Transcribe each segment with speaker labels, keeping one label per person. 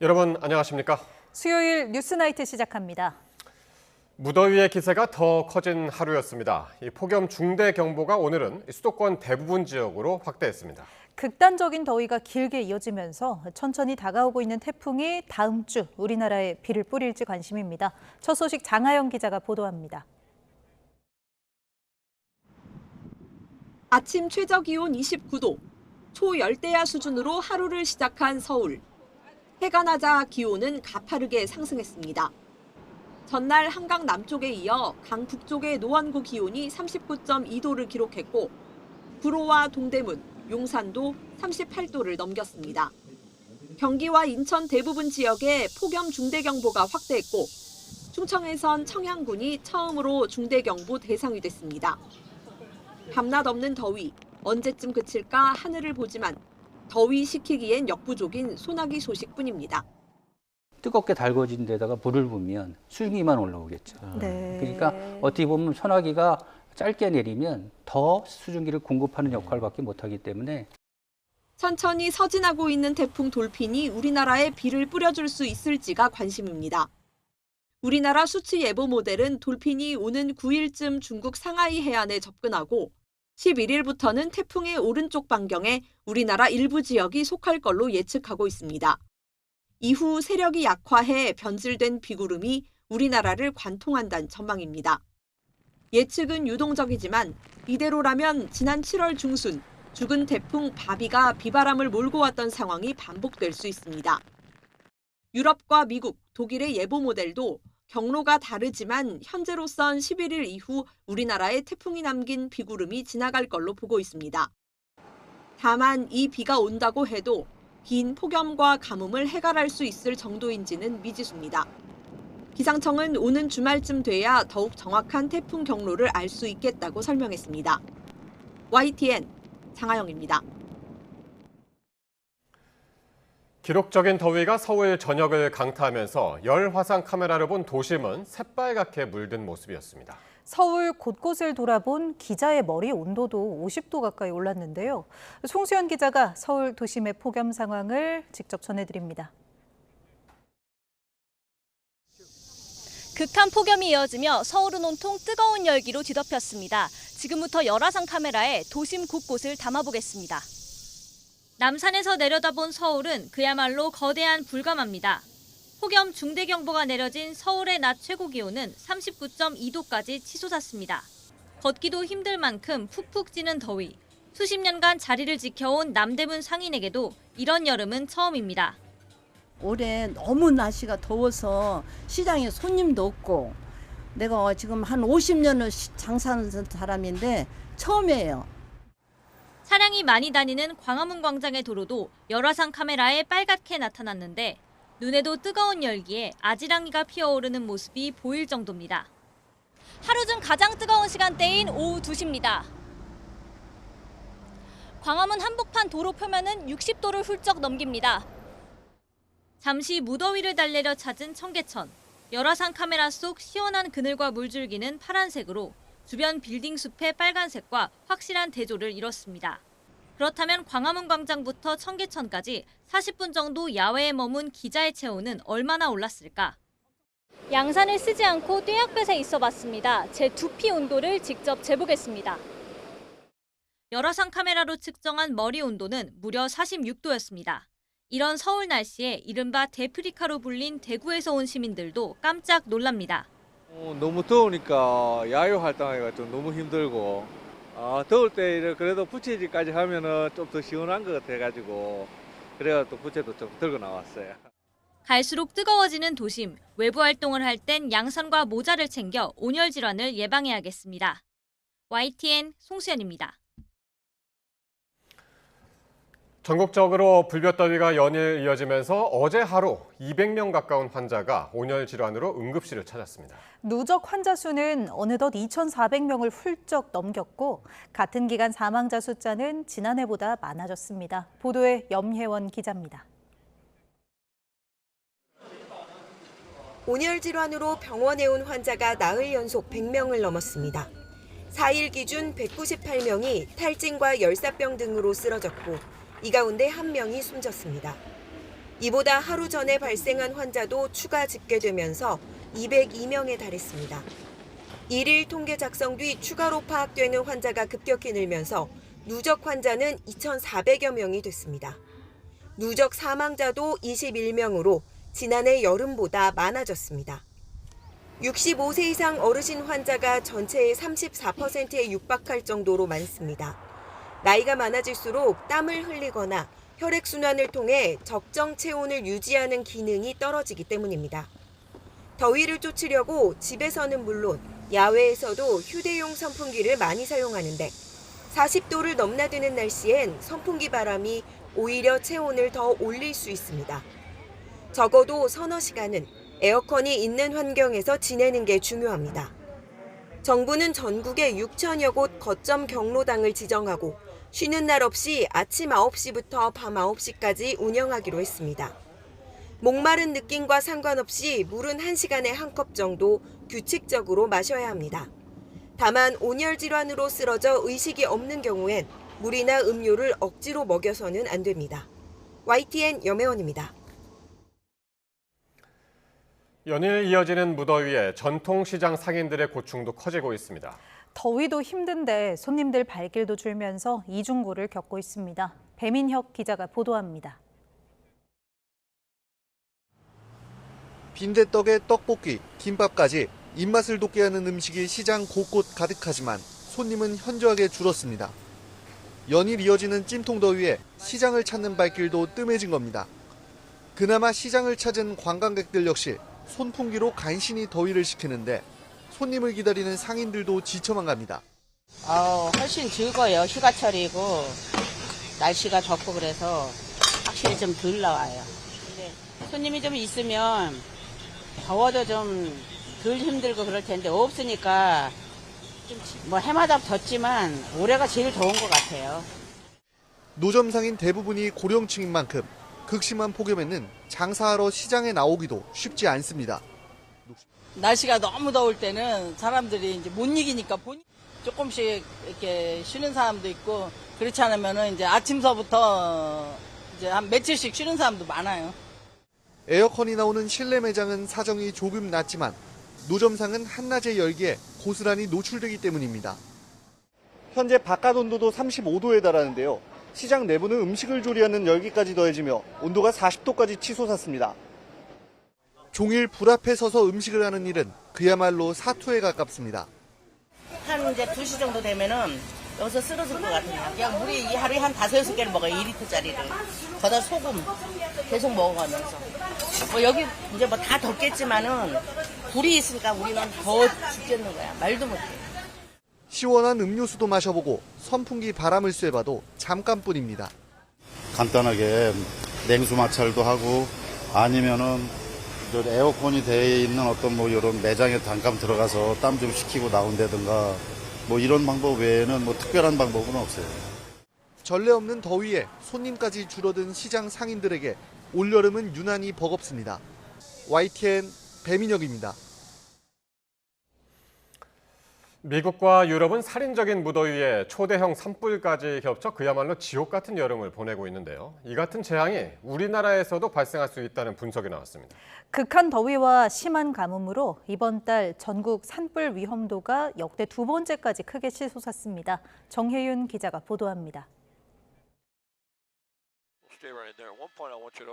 Speaker 1: 여러분 안녕하십니까?
Speaker 2: 수요일 뉴스나이트 시작합니다.
Speaker 1: 무더위의 기세가 더 커진 하루였습니다. 이 폭염 중대 경보가 오늘은 수도권 대부분 지역으로 확대했습니다.
Speaker 2: 극단적인 더위가 길게 이어지면서 천천히 다가오고 있는 태풍이 다음 주 우리나라에 비를 뿌릴지 관심입니다. 첫 소식 장하영 기자가 보도합니다.
Speaker 3: 아침 최저 기온 29도, 초열대야 수준으로 하루를 시작한 서울. 해가 나자 기온은 가파르게 상승했습니다. 전날 한강 남쪽에 이어 강 북쪽의 노원구 기온이 39.2도를 기록했고 구로와 동대문, 용산도 38도를 넘겼습니다. 경기와 인천 대부분 지역에 폭염 중대경보가 확대했고 충청에선 청양군이 처음으로 중대경보 대상이 됐습니다. 밤낮 없는 더위, 언제쯤 그칠까 하늘을 보지만 더위 식히기엔 역부족인 소나기 소식뿐입니다.
Speaker 4: 뜨겁게 달궈진 데다가 불을 보면 수증기만 올라오겠죠.
Speaker 2: 네.
Speaker 4: 그러니까 어떻게 보면 소나기가 짧게 내리면 더 수증기를 공급하는 역할밖에 못하기 때문에
Speaker 3: 천천히 서진하고 있는 태풍 돌핀이 우리나라에 비를 뿌려줄 수 있을지가 관심입니다. 우리나라 수치 예보 모델은 돌핀이 오는 9일쯤 중국 상하이 해안에 접근하고 11일부터는 태풍의 오른쪽 반경에 우리나라 일부 지역이 속할 걸로 예측하고 있습니다. 이후 세력이 약화해 변질된 비구름이 우리나라를 관통한다는 전망입니다. 예측은 유동적이지만 이대로라면 지난 7월 중순 죽은 태풍 바비가 비바람을 몰고 왔던 상황이 반복될 수 있습니다. 유럽과 미국, 독일의 예보 모델도 경로가 다르지만 현재로선 11일 이후 우리나라에 태풍이 남긴 비구름이 지나갈 걸로 보고 있습니다. 다만 이 비가 온다고 해도 긴 폭염과 가뭄을 해결할 수 있을 정도인지는 미지수입니다. 기상청은 오는 주말쯤 돼야 더욱 정확한 태풍 경로를 알 수 있겠다고 설명했습니다. YTN 장하영입니다.
Speaker 1: 기록적인 더위가 서울 전역을 강타하면서 열 화상 카메라로 본 도심은 새빨갛게 물든 모습이었습니다.
Speaker 2: 서울 곳곳을 돌아본 기자의 머리 온도도 50도 가까이 올랐는데요. 송수연 기자가 서울 도심의 폭염 상황을 직접 전해드립니다.
Speaker 5: 극한 폭염이 이어지며 서울은 온통 뜨거운 열기로 뒤덮였습니다. 지금부터 열화상 카메라에 도심 곳곳을 담아보겠습니다. 남산에서 내려다본 서울은 그야말로 거대한 불감합니다. 폭염 중대경보가 내려진 서울의 낮 최고 기온은 39.2도까지 치솟았습니다. 걷기도 힘들 만큼 푹푹 찌는 더위. 수십 년간 자리를 지켜온 남대문 상인에게도 이런 여름은 처음입니다.
Speaker 6: 올해 너무 날씨가 더워서 시장에 손님도 없고 내가 지금 한 50년을 장사하는 사람인데 처음이에요.
Speaker 5: 차량이 많이 다니는 광화문 광장의 도로도 열화상 카메라에 빨갛게 나타났는데 눈에도 뜨거운 열기에 아지랑이가 피어오르는 모습이 보일 정도입니다. 하루 중 가장 뜨거운 시간대인 오후 2시입니다. 광화문 한복판 도로 표면은 60도를 훌쩍 넘깁니다. 잠시 무더위를 달래려 찾은 청계천. 열화상 카메라 속 시원한 그늘과 물줄기는 파란색으로 주변 빌딩 숲의 빨간색과 확실한 대조를 이뤘습니다. 그렇다면 광화문 광장부터 청계천까지 40분 정도 야외에 머문 기자의 체온은 얼마나 올랐을까? 양산을 쓰지 않고 뙤약볕에 있어봤습니다. 제 두피 온도를 직접 재보겠습니다. 열화상 카메라로 측정한 머리 온도는 무려 46도였습니다. 이런 서울 날씨에 이른바 데프리카로 불린 대구에서 온 시민들도 깜짝 놀랍니다.
Speaker 7: 너무 더우니까 야외 활동하기가 좀 너무 힘들고 더울 때 그래도 부채질까지 하면은 좀 더 시원한 것 같아가지고 그래가 또 부채도 좀 들고 나왔어요.
Speaker 5: 갈수록 뜨거워지는 도심, 외부 활동을 할 땐 양산과 모자를 챙겨 온열 질환을 예방해야겠습니다. YTN 송수연입니다.
Speaker 1: 전국적으로 불볕더위가 연일 이어지면서 어제 하루 200명 가까운 환자가 온열 질환으로 응급실을 찾았습니다.
Speaker 2: 누적 환자 수는 어느덧 2,400명을 훌쩍 넘겼고 같은 기간 사망자 숫자는 지난해보다 많아졌습니다. 보도에 염혜원 기자입니다.
Speaker 8: 온열 질환으로 병원에 온 환자가 나흘 연속 100명을 넘었습니다. 4일 기준 198명이 탈진과 열사병 등으로 쓰러졌고 이 가운데 1명이 숨졌습니다. 이보다 하루 전에 발생한 환자도 추가 집계되면서 202명에 달했습니다. 일일 통계 작성 뒤 추가로 파악되는 환자가 급격히 늘면서 누적 환자는 2,400여 명이 됐습니다. 누적 사망자도 21명으로 지난해 여름보다 많아졌습니다. 65세 이상 어르신 환자가 전체의 34%에 육박할 정도로 많습니다. 나이가 많아질수록 땀을 흘리거나 혈액순환을 통해 적정 체온을 유지하는 기능이 떨어지기 때문입니다. 더위를 쫓으려고 집에서는 물론 야외에서도 휴대용 선풍기를 많이 사용하는데 40도를 넘나드는 날씨엔 선풍기 바람이 오히려 체온을 더 올릴 수 있습니다. 적어도 서너 시간은 에어컨이 있는 환경에서 지내는 게 중요합니다. 정부는 전국에 6천여 곳 거점 경로당을 지정하고 쉬는 날 없이 아침 9시부터 밤 9시까지 운영하기로 했습니다. 목마른 느낌과 상관없이 물은 1시간에 한 컵 정도 규칙적으로 마셔야 합니다. 다만 온열 질환으로 쓰러져 의식이 없는 경우엔 물이나 음료를 억지로 먹여서는 안 됩니다. YTN 염혜원입니다.
Speaker 1: 연일 이어지는 무더위에 전통시장 상인들의 고충도 커지고 있습니다.
Speaker 2: 더위도 힘든데 손님들 발길도 줄면서 이중고를 겪고 있습니다. 배민혁 기자가 보도합니다.
Speaker 9: 빈대떡에 떡볶이, 김밥까지 입맛을 돋게 하는 음식이 시장 곳곳 가득하지만 손님은 현저하게 줄었습니다. 연일 이어지는 찜통더위에 시장을 찾는 발길도 뜸해진 겁니다. 그나마 시장을 찾은 관광객들 역시 손풍기로 간신히 더위를 식히는데 손님을 기다리는 상인들도 지쳐만 갑니다.
Speaker 10: 훨씬 즐거워요. 휴가철이고 날씨가 덥고 그래서 확실히 좀 덜 나와요. 근데 손님이 좀 있으면 더워도 좀 덜 힘들고 그럴 텐데 없으니까 좀 뭐 해마다 덥지만 올해가 제일 더운 것 같아요.
Speaker 9: 노점 상인 대부분이 고령층인 만큼 극심한 폭염에는 장사하러 시장에 나오기도 쉽지 않습니다.
Speaker 11: 날씨가 너무 더울 때는 사람들이 이제 못 이기니까 조금씩 이렇게 쉬는 사람도 있고 그렇지 않으면은 이제 아침서부터 이제 한 며칠씩 쉬는 사람도 많아요.
Speaker 9: 에어컨이 나오는 실내 매장은 사정이 조금 낫지만 노점상은 한낮의 열기에 고스란히 노출되기 때문입니다. 현재 바깥 온도도 35도에 달하는데요. 시장 내부는 음식을 조리하는 열기까지 더해지며 온도가 40도까지 치솟았습니다. 종일 불 앞에 서서 음식을 하는 일은 그야말로 사투에 가깝습니다.
Speaker 10: 한 이제 2시 정도 되면은 여기서 쓰러질 것 같아요. 그냥 우리 하루에 한 5-6개를 먹어요. 2리터짜리를. 거기다 소금 계속 먹어가면서. 뭐 여기 이제 뭐 다 덥겠지만은 불이 있으니까 우리는 더 죽겠는 거야. 말도 못해.
Speaker 9: 시원한 음료수도 마셔보고 선풍기 바람을 쐬봐도 잠깐뿐입니다.
Speaker 12: 간단하게 냉수 마찰도 하고 아니면은 에어컨이 돼 있는 어떤 뭐 이런 매장에 잠깐 들어가서 땀 좀 식히고 나온다든가 뭐 이런 방법 외에는 뭐 특별한 방법은 없어요.
Speaker 9: 전례 없는 더위에 손님까지 줄어든 시장 상인들에게 올여름은 유난히 버겁습니다. YTN 배민혁입니다.
Speaker 1: 미국과 유럽은 살인적인 무더위에 초대형 산불까지 겹쳐 그야말로 지옥 같은 여름을 보내고 있는데요. 이 같은 재앙이 우리나라에서도 발생할 수 있다는 분석이 나왔습니다.
Speaker 2: 극한 더위와 심한 가뭄으로 이번 달 전국 산불 위험도가 역대 2번째까지 크게 치솟았습니다. 정혜윤 기자가 보도합니다.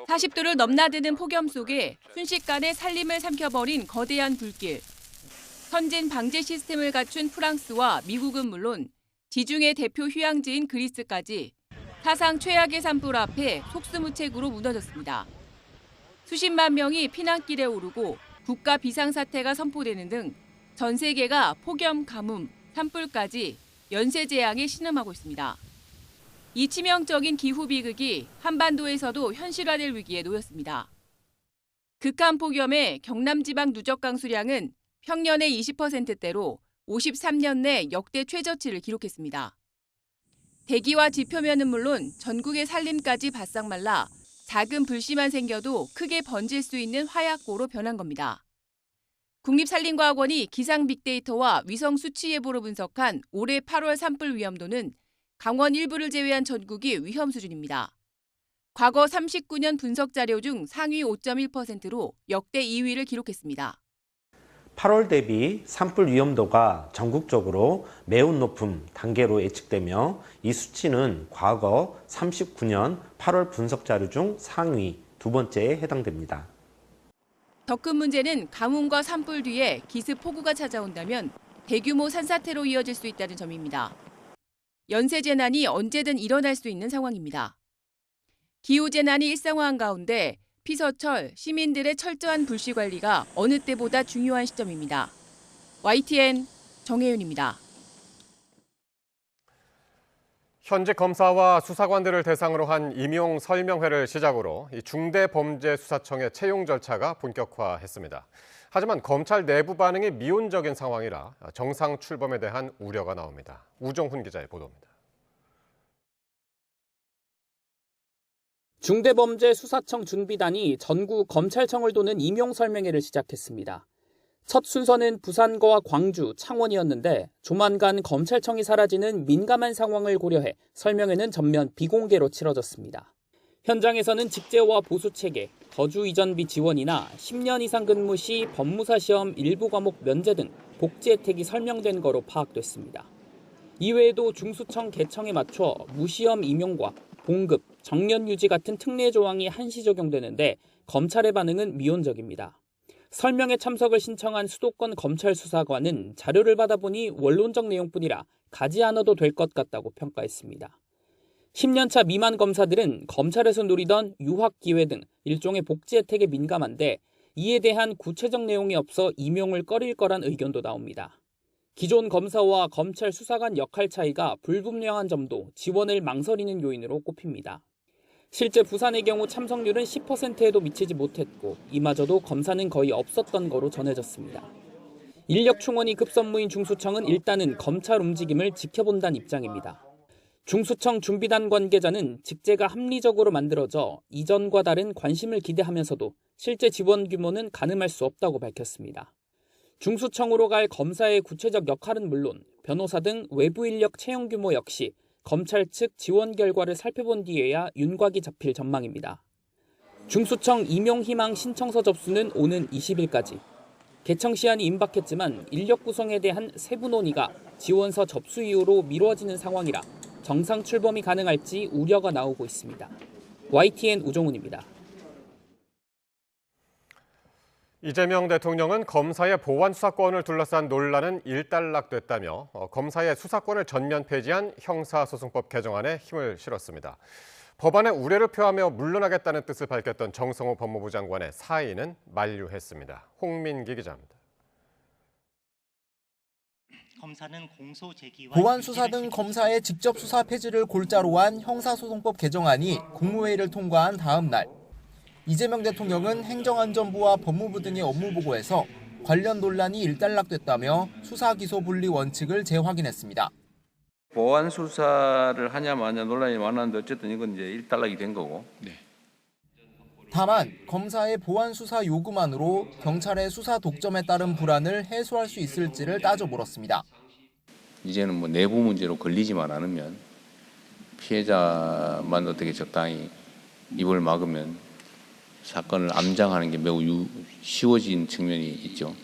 Speaker 13: 40도를 넘나드는 폭염 속에 순식간에 살림을 삼켜버린 거대한 불길. 선진 방제 시스템을 갖춘 프랑스와 미국은 물론 지중해 대표 휴양지인 그리스까지 사상 최악의 산불 앞에 속수무책으로 무너졌습니다. 수십만 명이 피난길에 오르고 국가 비상사태가 선포되는 등 전 세계가 폭염, 가뭄, 산불까지 연쇄 재앙에 신음하고 있습니다. 이 치명적인 기후 비극이 한반도에서도 현실화될 위기에 놓였습니다. 극한 폭염의 경남 지방 누적 강수량은 평년의 20%대로 53년 내 역대 최저치를 기록했습니다. 대기와 지표면은 물론 전국의 산림까지 바싹 말라 작은 불씨만 생겨도 크게 번질 수 있는 화약고로 변한 겁니다. 국립산림과학원이 기상 빅데이터와 위성 수치 예보로 분석한 올해 8월 산불 위험도는 강원 일부를 제외한 전국이 위험 수준입니다. 과거 39년 분석 자료 중 상위 5.1%로 역대 2위를 기록했습니다.
Speaker 14: 8월 대비 산불 위험도가 전국적으로 매우 높은 단계로 예측되며 이 수치는 과거 39년 8월 분석 자료 중 상위 두 번째에 해당됩니다.
Speaker 13: 더 큰 문제는 가뭄과 산불 뒤에 기습 폭우가 찾아온다면 대규모 산사태로 이어질 수 있다는 점입니다. 연쇄재난이 언제든 일어날 수 있는 상황입니다. 기후재난이 일상화한 가운데 피서철, 시민들의 철저한 불씨 관리가 어느 때보다 중요한 시점입니다. YTN 정혜윤입니다.
Speaker 1: 현직 검사와 수사관들을 대상으로 한 임용 설명회를 시작으로 중대범죄수사청의 채용 절차가 본격화했습니다. 하지만 검찰 내부 반응이 미온적인 상황이라 정상 출범에 대한 우려가 나옵니다. 우정훈 기자의 보도입니다.
Speaker 15: 중대범죄수사청 준비단이 전국 검찰청을 도는 임용 설명회를 시작했습니다. 첫 순서는 부산과 광주, 창원이었는데 조만간 검찰청이 사라지는 민감한 상황을 고려해 설명회는 전면 비공개로 치러졌습니다. 현장에서는 직제와 보수체계, 거주 이전비 지원이나 10년 이상 근무 시 법무사 시험 일부 과목 면제 등 복지 혜택이 설명된 거로 파악됐습니다. 이외에도 중수청 개청에 맞춰 무시험 임용과 봉급, 정년 유지 같은 특례 조항이 한시 적용되는데 검찰의 반응은 미온적입니다. 설명회 참석을 신청한 수도권 검찰 수사관은 자료를 받아보니 원론적 내용뿐이라 가지 않아도 될 것 같다고 평가했습니다. 10년차 미만 검사들은 검찰에서 누리던 유학 기회 등 일종의 복지 혜택에 민감한데 이에 대한 구체적 내용이 없어 임용을 꺼릴 거란 의견도 나옵니다. 기존 검사와 검찰 수사관 역할 차이가 불분명한 점도 지원을 망설이는 요인으로 꼽힙니다. 실제 부산의 경우 참석률은 10%에도 미치지 못했고 이마저도 검사는 거의 없었던 거로 전해졌습니다. 인력 충원이 급선무인 중수청은 일단은 검찰 움직임을 지켜본다는 입장입니다. 중수청 준비단 관계자는 직제가 합리적으로 만들어져 이전과 다른 관심을 기대하면서도 실제 지원 규모는 가늠할 수 없다고 밝혔습니다. 중수청으로 갈 검사의 구체적 역할은 물론 변호사 등 외부 인력 채용 규모 역시 검찰 측 지원 결과를 살펴본 뒤에야 윤곽이 잡힐 전망입니다. 중수청 임용 희망 신청서 접수는 오는 20일까지. 개청 시한이 임박했지만 인력 구성에 대한 세부 논의가 지원서 접수 이후로 미뤄지는 상황이라 정상 출범이 가능할지 우려가 나오고 있습니다. YTN 우정훈입니다.
Speaker 1: 이재명 대통령은 검사의 보완 수사권을 둘러싼 논란은 일단락됐다며 검사의 수사권을 전면 폐지한 형사소송법 개정안에 힘을 실었습니다. 법안에 우려를 표하며 물러나겠다는 뜻을 밝혔던 정성호 법무부 장관의 사의는 만류했습니다. 홍민기 기자입니다.
Speaker 16: 보완 수사 등 검사의 직접 수사 폐지를 골자로 한 형사소송법 개정안이 국무회의를 통과한 다음 날 이재명 대통령은 행정안전부와 법무부 등의 업무보고에서 관련 논란이 일단락됐다며 수사기소 분리 원칙을 재확인했습니다.
Speaker 17: 보완 수사를 하냐 마냐 논란이 많았는데 어쨌든 이건 이제 일단락이 된 거고.
Speaker 16: 다만 검사의 보완 수사 요구만으로 경찰의 수사 독점에 따른 불안을 해소할 수 있을지를 따져 물었습니다.
Speaker 17: 이제는 뭐 내부 문제로 걸리지만 않으면 피해자만 어떻게 적당히 입을 막으면 사건을 암장하는 게 매우 쉬워진 측면이 있죠.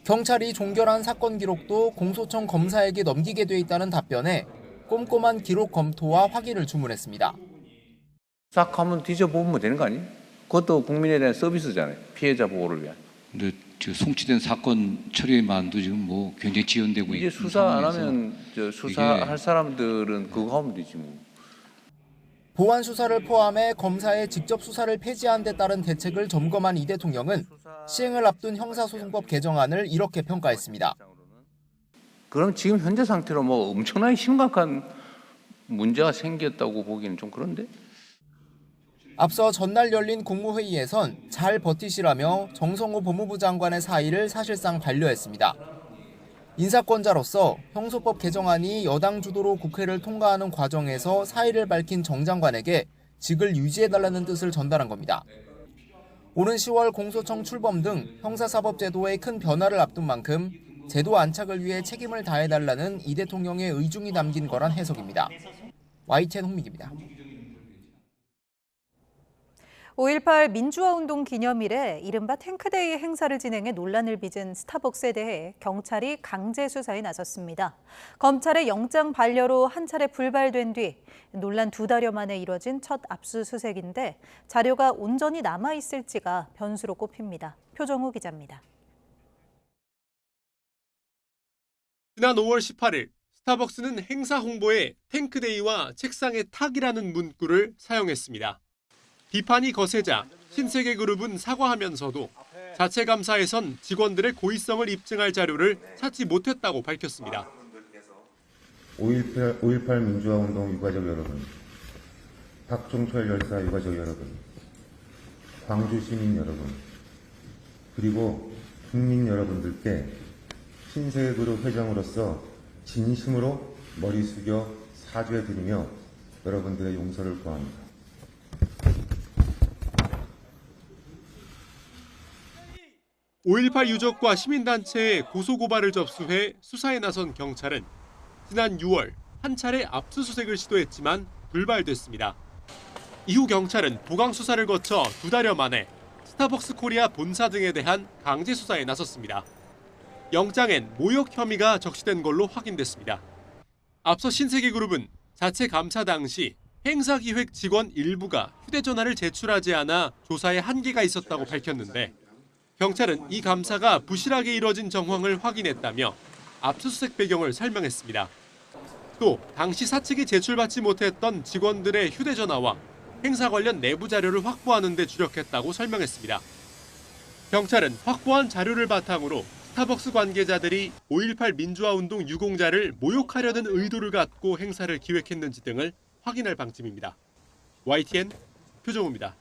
Speaker 16: 경찰이 종결한 사건 기록도 공소청 검사에게 넘기게 돼 있다는 답변에 꼼꼼한 기록 검토와 확인을 주문했습니다.
Speaker 17: 싹 한번 뒤져보면 되는 거 아니에요? 그것도 국민에 대한 서비스잖아요. 피해자 보호를 위한.
Speaker 18: 근데 송치된 사건 처리만도 지금 뭐 굉장히 지연되고
Speaker 17: 이제 수사 안 하면 수사할 사람들은 그거 하면 되지 뭐.
Speaker 16: 보완 수사를 포함해 검사의 직접 수사를 폐지한 데 따른 대책을 점검한 이 대통령은 시행을 앞둔 형사소송법 개정안을 이렇게 평가했습니다.
Speaker 17: 그럼 지금 현재 상태로 뭐 엄청나게 심각한 문제가 생겼다고 보기는 좀 그런데?
Speaker 16: 앞서 전날 열린 국무회의에선 잘 버티시라며 정성호 법무부 장관의 사의를 사실상 반려했습니다. 인사권자로서 형소법 개정안이 여당 주도로 국회를 통과하는 과정에서 사의를 밝힌 정 장관에게 직을 유지해달라는 뜻을 전달한 겁니다. 오는 10월 공소청 출범 등 형사사법제도에 큰 변화를 앞둔 만큼 제도 안착을 위해 책임을 다해달라는 이 대통령의 의중이 담긴 거란 해석입니다. YTN 홍민기입니다.
Speaker 2: 5.18 민주화운동 기념일에 이른바 탱크데이 행사를 진행해 논란을 빚은 스타벅스에 대해 경찰이 강제 수사에 나섰습니다. 검찰의 영장 반려로 한 차례 불발된 뒤 논란 2달여 만에 이뤄진 첫 압수수색인데 자료가 온전히 남아있을지가 변수로 꼽힙니다. 표정우 기자입니다.
Speaker 19: 지난 5월 18일 스타벅스는 행사 홍보에 탱크데이와 책상에 탁이라는 문구를 사용했습니다. 비판이 거세자 신세계그룹은 사과하면서도 자체 감사에선 직원들의 고의성을 입증할 자료를 찾지 못했다고 밝혔습니다.
Speaker 20: 5.18 민주화운동 유가족 여러분, 박종철 열사 유가족 여러분, 광주 시민 여러분, 그리고 국민 여러분들께 신세계그룹 회장으로서 진심으로 머리 숙여 사죄드리며 여러분들의 용서를 구합니다.
Speaker 19: (5.18) 유족과 시민단체에 고소고발을 접수해 수사에 나선 경찰은 지난 6월 한 차례 압수수색을 시도했지만 불발됐습니다. 이후 경찰은 보강 수사를 거쳐 2달여 만에 스타벅스 코리아 본사 등에 대한 강제 수사에 나섰습니다. 영장엔 모욕 혐의가 적시된 걸로 확인됐습니다. 앞서 신세계그룹은 자체 감사 당시 행사기획 직원 일부가 휴대전화를 제출하지 않아 조사에 한계가 있었다고 밝혔는데 경찰은 이 감사가 부실하게 이뤄진 정황을 확인했다며 압수수색 배경을 설명했습니다. 또 당시 사측이 제출받지 못했던 직원들의 휴대전화와 행사 관련 내부 자료를 확보하는 데 주력했다고 설명했습니다. 경찰은 확보한 자료를 바탕으로 스타벅스 관계자들이 5.18 민주화운동 유공자를 모욕하려는 의도를 갖고 행사를 기획했는지 등을 확인할 방침입니다. YTN 표정우입니다.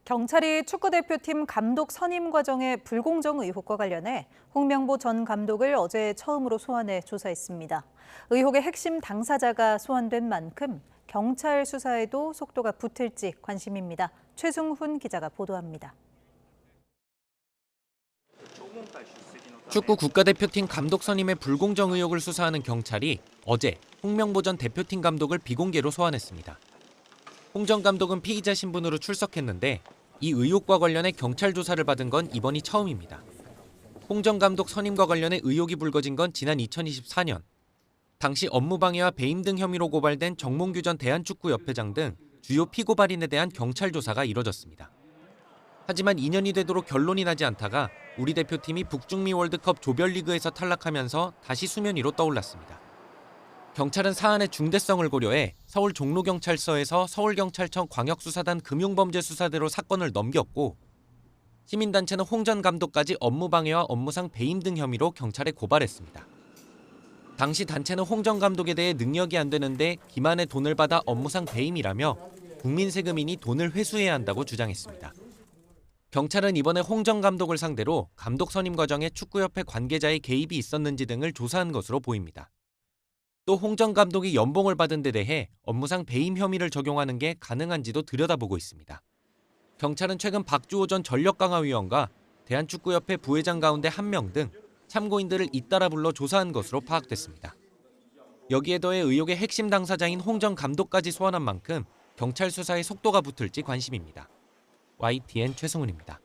Speaker 2: 경찰이 축구대표팀 감독 선임 과정의 불공정 의혹과 관련해 홍명보 전 감독을 어제 처음으로 소환해 조사했습니다. 의혹의 핵심 당사자가 소환된 만큼 경찰 수사에도 속도가 붙을지 관심입니다. 최승훈 기자가 보도합니다.
Speaker 21: 축구 국가대표팀 감독 선임의 불공정 의혹을 수사하는 경찰이 어제 홍명보 전 대표팀 감독을 비공개로 소환했습니다. 홍 전 감독은 피의자 신분으로 출석했는데 이 의혹과 관련해 경찰 조사를 받은 건 이번이 처음입니다. 홍 전 감독 선임과 관련해 의혹이 불거진 건 지난 2024년. 당시 업무방해와 배임 등 혐의로 고발된 정몽규 전 대한축구협회장 등 주요 피고발인에 대한 경찰 조사가 이뤄졌습니다. 하지만 2년이 되도록 결론이 나지 않다가 우리 대표팀이 북중미 월드컵 조별리그에서 탈락하면서 다시 수면 위로 떠올랐습니다. 경찰은 사안의 중대성을 고려해 서울 종로경찰서에서 서울경찰청 광역수사단 금융범죄수사대로 사건을 넘겼고 시민단체는 홍 전 감독까지 업무방해와 업무상 배임 등 혐의로 경찰에 고발했습니다. 당시 단체는 홍 전 감독에 대해 능력이 안 되는데 기만의 돈을 받아 업무상 배임이라며 국민 세금이니 돈을 회수해야 한다고 주장했습니다. 경찰은 이번에 홍 전 감독을 상대로 감독 선임 과정에 축구협회 관계자의 개입이 있었는지 등을 조사한 것으로 보입니다. 또 홍 전 감독이 연봉을 받은 데 대해 업무상 배임 혐의를 적용하는 게 가능한지도 들여다보고 있습니다. 경찰은 최근 박주호 전 전력강화위원과 대한축구협회 부회장 가운데 1명 등 참고인들을 잇따라 불러 조사한 것으로 파악됐습니다. 여기에 더해 의혹의 핵심 당사자인 홍 전 감독까지 소환한 만큼 경찰 수사에 속도가 붙을지 관심입니다. YTN 최승훈입니다.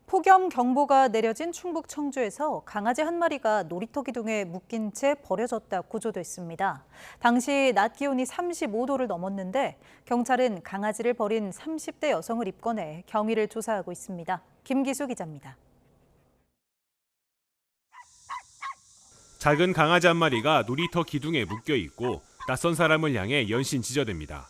Speaker 2: 폭염 경보가 내려진 충북 청주에서 강아지 한 마리가 놀이터 기둥에 묶인 채 버려졌다 구조됐습니다. 당시 낮 기온이 35도를 넘었는데 경찰은 강아지를 버린 30대 여성을 입건해 경위를 조사하고 있습니다. 김기수 기자입니다.
Speaker 22: 작은 강아지 한 마리가 놀이터 기둥에 묶여 있고 낯선 사람을 향해 연신 지저댑니다.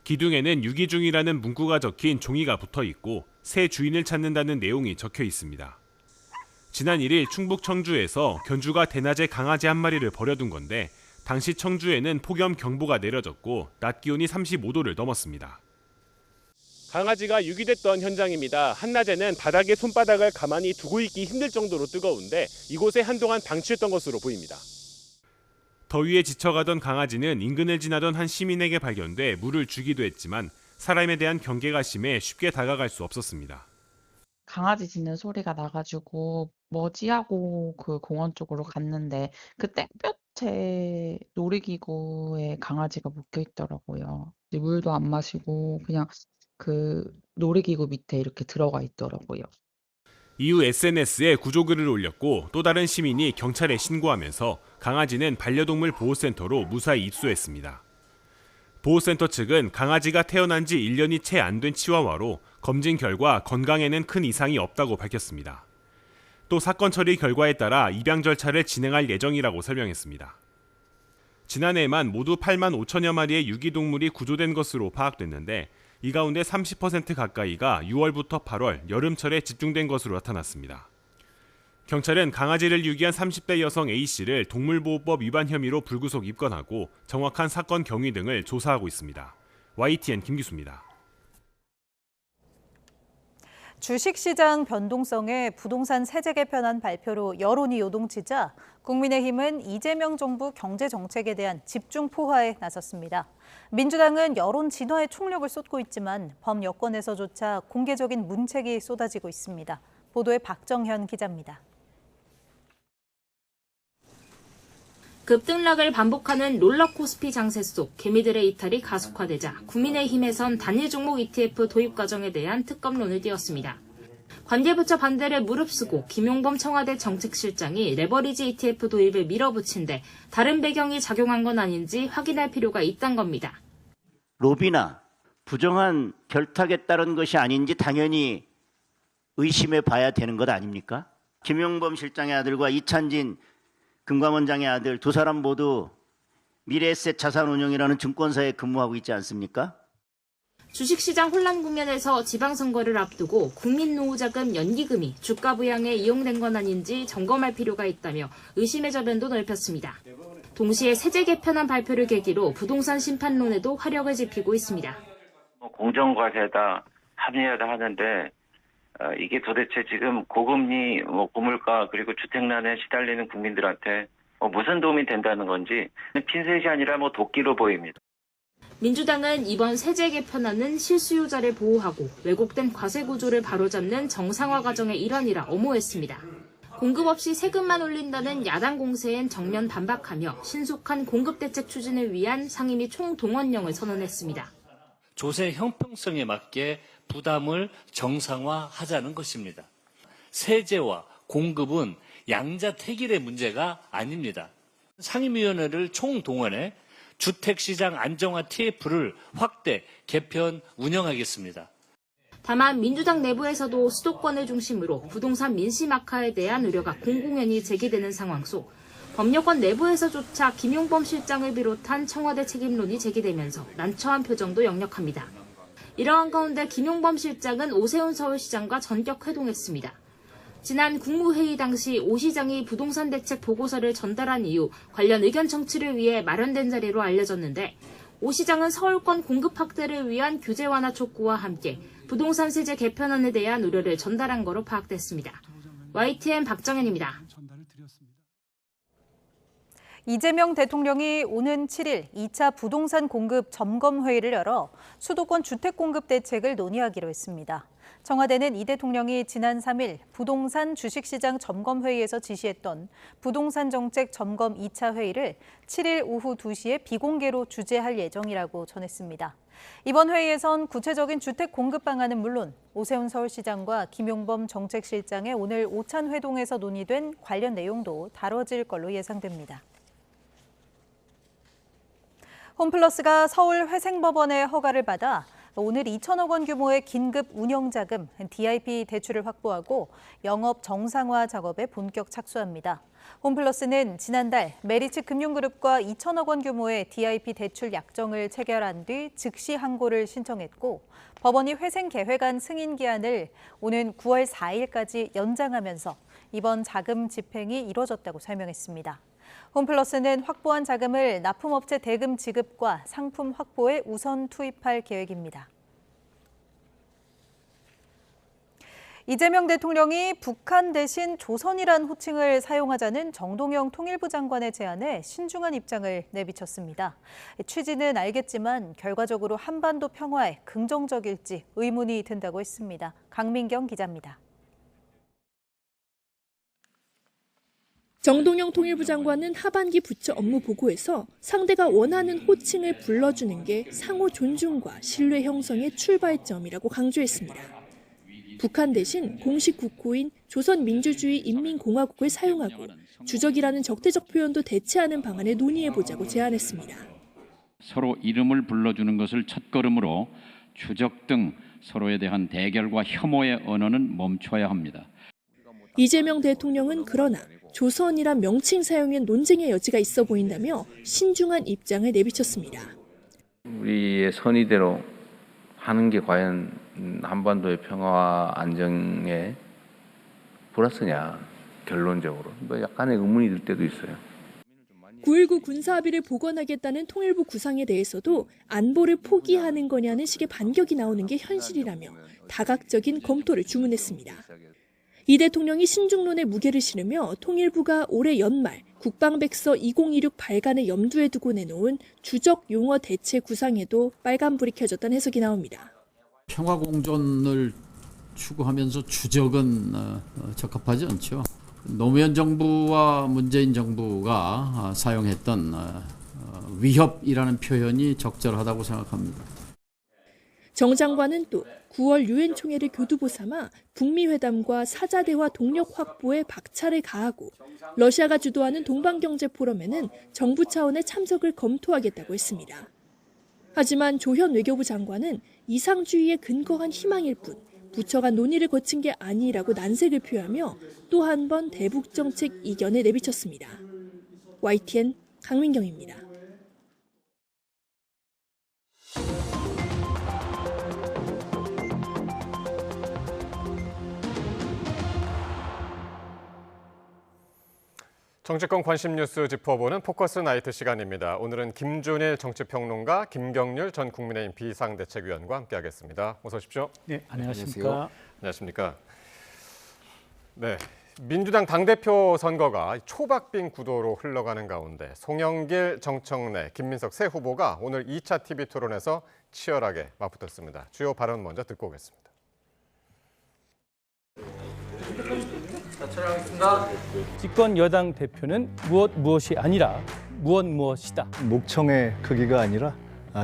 Speaker 22: 기둥에는 유기 중이라는 문구가 적힌 종이가 붙어 있고 새 주인을 찾는다는 내용이 적혀 있습니다. 지난 1일 충북 청주에서 견주가 대낮에 강아지 한 마리를 버려둔 건데 당시 청주에는 폭염 경보가 내려졌고 낮 기온이 35도를 넘었습니다.
Speaker 23: 강아지가 유기됐던 현장입니다. 한낮에는 바닥에 손바닥을 가만히 두고 있기 힘들 정도로 뜨거운데 이곳에 한동안 방치했던 것으로 보입니다.
Speaker 22: 더위에 지쳐가던 강아지는 인근을 지나던 한 시민에게 발견돼 물을 주기도 했지만 사람에 대한 경계가 심해 쉽게 다가갈 수 없었습니다.
Speaker 24: 강아지 짖는 소리가 나가지고 뭐지 하고 그 공원 쪽으로 갔는데 그때 뼈 제 놀이기구에 강아지가 묶여 있더라고요. 이제 물도 안 마시고 그냥 그 놀이기구 밑에 이렇게 들어가 있더라고요.
Speaker 22: 이후 SNS에 구조글을 올렸고 또 다른 시민이 경찰에 신고하면서 강아지는 반려동물 보호센터로 무사히 입소했습니다. 보호센터 측은 강아지가 태어난 지 1년이 채 안 된 치와와로 검진 결과 건강에는 큰 이상이 없다고 밝혔습니다. 또 사건 처리 결과에 따라 입양 절차를 진행할 예정이라고 설명했습니다. 지난해에만 모두 8만 5천여 마리의 유기동물이 구조된 것으로 파악됐는데 이 가운데 30% 가까이가 6월부터 8월 여름철에 집중된 것으로 나타났습니다. 경찰은 강아지를 유기한 30대 여성 A씨를 동물보호법 위반 혐의로 불구속 입건하고 정확한 사건 경위 등을 조사하고 있습니다. YTN 김기수입니다.
Speaker 2: 주식시장 변동성에 부동산 세제 개편안 발표로 여론이 요동치자 국민의힘은 이재명 정부 경제정책에 대한 집중 포화에 나섰습니다. 민주당은 여론 진화에 총력을 쏟고 있지만 범여권에서조차 공개적인 문책이 쏟아지고 있습니다. 보도에 박정현 기자입니다.
Speaker 3: 급등락을 반복하는 롤러코스피 장세 속 개미들의 이탈이 가속화되자 국민의힘에선 단일 종목 ETF 도입 과정에 대한 특검론을 띄웠습니다. 관계부처 반대를 무릅쓰고 김용범 청와대 정책실장이 레버리지 ETF 도입을 밀어붙인 데 다른 배경이 작용한 건 아닌지 확인할 필요가 있다는 겁니다.
Speaker 4: 로비나 부정한 결탁에 따른 것이 아닌지 당연히 의심해 봐야 되는 것 아닙니까? 김용범 실장의 아들과 이찬진 금감원장의 아들 두 사람 모두 미래에셋 자산운용이라는 증권사에 근무하고 있지 않습니까?
Speaker 3: 주식시장 혼란 국면에서 지방선거를 앞두고 국민노후자금 연기금이 주가 부양에 이용된 건 아닌지 점검할 필요가 있다며 의심의 저변도 넓혔습니다. 동시에 세제 개편안 발표를 계기로 부동산 심판론에도 화력을 지피고 있습니다.
Speaker 6: 공정과세다, 합리화다 하는데 이게 도대체 지금 고금리, 고물가 그리고 주택난에 시달리는 국민들한테 무슨 도움이 된다는 건지 핀셋이 아니라 도끼로 보입니다.
Speaker 3: 민주당은 이번 세제 개편안은 실수요자를 보호하고 왜곡된 과세 구조를 바로잡는 정상화 과정의 일환이라 엄호했습니다. 공급 없이 세금만 올린다는 야당 공세엔 정면 반박하며 신속한 공급 대책 추진을 위한 상임위 총동원령을 선언했습니다.
Speaker 7: 조세 형평성에 맞게 부담을 정상화하자는 것입니다. 세제와 공급은 양자택일의 문제가 아닙니다. 상임위원회를 총동원해 주택시장 안정화 TF를 확대, 개편, 운영하겠습니다.
Speaker 3: 다만 민주당 내부에서도 수도권을 중심으로 부동산 민심 악화에 대한 우려가 공공연히 제기되는 상황 속 법여권 내부에서조차 김용범 실장을 비롯한 청와대 책임론이 제기되면서 난처한 표정도 역력합니다. 이러한 가운데 김용범 실장은 오세훈 서울시장과 전격 회동했습니다. 지난 국무회의 당시 오 시장이 부동산 대책 보고서를 전달한 이후 관련 의견 청취를 위해 마련된 자리로 알려졌는데 오 시장은 서울권 공급 확대를 위한 규제 완화 촉구와 함께 부동산 세제 개편안에 대한 우려를 전달한 거로 파악됐습니다. YTN 박정현입니다.
Speaker 2: 이재명 대통령이 오는 7일 2차 부동산 공급 점검 회의를 열어 수도권 주택 공급 대책을 논의하기로 했습니다. 청와대는 이 대통령이 지난 3일 부동산 주식시장 점검 회의에서 지시했던 부동산 정책 점검 2차 회의를 7일 오후 2시에 비공개로 주재할 예정이라고 전했습니다. 이번 회의에선 구체적인 주택 공급 방안은 물론 오세훈 서울시장과 김용범 정책실장의 오늘 오찬 회동에서 논의된 관련 내용도 다뤄질 걸로 예상됩니다. 홈플러스가 서울 회생법원의 허가를 받아 오늘 2천억 원 규모의 긴급 운영자금 DIP 대출을 확보하고 영업 정상화 작업에 본격 착수합니다. 홈플러스는 지난달 메리츠 금융그룹과 2천억 원 규모의 DIP 대출 약정을 체결한 뒤 즉시 항고를 신청했고 법원이 회생 계획안 승인 기한을 오는 9월 4일까지 연장하면서 이번 자금 집행이 이뤄졌다고 설명했습니다. 홈플러스는 확보한 자금을 납품업체 대금 지급과 상품 확보에 우선 투입할 계획입니다. 이재명 대통령이 북한 대신 조선이란 호칭을 사용하자는 정동영 통일부 장관의 제안에 신중한 입장을 내비쳤습니다. 취지는 알겠지만 결과적으로 한반도 평화에 긍정적일지 의문이 든다고 했습니다. 강민경 기자입니다.
Speaker 5: 정동영 통일부 장관은 하반기 부처 업무 보고에서 상대가 원하는 호칭을 불러주는 게 상호 존중과 신뢰 형성의 출발점이라고 강조했습니다. 북한 대신 공식 국호인 조선민주주의인민공화국을 사용하고 주적이라는 적대적 표현도 대체하는 방안을 논의해보자고 제안했습니다.
Speaker 8: 서로 이름을 불러주는 것을 첫걸음으로 주적 등 서로에 대한 대결과 혐오의 언어는 멈춰야 합니다.
Speaker 5: 이재명 대통령은 그러나 조선이란 명칭 사용엔 논쟁의 여지가 있어 보인다며 신중한 입장을 내비쳤습니다.
Speaker 17: 우리의 선의대로 하는 게 과연 한반도의 평화와 안정에 플러스냐, 결론적으로. 뭐 약간의 의문이 들 때도 있어요.
Speaker 5: 9.19 군사합의를 복원하겠다는 통일부 구상에 대해서도 안보를 포기하는 거냐는 식의 반격이 나오는 게 현실이라며 다각적인 검토를 주문했습니다. 이 대통령이 신중론에 무게를 실으며 통일부가 올해 연말 국방백서 2026 발간을 염두에 두고 내놓은 주적 용어 대체 구상에도 빨간불이 켜졌다는 해석이 나옵니다.
Speaker 10: 평화공존을 추구하면서 주적은 적합하지 않죠. 노무현 정부와 문재인 정부가 사용했던 위협이라는 표현이 적절하다고 생각합니다.
Speaker 5: 정 장관은 또 9월 유엔 총회를 교두보 삼아 북미 회담과 사자대화 동력 확보에 박차를 가하고 러시아가 주도하는 동방경제 포럼에는 정부 차원의 참석을 검토하겠다고 했습니다. 하지만 조현 외교부 장관은 이상주의에 근거한 희망일 뿐 부처가 논의를 거친 게 아니라고 난색을 표하며 또 한 번 대북 정책 이견을 내비쳤습니다. YTN 강민경입니다.
Speaker 1: 정치권 관심 뉴스 짚어보는 포커스 나이트 시간입니다. 오늘은 김준일 정치평론가, 김경률 전 국민의힘 비상대책위원과 함께하겠습니다. 어서 오십시오.
Speaker 11: 네, 안녕하십니까.
Speaker 1: 안녕하십니까. 네, 민주당 당대표 선거가 초박빙 구도로 흘러가는 가운데 송영길, 정청래, 김민석 세 후보가 오늘 2차 TV 토론에서 치열하게 맞붙었습니다. 주요 발언 먼저 듣고 오겠습니다.
Speaker 11: 집권 여당 대표는 무엇이 아니라 무엇이다.
Speaker 25: 목청의 크기가 아니라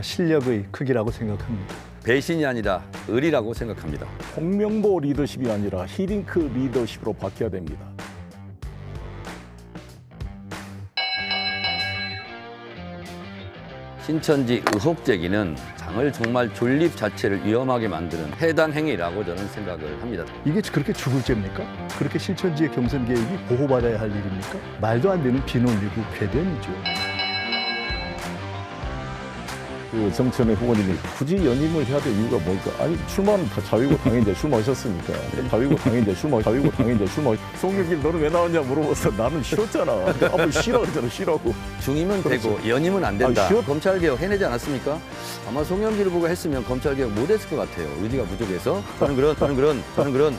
Speaker 25: 실력의 크기라고 생각합니다.
Speaker 26: 배신이 아니라 의리라고 생각합니다.
Speaker 27: 홍명보 리더십이 아니라 히딩크 리더십으로 바뀌어야 됩니다.
Speaker 26: 신천지 의혹 제기는 당을 정말 존립 자체를 위험하게 만드는 해당 행위라고 저는 생각을 합니다.
Speaker 25: 이게 그렇게 죽을 죄입니까? 그렇게 신천지의 경선 계획이 보호받아야 할 일입니까? 말도 안 되는 비논리고 궤변이죠.
Speaker 27: 그 정청래 후보님이 굳이 연임을 해야 될 이유가 뭘까? 아니 출마는 다 자유고 당연히 출마하셨으니까. 자유고 당연히 송영길 너는 왜 나왔냐 물어봐서 나는 싫었잖아. 아무 싫어 그랬잖아. 싫어하고.
Speaker 26: 중임은
Speaker 27: 그렇죠.
Speaker 26: 되고 연임은 안 된다. 검찰개혁 해내지 않았습니까? 아마 송영길 후보가 했으면 검찰개혁 못했을 것 같아요. 의지가 부족해서. 저는 그런.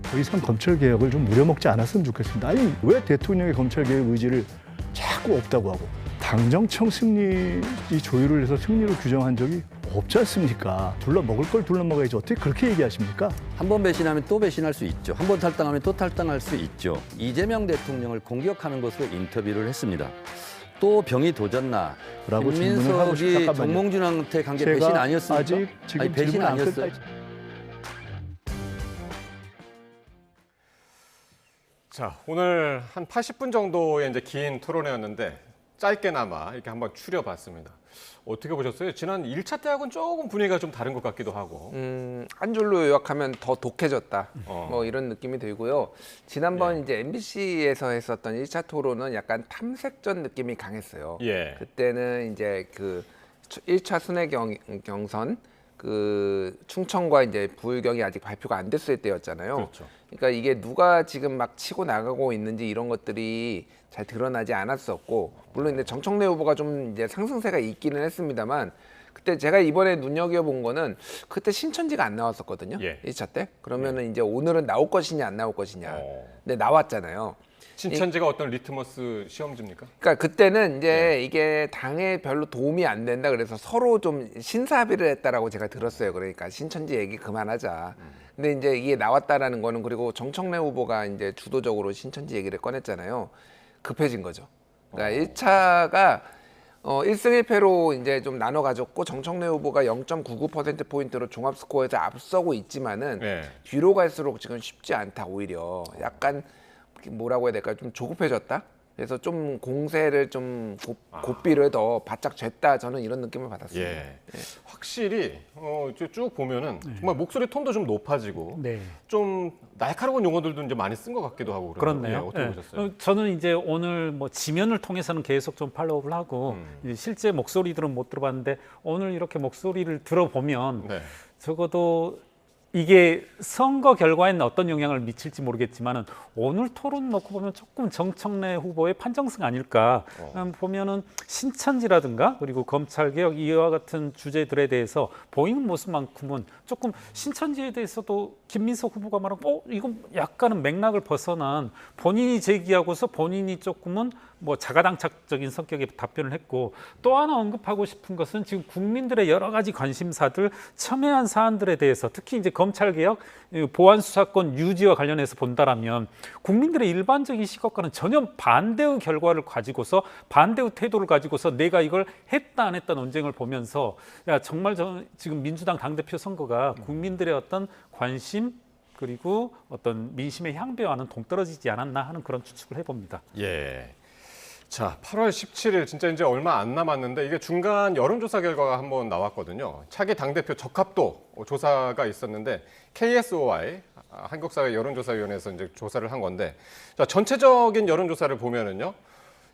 Speaker 25: 더 이상 검찰개혁을 좀 무려먹지 않았으면 좋겠습니다. 아니 왜 대통령의 검찰개혁 의지를 자꾸 없다고 하고 당정청 승리 조율을 해서 승리로 규정한 적이 없지 않습니까? 둘러먹을 걸 둘러먹어야지 어떻게 그렇게 얘기하십니까?
Speaker 26: 한 번 배신하면 또 배신할 수 있죠. 한 번 탈당하면 또 탈당할 수 있죠. 이재명 대통령을 공격하는 것으로 인터뷰를 했습니다. 또 병이 도졌나? 김민석이 정몽준한테 간 게 배신 아니었습니까?
Speaker 25: 아직 지금
Speaker 26: 배신 아니었어요.
Speaker 1: 자, 오늘 한 80분 정도의 이제 긴 토론회였는데 짧게나마 이렇게 한번 추려봤습니다. 어떻게 보셨어요? 지난 1차 때하고는 조금 분위기가 좀 다른 것 같기도 하고.
Speaker 28: 한 줄로 요약하면 더 독해졌다. 뭐 이런 느낌이 들고요. 지난번 이제 MBC에서 했었던 1차 토론은 약간 탐색전 느낌이 강했어요. 그때는 이제 그 1차 순회 경선 그 충청과 이제 부울경이 아직 발표가 안 됐을 때였잖아요.
Speaker 1: 그렇죠.
Speaker 28: 그러니까 이게 누가 지금 막 치고 나가고 있는지 이런 것들이 잘 드러나지 않았었고, 물론 이제 정청래 후보가 좀 이제 상승세가 있기는 했습니다만, 그때 제가 이번에 눈여겨본 거는 그때 신천지가 안 나왔었거든요. 1차 때. 그러면은 이제 오늘은 나올 것이냐 안 나올 것이냐. 근데 나왔잖아요.
Speaker 1: 신천지가 어떤 리트머스 시험지입니까?
Speaker 28: 그러니까 그때는 이제 이게 당에 별로 도움이 안 된다 그래서 서로 좀 신사합의를 했다라고 제가 들었어요. 그러니까 신천지 얘기 그만하자. 근데 이제 이게 나왔다라는 거는 그리고 정청래 후보가 이제 주도적으로 신천지 얘기를 꺼냈잖아요. 급해진 거죠. 그러니까 1차가 1승 1패로 이제 좀 나눠 가졌고 정청래 후보가 0.99% 포인트로 종합 스코어에서 앞서고 있지만은 뒤로 갈수록 지금 쉽지 않다. 오히려 약간 뭐라고 해야 될까요? 좀 조급해졌다. 그래서 좀 공세를 좀 고삐를 더 바짝 쟀다. 저는 이런 느낌을 받았어요.
Speaker 1: 확실히 쭉 보면은 정말 목소리 톤도 좀 높아지고 좀 날카로운 용어들도 이제 많이 쓴 것 같기도 하고
Speaker 11: 그렇네요.
Speaker 1: 어떻게 보셨어요?
Speaker 11: 저는 이제 오늘 뭐 지면을 통해서는 계속 좀 팔로우를 하고 이제 실제 목소리들은 못 들어봤는데 오늘 이렇게 목소리를 들어보면 적어도 이게 선거 결과에는 어떤 영향을 미칠지 모르겠지만은 오늘 토론 놓고 보면 조금 정청래 후보의 판정승 아닐까. 보면은 신천지라든가 그리고 검찰개혁 이와 같은 주제들에 대해서 보이는 모습만큼은 조금 신천지에 대해서도 김민석 후보가 말하고 이건 약간은 맥락을 벗어난 본인이 제기하고서 본인이 조금은 뭐 자가당착적인 성격의 답변을 했고 또 하나 언급하고 싶은 것은 지금 국민들의 여러 가지 관심사들 첨예한 사안들에 대해서 특히 이제 검찰개혁 보안수사권 유지와 관련해서 본다라면 국민들의 일반적인 시각과는 전혀 반대의 결과를 가지고서 반대의 태도를 가지고서 내가 이걸 했다 안 했다 논쟁을 보면서 야 정말 저는 지금 민주당 당대표 선거가 국민들의 어떤 관심 그리고 어떤 민심의 향배와는 동떨어지지 않았나 하는 그런 추측을 해봅니다.
Speaker 1: 자, 8월 17일 진짜 이제 얼마 안 남았는데 이게 중간 여론조사 결과가 한번 나왔거든요. 차기 당대표 적합도 조사가 있었는데 KSOI 한국사회 여론조사위원회에서 이제 조사를 한 건데 자, 전체적인 여론조사를 보면은요.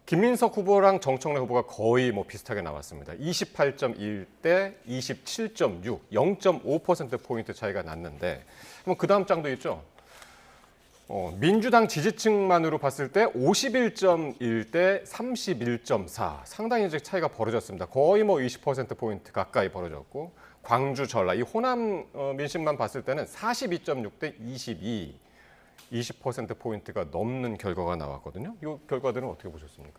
Speaker 1: 김민석 후보랑 정청래 후보가 거의 뭐 비슷하게 나왔습니다. 28.1대 27.6, 0.5%포인트 차이가 났는데 그 다음 장도 있죠. 민주당 지지층만으로 봤을 때 51.1대 31.4 상당히 이제 차이가 벌어졌습니다. 거의 뭐 20%포인트 가까이 벌어졌고 광주, 전라 이 호남 민심만 봤을 때는 42.6대 22 20%포인트가 넘는 결과가 나왔거든요. 이 결과들은 어떻게 보셨습니까?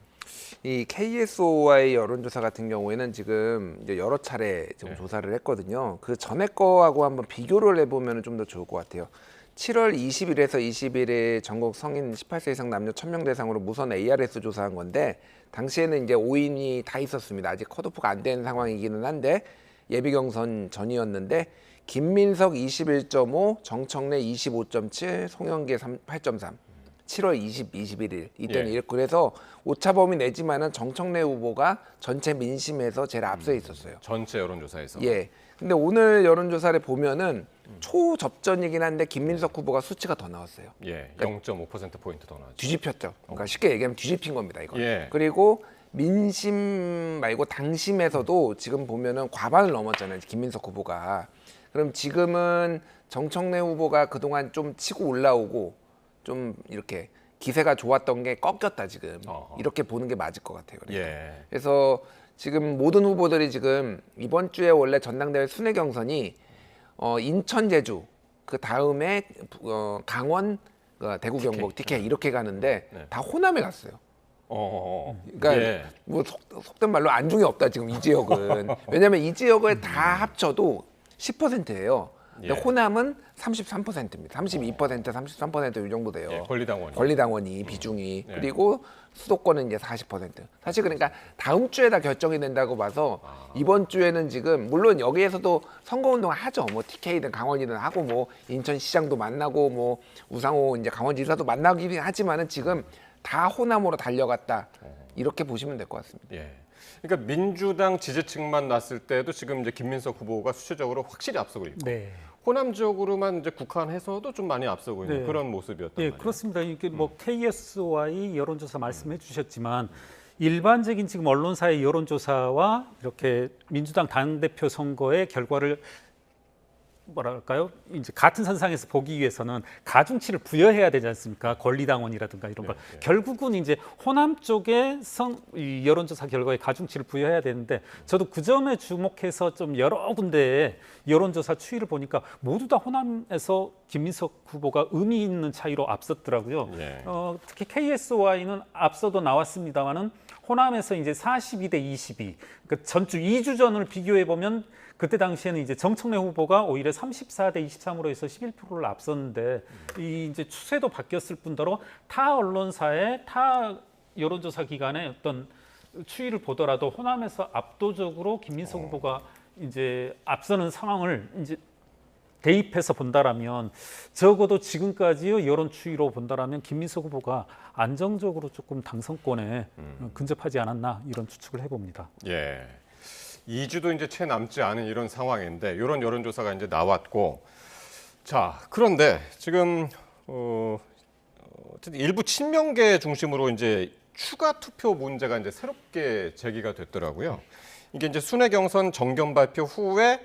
Speaker 28: 이 KSOI 여론조사 같은 경우에는 지금 이제 여러 차례 지금 조사를 했거든요. 그 전에 거하고 한번 비교를 해보면 좀 더 좋을 것 같아요. 7월 20일에서 20일에 전국 성인 18세 이상 남녀 1000명 대상으로 무선 ARS 조사한 건데 당시에는 이제 5인이 다 있었습니다. 아직 컷오프가 안 된 상황이기는 한데 예비 경선 전이었는데 김민석 21.5, 정청래 25.7, 송영길 8.3. 7월 21일 이때는 이렇게 그래서 오차범위 내지만은 정청래 후보가 전체 민심에서 제일 앞서 있었어요.
Speaker 1: 전체 여론조사에서.
Speaker 28: 근데 오늘 여론조사를 보면은 초접전이긴 한데 김민석 후보가 수치가 더 나왔어요.
Speaker 1: 0.5%포인트 더 나왔죠.
Speaker 28: 뒤집혔죠. 그러니까 쉽게 얘기하면 뒤집힌 겁니다, 이거. 그리고 민심 말고 당심에서도 지금 보면은 과반을 넘었잖아요, 김민석 후보가. 그럼 지금은 정청래 후보가 그동안 좀 치고 올라오고 좀 이렇게 기세가 좋았던 게 꺾였다 지금. 이렇게 보는 게 맞을 것 같아요. 그래서 지금 모든 후보들이 지금 이번 주에 원래 전당대회 순회 경선이 인천, 제주 그 다음에 강원, 대구, 경북, TK 이렇게 가는데 다 호남에 갔어요. 그러니까 뭐 속된 말로 안중에 없다 지금 이 지역은. 왜냐하면 이 지역을 다 합쳐도 10%예요. 근데 호남은 33%입니다. 32%, 33% 이 정도 돼요. 권리당원이 비중이. 그리고 수도권은 이제 40%. 사실 그러니까 다음 주에 다 결정이 된다고 봐서 이번 주에는 지금 물론 여기에서도 선거운동 하죠. 뭐 TK든 강원이든 하고 뭐 인천시장도 만나고 뭐 우상호 이제 강원지사도 만나긴 하지만은 지금 다 호남으로 달려갔다. 이렇게 보시면 될 것 같습니다.
Speaker 1: 그러니까 민주당 지지층만 났을 때도 지금 이제 김민석 후보가 수치적으로 확실히 앞서고 있고 호남 지역으로만 이제 국한해서도 좀 많이 앞서고 있는 그런 모습이었단 말이에요.
Speaker 11: 그렇습니다. 이게 뭐 KSOI 여론조사 말씀해 주셨지만 일반적인 지금 언론사의 여론조사와 이렇게 민주당 당대표 선거의 결과를 뭐랄까요? 이제 같은 선상에서 보기 위해서는 가중치를 부여해야 되지 않습니까? 권리당원이라든가 이런 걸. 결국은 이제 호남 쪽에 이 여론조사 결과에 가중치를 부여해야 되는데 저도 그 점에 주목해서 좀 여러 군데에 여론조사 추이를 보니까 모두 다 호남에서 김민석 후보가 의미 있는 차이로 앞섰더라고요. 특히 KSY는 앞서도 나왔습니다만은 호남에서 이제 42대 22, 그러니까 전주 2주 전을 비교해 보면 그때 당시에는 이제 정청래 후보가 오히려 34대 23으로 해서 11%를 앞섰는데 이 이제 추세도 바뀌었을 뿐더러 타 언론사의 타 여론조사 기관의 어떤 추이를 보더라도 호남에서 압도적으로 김민석 후보가 이제 앞서는 상황을 이제 대입해서 본다라면 적어도 지금까지의 여론 추이로 본다라면 김민석 후보가 안정적으로 조금 당선권에 근접하지 않았나 이런 추측을 해봅니다.
Speaker 1: 예. 2주도 이제 채 남지 않은 이런 상황인데 이런 여론조사가 이제 나왔고, 자 그런데 지금 어쨌든 일부 친명계 중심으로 이제 추가 투표 문제가 이제 새롭게 제기가 됐더라고요. 이게 이제 순회 경선 정견 발표 후에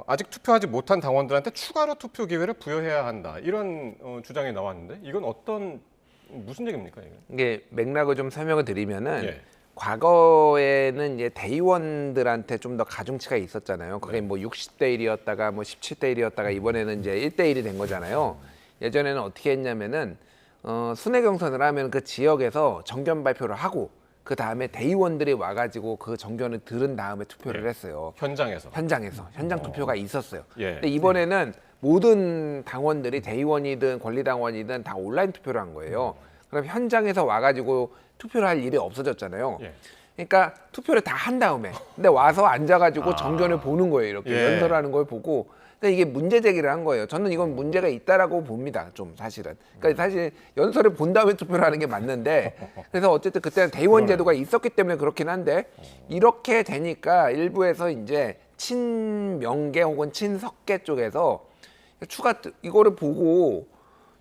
Speaker 1: 아직 투표하지 못한 당원들한테 추가로 투표 기회를 부여해야 한다 이런 주장이 나왔는데 이건 무슨 얘기입니까?
Speaker 28: 이게 맥락을 좀 설명을 드리면은 과거에는 이제 대의원들한테 좀 더 가중치가 있었잖아요. 그게 뭐 60대 1이었다가 뭐 17대 1이었다가 이번에는 이제 1대 1이 된 거잖아요. 예전에는 어떻게 했냐면은 순회 경선을 하면 그 지역에서 정견 발표를 하고 그 다음에 대의원들이 와가지고 그 정견을 들은 다음에 투표를 했어요.
Speaker 1: 현장에서
Speaker 28: 현장 투표가 있었어요. 근데 이번에는 모든 당원들이 대의원이든 권리당원이든 다 온라인 투표를 한 거예요. 그럼 현장에서 와가지고 투표를 할 일이 없어졌잖아요. 그러니까 투표를 다 한 다음에 근데 와서 앉아가지고 정견을 보는 거예요. 이렇게 연설하는 걸 보고. 그러니까 이게 문제 제기를 한 거예요. 저는 이건 문제가 있다라고 봅니다. 좀 사실은. 그러니까 사실 연설을 본 다음에 투표를 하는 게 맞는데 그래서 어쨌든 그때는 대의원 제도가 있었기 때문에 그렇긴 한데 이렇게 되니까 일부에서 이제 친명계 혹은 친석계 쪽에서 이거를 보고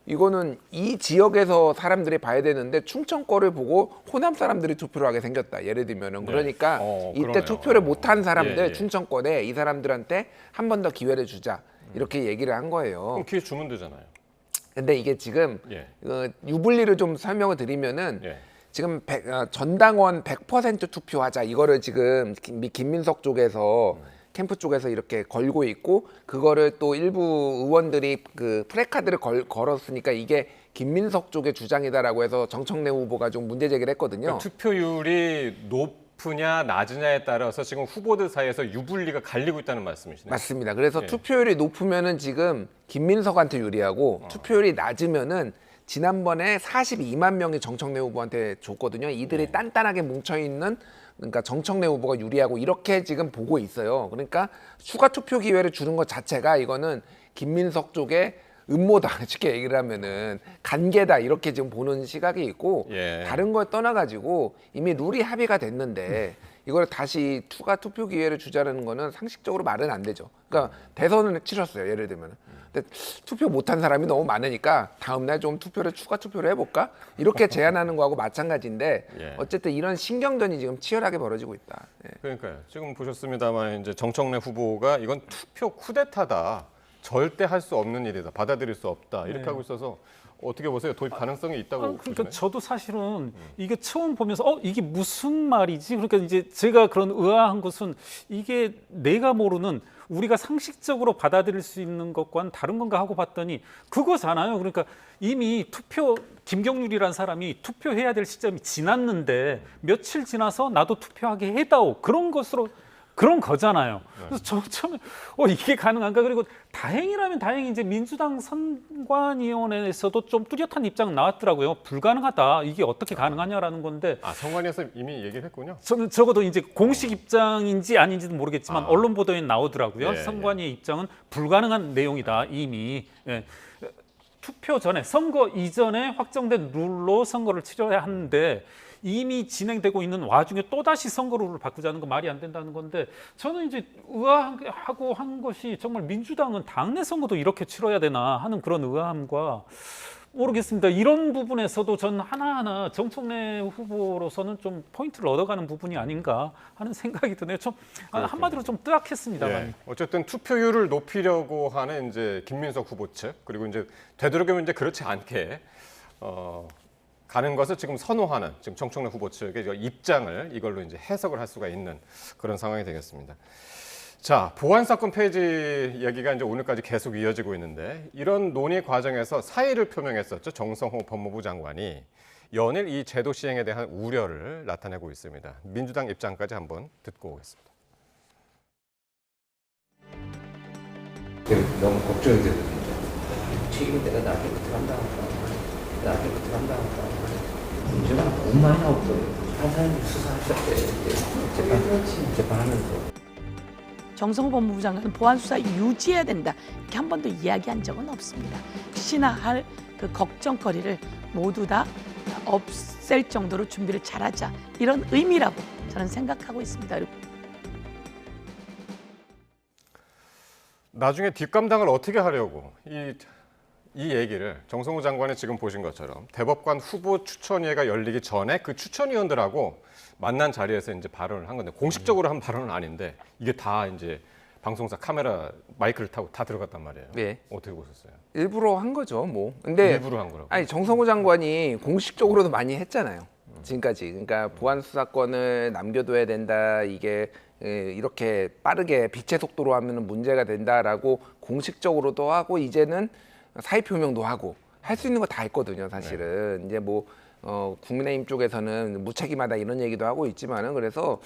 Speaker 28: 이거는 이 지역에서 사람들이 봐야 되는데 충청 거를 보고 호남 사람들이 투표를 하게 생겼다. 예를 들면은 그러니까 이때
Speaker 1: 그러네요.
Speaker 28: 투표를 못한 사람들 충청권에 이 사람들한테 한 번 더 기회를 주자 이렇게 얘기를 한 거예요.
Speaker 1: 그럼 기회 주면 되잖아요.
Speaker 28: 근데 이게 지금 유불리를 좀 설명을 드리면은 지금 전당원 100% 투표하자 이거를 지금 김민석 쪽에서 캠프 쪽에서 이렇게 걸고 있고 그거를 또 일부 의원들이 그 프래카드를 걸었으니까 이게 김민석 쪽의 주장이다라고 해서 정청래 후보가 좀 문제 제기를 했거든요.
Speaker 1: 그러니까 투표율이 높으냐 낮으냐에 따라서 지금 후보들 사이에서 유불리가 갈리고 있다는 말씀이시네요.
Speaker 28: 맞습니다. 그래서 투표율이 높으면은 지금 김민석한테 유리하고 투표율이 낮으면은 지난번에 42만 명이 정청래 후보한테 줬거든요. 이들이 단단하게 뭉쳐있는 그러니까 정청래 후보가 유리하고 이렇게 지금 보고 있어요. 그러니까 추가 투표 기회를 주는 것 자체가 이거는 김민석 쪽의 음모다 쉽게 얘기를 하면은 간계다 이렇게 지금 보는 시각이 있고 다른 걸 떠나가지고 이미 룰이 합의가 됐는데 이걸 다시 추가 투표 기회를 주자는 거는 상식적으로 말은 안 되죠. 그러니까 대선을 치렀어요. 예를 들면. 근데 투표 못한 사람이 너무 많으니까 다음날 좀 추가 투표를 해볼까? 이렇게 제안하는 거하고 마찬가지인데 어쨌든 이런 신경전이 지금 치열하게 벌어지고 있다.
Speaker 1: 그러니까요. 지금 보셨습니다만 이제 정청래 후보가 이건 투표 쿠데타다. 절대 할 수 없는 일이다. 받아들일 수 없다. 이렇게 하고 있어서 어떻게 보세요? 도입 가능성이 있다고
Speaker 11: 그러니까
Speaker 1: 보시나요?
Speaker 11: 저도 사실은 이게 처음 보면서 이게 무슨 말이지? 그러니까 이제 제가 그런 의아한 것은 이게 내가 모르는 우리가 상식적으로 받아들일 수 있는 것과는 다른 건가 하고 봤더니 그거잖아요. 그러니까 이미 김경률이라는 사람이 투표해야 될 시점이 지났는데 며칠 지나서 나도 투표하게 해다오. 그런 거잖아요. 그래서 저 처음에 이게 가능한가? 그리고 다행이라면 다행히 이제 민주당 선관위원회에서도 좀 뚜렷한 입장 나왔더라고요. 불가능하다. 이게 어떻게 가능하냐라는 건데.
Speaker 1: 선관위에서 이미 얘기를 했군요.
Speaker 11: 저는 적어도 이제 공식 입장인지 아닌지는 모르겠지만 언론 보도에 나오더라고요. 선관위의 입장은 불가능한 내용이다. 이미. 투표 전에 선거 이전에 확정된 룰로 선거를 치러야 하는데 이미 진행되고 있는 와중에 또다시 선거 룰을 바꾸자는 건 말이 안 된다는 건데 저는 이제 의아하고 한 것이 정말 민주당은 당내 선거도 이렇게 치러야 되나 하는 그런 의아함과 모르겠습니다. 이런 부분에서도 전 하나하나 정청래 후보로서는 좀 포인트를 얻어가는 부분이 아닌가 하는 생각이 드네요. 좀 한마디로 좀 뜨악했습니다만.
Speaker 1: 예. 어쨌든 투표율을 높이려고 하는 이제 김민석 후보 측, 그리고 이제 되도록이면 이제 그렇지 않게 가는 것을 지금 선호하는 지금 정청래 후보 측의 입장을 이걸로 이제 해석을 할 수가 있는 그런 상황이 되겠습니다. 자, 보안 사건 폐지 얘기가 이제 오늘까지 계속 이어지고 있는데 이런 논의 과정에서 사의를 표명했었죠. 정성호 법무부 장관이 연일 이 제도 시행에 대한 우려를 나타내고 있습니다. 민주당 입장까지 한번 듣고 오겠습니다.
Speaker 9: 너무 걱정이 되거든요. 책임은 내가 나한테부터 한다. 나한테부터 한다. 문제가 너무 많이 나오거든요. 한 사람이 수사하실 때 재판하면서.
Speaker 12: 정성호 법무부 장관은 보안 수사 유지해야 된다. 이렇게 한 번도 이야기한 적은 없습니다. 혹시나 할 그 걱정거리를 모두 다 없앨 정도로 준비를 잘하자. 이런 의미라고 저는 생각하고 있습니다.
Speaker 1: 나중에 뒷감당을 어떻게 하려고 이 얘기를 정성호 장관이 지금 보신 것처럼 대법관 후보 추천위회가 열리기 전에 그 추천위원들하고 만난 자리에서 이제 발언을 한 건데 공식적으로 한 발언은 아닌데 이게 다 이제 방송사 카메라 마이크를 타고 다 들어갔단 말이에요.
Speaker 28: 네.
Speaker 1: 어떻게 보셨어요?
Speaker 28: 일부러 한 거죠, 뭐. 근데
Speaker 1: 일부러 한 거라고.
Speaker 28: 아니 정성호 장관이 공식적으로도 많이 했잖아요. 지금까지. 그러니까 보안 수사권을 남겨둬야 된다. 이게 이렇게 빠르게 빛의 속도로 하면 문제가 된다라고 공식적으로도 하고 이제는 사의 표명도 하고 할 수 있는 거 다 했거든요, 사실은. 네. 이제 뭐 국민의힘 쪽에서는 무책임하다 이런 얘기도 하고 있지만은 그래서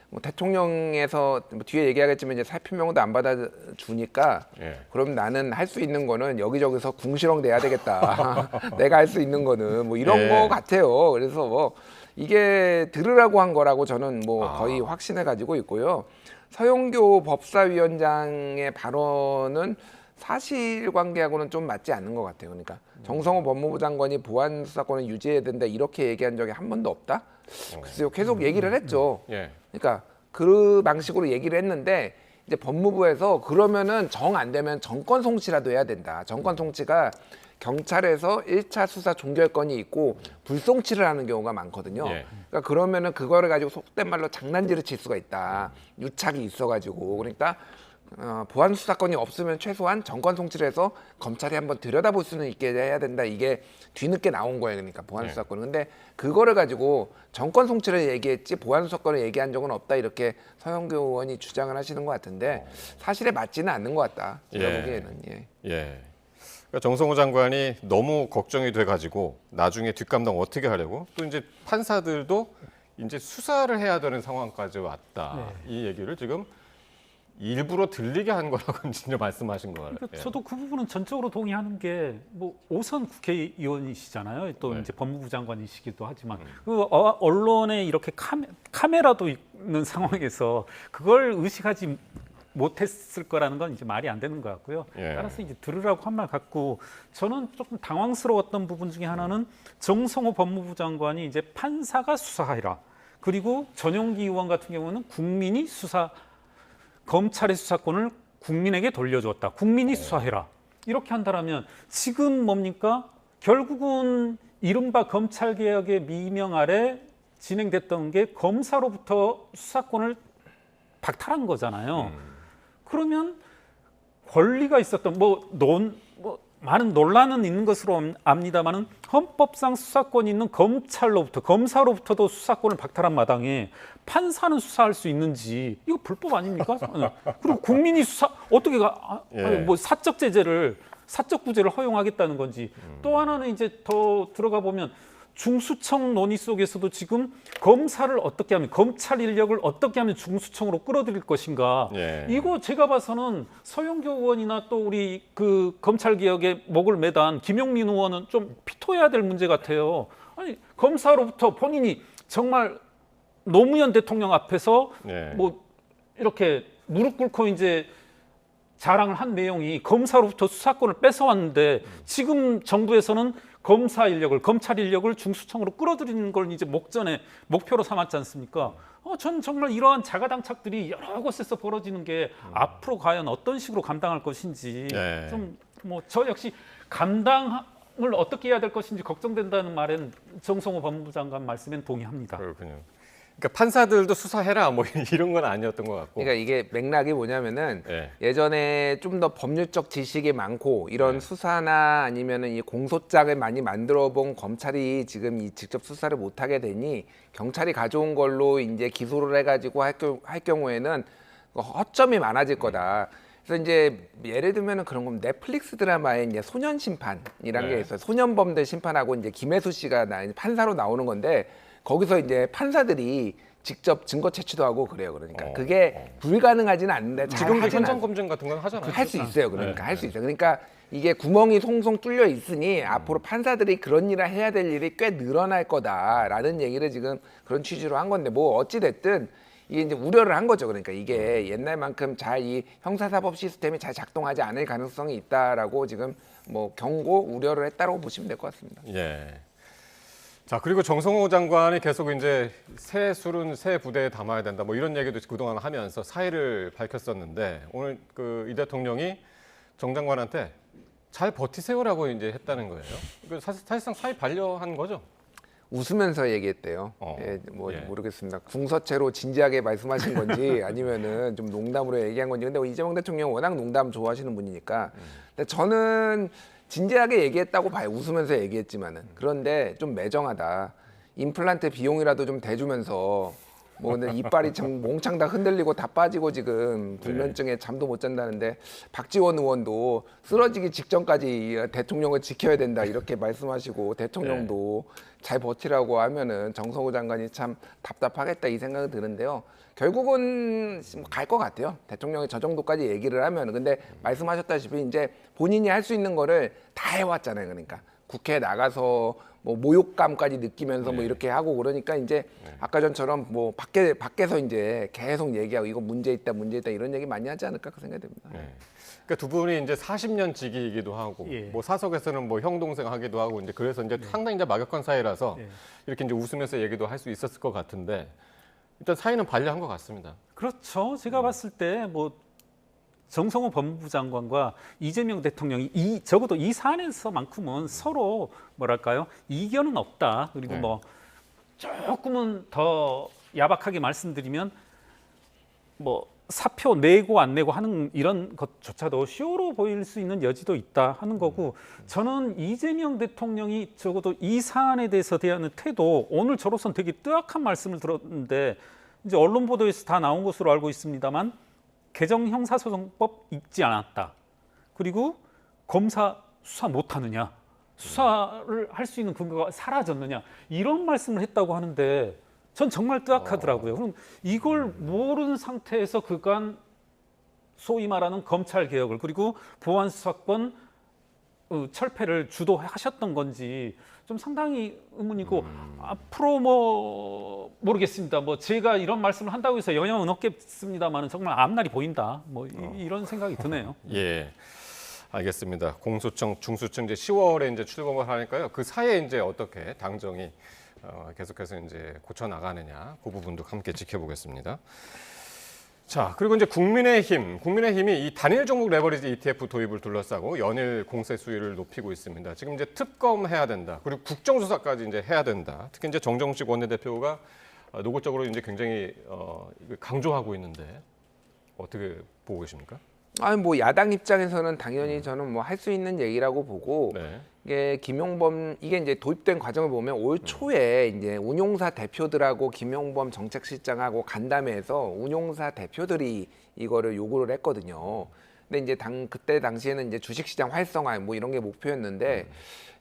Speaker 28: 뭐 대통령에서 뭐 뒤에 얘기하겠지만 이제 사의 표명도 안 받아주니까 그럼 나는 할 수 있는 거는 여기저기서 궁시렁 대야 되겠다. 내가 할 수 있는 거는 뭐 이런 거 같아요. 그래서 뭐 이게 들으라고 한 거라고 저는 뭐 거의 확신해 가지고 있고요. 서영교 법사위원장의 발언은 사실관계하고는 좀 맞지 않는 것 같아요. 그러니까 정성호 법무부 장관이 보안 수사권을 유지해야 된다 이렇게 얘기한 적이 한 번도 없다. 글쎄요, 계속 얘기를 했죠. 그러니까 그 방식으로 얘기를 했는데 이제 법무부에서 그러면은 정 안 되면 정권 송치라도 해야 된다. 정권 송치가 경찰에서 1차 수사 종결권이 있고 불송치를 하는 경우가 많거든요. 그러니까 그러면은 그거를 가지고 속된 말로 장난질을 칠 수가 있다. 유착이 있어가지고 그러니까. 보안 수사권이 없으면 최소한 정권 송치를 해서 검찰이 한번 들여다볼 수는 있게 해야 된다. 이게 뒤늦게 나온 거예요. 그러니까 보안 수사권은. 근데 그거를 가지고 정권 송치를 얘기했지 보안 수사권을 얘기한 적은 없다. 이렇게 서영교 의원이 주장을 하시는 것 같은데 사실에 맞지는 않는 것 같다. 제가 보기에는.
Speaker 1: 그러니까 정성호 장관이 너무 걱정이 돼가지고 나중에 뒷감당 어떻게 하려고 또 이제 판사들도 이제 수사를 해야 되는 상황까지 왔다. 이 얘기를 지금 일부러 들리게 한 거라고 진짜 말씀하신 거예요.
Speaker 11: 그러니까 저도 그 부분은 전적으로 동의하는 게 뭐 5선 국회의원이시잖아요. 또 이제 법무부 장관이시기도 하지만 그 언론에 이렇게 카메라도 있는 상황에서 그걸 의식하지 못했을 거라는 건 이제 말이 안 되는 것 같고요. 따라서 이제 들으라고 한 말 같고 저는 조금 당황스러웠던 부분 중에 하나는 정성호 법무부 장관이 이제 판사가 수사하라. 그리고 전용기 의원 같은 경우는 국민이 검찰의 수사권을 국민에게 돌려주었다. 국민이 수사해라. 이렇게 한다면 지금 뭡니까? 결국은 이른바 검찰개혁의 미명 아래 진행됐던 게 검사로부터 수사권을 박탈한 거잖아요. 그러면 권리가 있었던 많은 논란은 있는 것으로 압니다만은 헌법상 수사권이 있는 검사로부터도 수사권을 박탈한 마당에 판사는 수사할 수 있는지 이거 불법 아닙니까? 그리고 국민이 어떻게 사적 제재를 사적 구제를 허용하겠다는 건지 또 하나는 이제 더 들어가 보면 중수청 논의 속에서도 지금 검찰 인력을 어떻게 하면 중수청으로 끌어들일 것인가. 이거 제가 봐서는 서영교 의원이나 또 우리 그 검찰개혁에 목을 매단 김용민 의원은 좀 피토해야 될 문제 같아요. 아니 검사로부터 본인이 정말 노무현 대통령 앞에서 뭐 이렇게 무릎 꿇고 이제 자랑을 한 내용이 검사로부터 수사권을 뺏어왔는데 지금 정부에서는 검찰 인력을 중수청으로 끌어들이는 걸 이제 목표로 삼았지 않습니까? 전 정말 이러한 자가당착들이 여러 곳에서 벌어지는 게 앞으로 과연 어떤 식으로 감당할 것인지 좀 저 역시 감당할 어떻게 해야 될 것인지 걱정된다는 말엔 정성호 법무부 장관 말씀엔 동의합니다.
Speaker 1: 그렇군요. 그러니까 판사들도 수사해라 뭐 이런 건 아니었던 것 같고.
Speaker 28: 그러니까 이게 맥락이 뭐냐면은
Speaker 1: 네.
Speaker 28: 예전에 좀 더 법률적 지식이 많고 이런 수사나 아니면은 이 공소장을 많이 만들어 본 검찰이 지금 이 직접 수사를 못 하게 되니 경찰이 가져온 걸로 이제 기소를 해가지고 할 경우에는 허점이 많아질 거다. 그래서 이제 예를 들면은 그런 건 넷플릭스 드라마에 이제 소년 심판이라는 게 있어요. 소년범들 심판하고 이제 김혜수 씨가 판사로 나오는 건데 거기서 이제 판사들이 직접 증거 채취도 하고 그래요. 그러니까 그게 불가능하지는 않는데 잘
Speaker 1: 지금도
Speaker 28: 하진
Speaker 1: 현장 검증 같은 건 하잖아요.
Speaker 28: 할 수 있어요. 그러니까 할 수 있어요. 그러니까 이게 구멍이 송송 뚫려 있으니 앞으로 판사들이 그런 일을 해야 될 일이 꽤 늘어날 거다라는 얘기를 지금 그런 취지로 한 건데 뭐 어찌 됐든 이게 이제 우려를 한 거죠. 그러니까 이게 옛날만큼 잘 이 형사사법 시스템이 잘 작동하지 않을 가능성이 있다라고 지금 뭐 경고 우려를 했다고 보시면 될 것 같습니다.
Speaker 1: 예. 자, 그리고 정성호 장관이 계속 이제 새 술은 새 부대에 담아야 된다 뭐 이런 얘기도 그동안 하면서 사의를 밝혔었는데 오늘 이 대통령이 정 장관한테 잘 버티세요라고 이제 했다는 거예요. 사실상 사의 반려한 거죠.
Speaker 28: 웃으면서 얘기했대요. 모르겠습니다. 궁서체로 진지하게 말씀하신 건지 아니면은 좀 농담으로 얘기한 건지. 근데 이재명 대통령 워낙 농담 좋아하시는 분이니까. 근데 저는 진지하게 얘기했다고 봐요. 웃으면서 얘기했지만은. 그런데 좀 매정하다. 임플란트 비용이라도 좀 대주면서 뭐 근데 이빨이 참 몽창 다 흔들리고 다 빠지고 지금 불면증에 잠도 못 잔다는데 박지원 의원도 쓰러지기 직전까지 대통령을 지켜야 된다 이렇게 말씀하시고 대통령도 잘 버티라고 하면은 정성호 장관이 참 답답하겠다 이 생각이 드는데요. 결국은 갈 것 같아요. 대통령이 저 정도까지 얘기를 하면. 근데 말씀하셨다시피 이제 본인이 할 수 있는 거를 다 해왔잖아요. 그러니까 국회에 나가서 뭐 모욕감까지 느끼면서 뭐 이렇게 하고 그러니까 이제 아까 전처럼 뭐 밖에서 이제 계속 얘기하고 이거 문제 있다 이런 얘기 많이 하지 않을까 그 생각이 듭니다.
Speaker 1: 그러니까 두 분이 이제 40년 지기이기도 하고 뭐 사석에서는 뭐 형 동생 하기도 하고 이제 그래서 이제 상당히 이제 막역한 사이라서 이렇게 이제 웃으면서 얘기도 할 수 있었을 것 같은데 일단 사의는 반려한 것 같습니다.
Speaker 11: 그렇죠. 제가 봤을 때 뭐 정성호 법무부 장관과 이재명 대통령이 적어도 이 사안에서만큼은 서로 뭐랄까요 이견은 없다. 그리고 뭐 조금은 더 야박하게 말씀드리면 뭐 사표 내고 안 내고 하는 이런 것조차도 쇼로 보일 수 있는 여지도 있다 하는 거고 저는 이재명 대통령이 적어도 이 사안에 대해서 대하는 태도 오늘 저로서는 되게 뜨악한 말씀을 들었는데 이제 언론 보도에서 다 나온 것으로 알고 있습니다만 개정 형사소송법 읽지 않았다. 그리고 검사 수사 못하느냐. 수사를 할 수 있는 근거가 사라졌느냐. 이런 말씀을 했다고 하는데 전 정말 뜨악하더라고요. 그럼 이걸 모르는 상태에서 그간 소위 말하는 검찰개혁을 그리고 보안수사권 철폐를 주도하셨던 건지 좀 상당히 의문이고 앞으로 뭐 모르겠습니다. 뭐 제가 이런 말씀을 한다고 해서 영향은 없겠습니다만은 정말 앞날이 보인다. 뭐 이런 생각이 드네요.
Speaker 1: 예, 알겠습니다. 공소청, 중수청 이제 10월에 이제 출범을 하니까요. 그 사이에 이제 어떻게 당정이 계속해서 이제 고쳐 나가느냐 그 부분도 함께 지켜보겠습니다. 자, 그리고 이제 국민의힘이 이 단일 종목 레버리지 ETF 도입을 둘러싸고 연일 공세 수위를 높이고 있습니다. 지금 이제 특검해야 된다. 그리고 국정조사까지 이제 해야 된다. 특히 이제 정정식 원내대표가 노골적으로 이제 굉장히 강조하고 있는데 어떻게 보고 계십니까?
Speaker 28: 아니 뭐 야당 입장에서는 당연히 저는 뭐 할 수 있는 얘기라고 보고 이게 김용범 이게 이제 도입된 과정을 보면 올 초에 이제 운용사 대표들하고 김용범 정책실장하고 간담회에서 운용사 대표들이 이거를 요구를 했거든요. 근데 이제 그때 당시에는 이제 주식시장 활성화 뭐 이런 게 목표였는데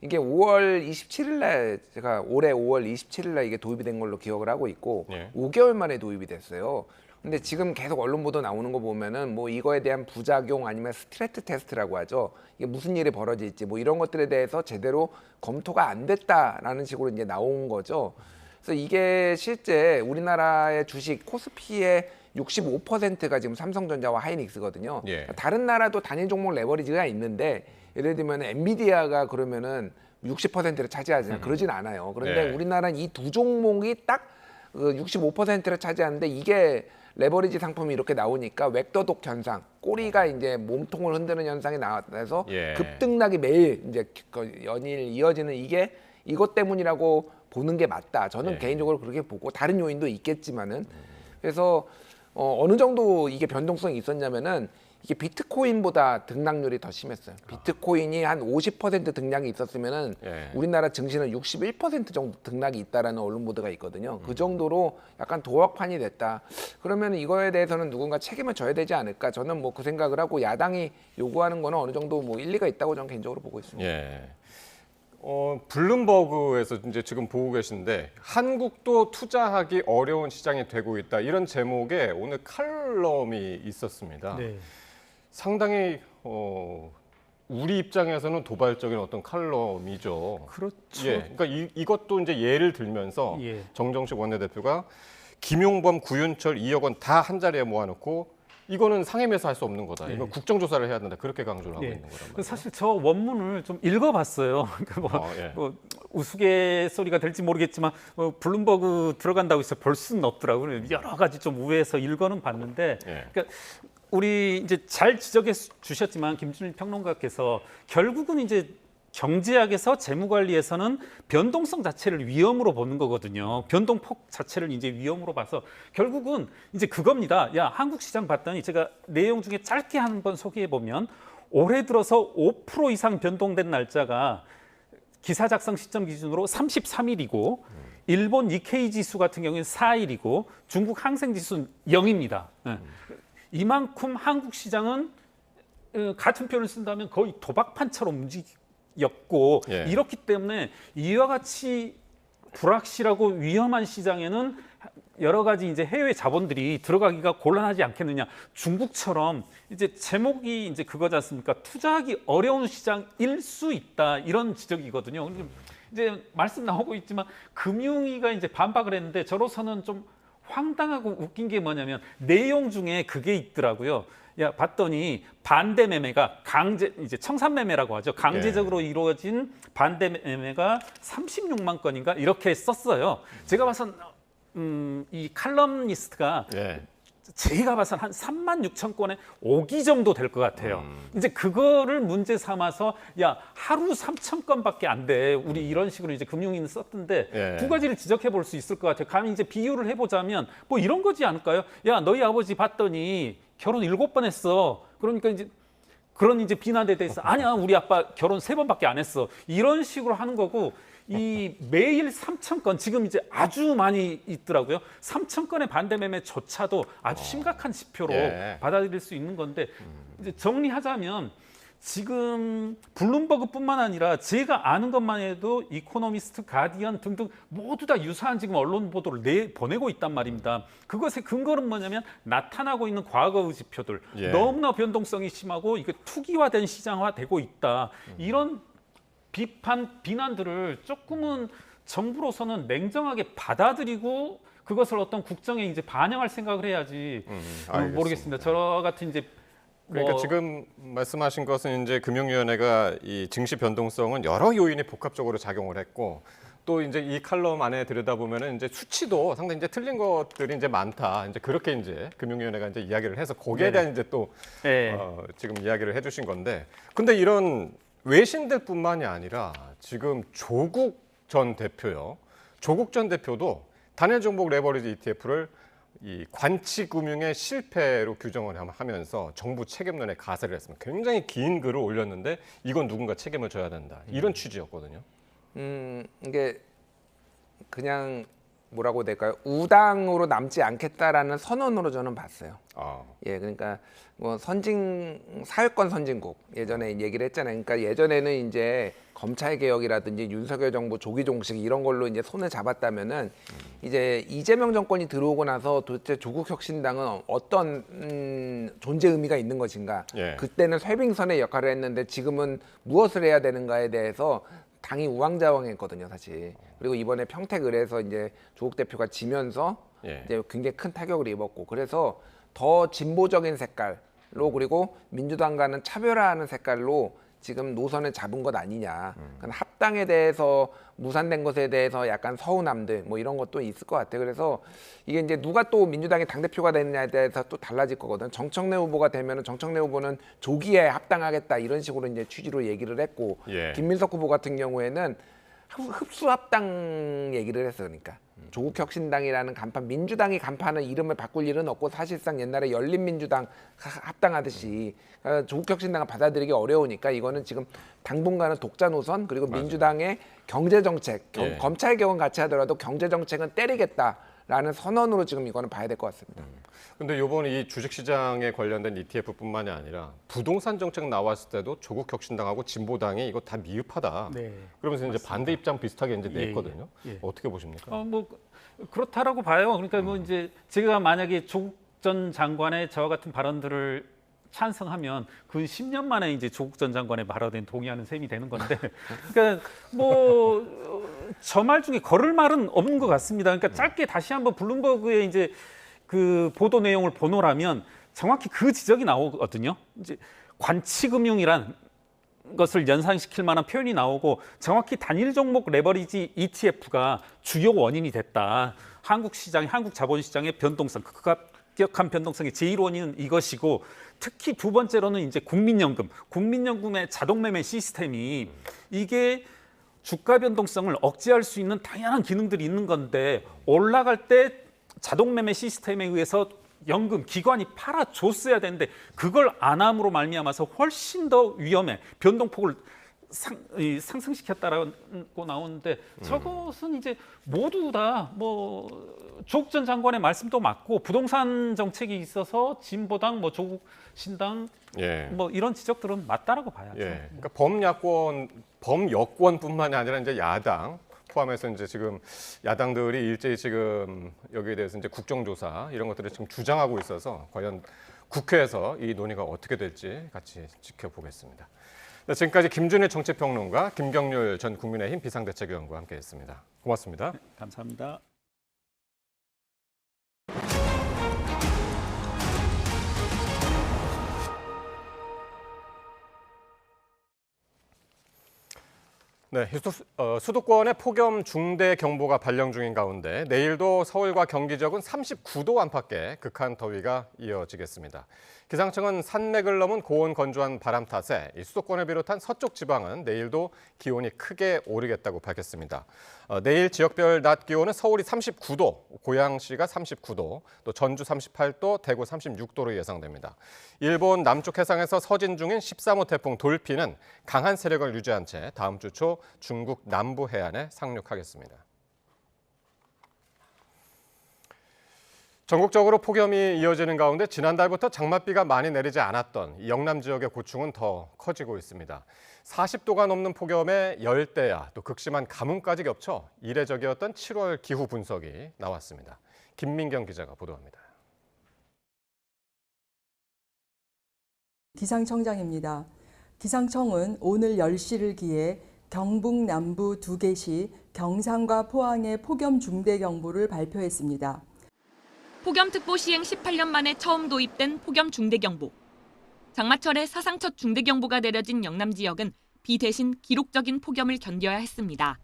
Speaker 28: 이게 5월 27일 날 제가 올해 5월 27일 날 이게 도입이 된 걸로 기억을 하고 있고 5개월 만에 도입이 됐어요. 근데 지금 계속 언론 보도 나오는 거 보면은 뭐 이거에 대한 부작용 아니면 스트레스 테스트라고 하죠. 이게 무슨 일이 벌어질지 뭐 이런 것들에 대해서 제대로 검토가 안 됐다라는 식으로 이제 나온 거죠. 그래서 이게 실제 우리나라의 주식 코스피의 65%가 지금 삼성전자와 하이닉스거든요. 다른 나라도 단일 종목 레버리지가 있는데 예를 들면 엔비디아가 그러면은 60%를 차지하잖아요. 그러진 않아요. 그런데 우리나라는 이 두 종목이 딱 65%를 차지하는데 이게 레버리지 상품이 이렇게 나오니까 웩더독 현상, 꼬리가 이제 몸통을 흔드는 현상이 나와서 급등락이 매일 이제 연일 이어지는 이것 때문이라고 보는 게 맞다. 저는 개인적으로 그렇게 보고 다른 요인도 있겠지만은 그래서 어느 정도 이게 변동성이 있었냐면은 이게 비트코인보다 등락률이 더 심했어요. 비트코인이 한 50% 등락이 있었으면은 우리나라 증시는 61% 정도 등락이 있다라는 언론 보도가 있거든요. 그 정도로 약간 도박판이 됐다. 그러면 이거에 대해서는 누군가 책임을 져야 되지 않을까? 저는 뭐 그 생각을 하고 야당이 요구하는 거는 어느 정도 뭐 일리가 있다고 저는 개인적으로 보고 있습니다.
Speaker 1: 블룸버그에서 이제 지금 보고 계신데 한국도 투자하기 어려운 시장이 되고 있다. 이런 제목의 오늘 칼럼이 있었습니다. 상당히 우리 입장에서는 도발적인 어떤 칼럼이죠.
Speaker 11: 그렇죠.
Speaker 1: 그러니까 이것도 이제 예를 들면서 정정식 원내대표가 김용범, 구윤철, 2억 원 다 한 자리에 모아놓고 이거는 상임위에서 할 수 없는 거다. 이건 국정조사를 해야 된다. 그렇게 강조를 하고 있는 거란 말이에요.
Speaker 11: 사실 저 원문을 좀 읽어봤어요. 뭐 우스갯소리가 될지 모르겠지만 블룸버그 들어간다고 해서 볼 수는 없더라고요. 여러 가지 좀 우회해서 읽어는 봤는데 그러니까 우리 이제 잘 지적해 주셨지만 김준일 평론가께서 결국은 이제 경제학에서 재무관리에서는 변동성 자체를 위험으로 보는 거거든요. 변동폭 자체를 이제 위험으로 봐서 결국은 이제 그겁니다. 야, 한국 시장 봤더니 제가 내용 중에 짧게 한번 소개해 보면 올해 들어서 5% 이상 변동된 날짜가 기사 작성 시점 기준으로 33일이고 일본 니케이 지수 같은 경우는 4일이고 중국 항생 지수는 0입니다. 이만큼 한국 시장은 같은 표현을 쓴다면 거의 도박판처럼 였고 이렇기 때문에 이와 같이 불확실하고 위험한 시장에는 여러 가지 이제 해외 자본들이 들어가기가 곤란하지 않겠느냐. 중국처럼 이제 제목이 이제 그거지 않습니까? 투자하기 어려운 시장일 수 있다. 이런 지적이거든요. 이제 말씀 나오고 있지만 금융위가 이제 반박을 했는데 저로서는 좀 황당하고 웃긴 게 뭐냐면 내용 중에 그게 있더라고요. 야, 봤더니 반대 매매가 이제 청산 매매라고 하죠. 강제적으로 이루어진 반대 매매가 36만 건인가 이렇게 썼어요. 제가 봐선 이 칼럼니스트가 제가 봐선 한 3만 6천 건에 5기 정도 될 것 같아요. 이제 그거를 문제 삼아서 야, 하루 3천 건밖에 안 돼. 우리 이런 식으로 이제 금융위는 썼던데 두 가지를 지적해 볼 수 있을 것 같아요. 감히 이제 비유를 해보자면 뭐 이런 거지 않을까요? 야, 너희 아버지 봤더니 결혼 7번 했어. 그러니까 이제 그런 이제 비난에 대해서 아니야, 우리 아빠 결혼 3번밖에 안 했어. 이런 식으로 하는 거고 이 매일 3천 건 지금 이제 아주 많이 있더라고요. 3천 건의 반대 매매조차도 아주 심각한 지표로 받아들일 수 있는 건데 이제 정리하자면 지금 블룸버그뿐만 아니라 제가 아는 것만 해도 이코노미스트, 가디언 등등 모두 다 유사한 지금 언론 보도를 보내고 있단 말입니다. 그것의 근거는 뭐냐면 나타나고 있는 과거의 지표들 너무나 변동성이 심하고 이게 투기화된 시장화되고 있다. 이런 비난들을 조금은 정부로서는 냉정하게 받아들이고 그것을 어떤 국정에 이제 반영할 생각을 해야지. 모르겠습니다. 저 같은 이제
Speaker 1: 그러니까 지금 말씀하신 것은 이제 금융위원회가 이 증시 변동성은 여러 요인이 복합적으로 작용을 했고 또 이제 이 칼럼 안에 들여다보면은 이제 수치도 상당히 이제 틀린 것들이 이제 많다. 이제 그렇게 이제 금융위원회가 이제 이야기를 해서 거기에 대한 이제 또 지금 이야기를 해주신 건데 근데 이런 외신들뿐만이 아니라 지금 조국 전 대표요. 조국 전 대표도 단일 종목 레버리지 ETF를 이 관치금융의 실패로 규정을 하면서 정부 책임론에 가세를 했습니다. 굉장히 긴 글을 올렸는데 이건 누군가 책임을 져야 된다. 이런 취지였거든요.
Speaker 28: 이게 그냥 뭐라고 될까요? 우당으로 남지 않겠다라는 선언으로 저는 봤어요. 그러니까 뭐 사회권 선진국 예전에 얘기를 했잖아요. 그러니까 예전에는 이제 검찰 개혁이라든지 윤석열 정부 조기 종식 이런 걸로 이제 손을 잡았다면은 이제 이재명 정권이 들어오고 나서 도대체 조국 혁신당은 어떤 존재 의미가 있는 것인가? 그때는 쇄빙선의 역할을 했는데 지금은 무엇을 해야 되는가에 대해서 당이 우왕좌왕했거든요, 사실. 그리고 이번에 평택을에서 이제 조국 대표가 지면서 이제 굉장히 큰 타격을 입었고, 그래서 더 진보적인 색깔로 그리고 민주당과는 차별화하는 색깔로 지금 노선을 잡은 것 아니냐. 그러니까 합당에 대해서 무산된 것에 대해서 약간 서운함들 뭐 이런 것도 있을 것 같아요. 그래서 이게 이제 누가 또 민주당의 당대표가 되느냐에 대해서 또 달라질 거거든. 정청래 후보가 되면은 정청래 후보는 조기에 합당하겠다 이런 식으로 이제 취지로 얘기를 했고 김민석 후보 같은 경우에는 흡수 합당 얘기를 했어. 그러니까 조국혁신당이라는 간판, 민주당이 간판을 이름을 바꿀 일은 없고 사실상 옛날에 열린민주당 합당하듯이 조국혁신당을 받아들이기 어려우니까 이거는 지금 당분간은 독자 노선 그리고 민주당의 경제정책, 검찰 개혁은 같이 하더라도 경제정책은 때리겠다라는 선언으로 지금 이거는 봐야 될 것 같습니다.
Speaker 1: 근데 이번에 이 주식시장에 관련된 ETF뿐만이 아니라 부동산 정책 나왔을 때도 조국혁신당하고 진보당이 이거 다 미흡하다. 그러면서 이제 반대 입장 비슷하게 이제 냈거든요. 어떻게 보십니까?
Speaker 11: 뭐 그렇다라고 봐요. 그러니까 뭐 이제 제가 만약에 조국 전 장관의 저와 같은 발언들을 찬성하면 그 10년 만에 이제 조국 전 장관의 발언에 동의하는 셈이 되는 건데, 그러니까 뭐 저 말 중에 걸을 말은 없는 것 같습니다. 그러니까 짧게 다시 한번 블룸버그의 이제 그 보도 내용을 보노라면 정확히 그 지적이 나오거든요. 이제 관치금융이란 것을 연상시킬 만한 표현이 나오고 정확히 단일 종목 레버리지 ETF가 주요 원인이 됐다. 한국 시장, 한국 자본시장의 변동성, 급격한 변동성의 제일 원인은 이것이고 특히 두 번째로는 이제 국민연금의 자동매매 시스템이 이게 주가 변동성을 억제할 수 있는 당연한 기능들이 있는 건데 올라갈 때 자동매매 시스템에 의해서 연금 기관이 팔아줬어야 되는데 그걸 안 함으로 말미암아서 훨씬 더 위험해 변동폭을 상승시켰다라고 나오는데 저것은 이제 모두 다 뭐 조국 전 장관의 말씀도 맞고 부동산 정책이 있어서 진보당 뭐 조국 신당 뭐 이런 지적들은 맞다라고 봐야죠.
Speaker 1: 그러니까 범여권뿐만이 아니라 이제 야당 포함해서 이제 지금 야당들이 일제히 지금 여기에 대해서 이제 국정조사 이런 것들을 지금 주장하고 있어서 과연 국회에서 이 논의가 어떻게 될지 같이 지켜보겠습니다. 네, 지금까지 김준일 정치평론가, 김경률 전 국민의힘 비상대책위원과 함께했습니다. 고맙습니다.
Speaker 11: 네, 감사합니다.
Speaker 1: 네, 수도권에 폭염 중대 경보가 발령 중인 가운데 내일도 서울과 경기 지역은 39도 안팎의 극한 더위가 이어지겠습니다. 기상청은 산맥을 넘은 고온 건조한 바람 탓에 수도권을 비롯한 서쪽 지방은 내일도 기온이 크게 오르겠다고 밝혔습니다. 내일 지역별 낮 기온은 서울이 39도, 고양시가 39도, 또 전주 38도, 대구 36도로 예상됩니다. 일본 남쪽 해상에서 서진 중인 13호 태풍 돌피는 강한 세력을 유지한 채 다음 주 초 중국 남부 해안에 상륙하겠습니다. 전국적으로 폭염이 이어지는 가운데 지난달부터 장맛비가 많이 내리지 않았던 영남 지역의 고충은 더 커지고 있습니다. 40도가 넘는 폭염에 열대야 또 극심한 가뭄까지 겹쳐 이례적이었던 7월 기후 분석이 나왔습니다. 김민경 기자가 보도합니다.
Speaker 13: 기상청장입니다. 기상청은 오늘 10시를 기해 경북 남부 2개 시, 경상과 포항에 폭염 중대경보를 발표했습니다.
Speaker 14: 폭염특보 시행 18년 만에 처음 도입된 폭염 중대경보. 장마철에 사상 첫 중대경보가 내려진 영남 지역은 비 대신 기록적인 폭염을 견뎌야 했습니다.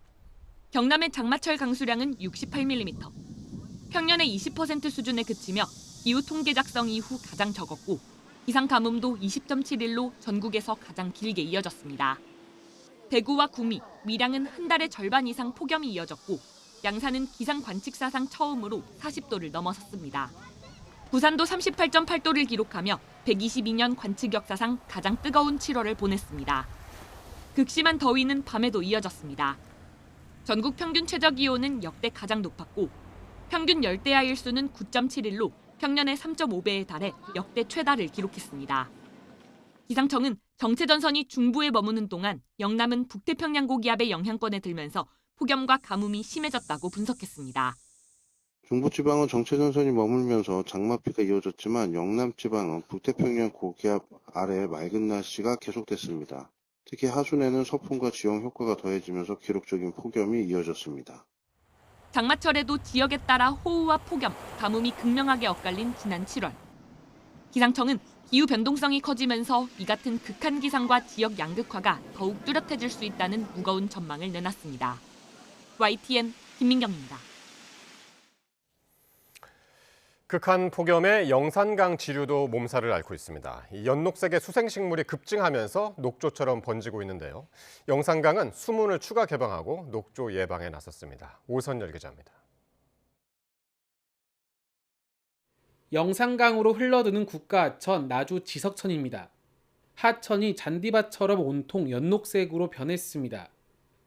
Speaker 14: 경남의 장마철 강수량은 68mm. 평년의 20% 수준에 그치며 기후 통계 작성 이후 가장 적었고 기상 가뭄도 20.7일로 전국에서 가장 길게 이어졌습니다. 대구와 구미, 밀양은 한 달의 절반 이상 폭염이 이어졌고 양산은 기상 관측사상 처음으로 40도를 넘어섰습니다. 부산도 38.8도를 기록하며 122년 관측 역사상 가장 뜨거운 7월을 보냈습니다. 극심한 더위는 밤에도 이어졌습니다. 전국 평균 최저기온은 역대 가장 높았고 평균 열대야 일수는 9.7일로 평년의 3.5배에 달해 역대 최다를 기록했습니다. 기상청은 정체전선이 중부에 머무는 동안 영남은 북태평양 고기압의 영향권에 들면서 폭염과 가뭄이 심해졌다고 분석했습니다.
Speaker 15: 중부지방은 정체전선이 머물면서 장맛비가 이어졌지만 영남지방은 북태평양 고기압 아래 맑은 날씨가 계속됐습니다. 특히 하순에는 서풍과 지형 효과가 더해지면서 기록적인 폭염이 이어졌습니다.
Speaker 14: 장마철에도 지역에 따라 호우와 폭염, 가뭄이 극명하게 엇갈린 지난 7월. 기상청은 기후 변동성이 커지면서 이 같은 극한 기상과 지역 양극화가 더욱 뚜렷해질 수 있다는 무거운 전망을 내놨습니다. YTN 김민경입니다.
Speaker 1: 극한 폭염에 영산강 지류도 몸살을 앓고 있습니다. 이 연녹색의 수생식물이 급증하면서 녹조처럼 번지고 있는데요. 영산강은 수문을 추가 개방하고 녹조 예방에 나섰습니다. 오선열 기자입니다.
Speaker 16: 영산강으로 흘러드는 국가하천 나주 지석천입니다. 하천이 잔디밭처럼 온통 연녹색으로 변했습니다.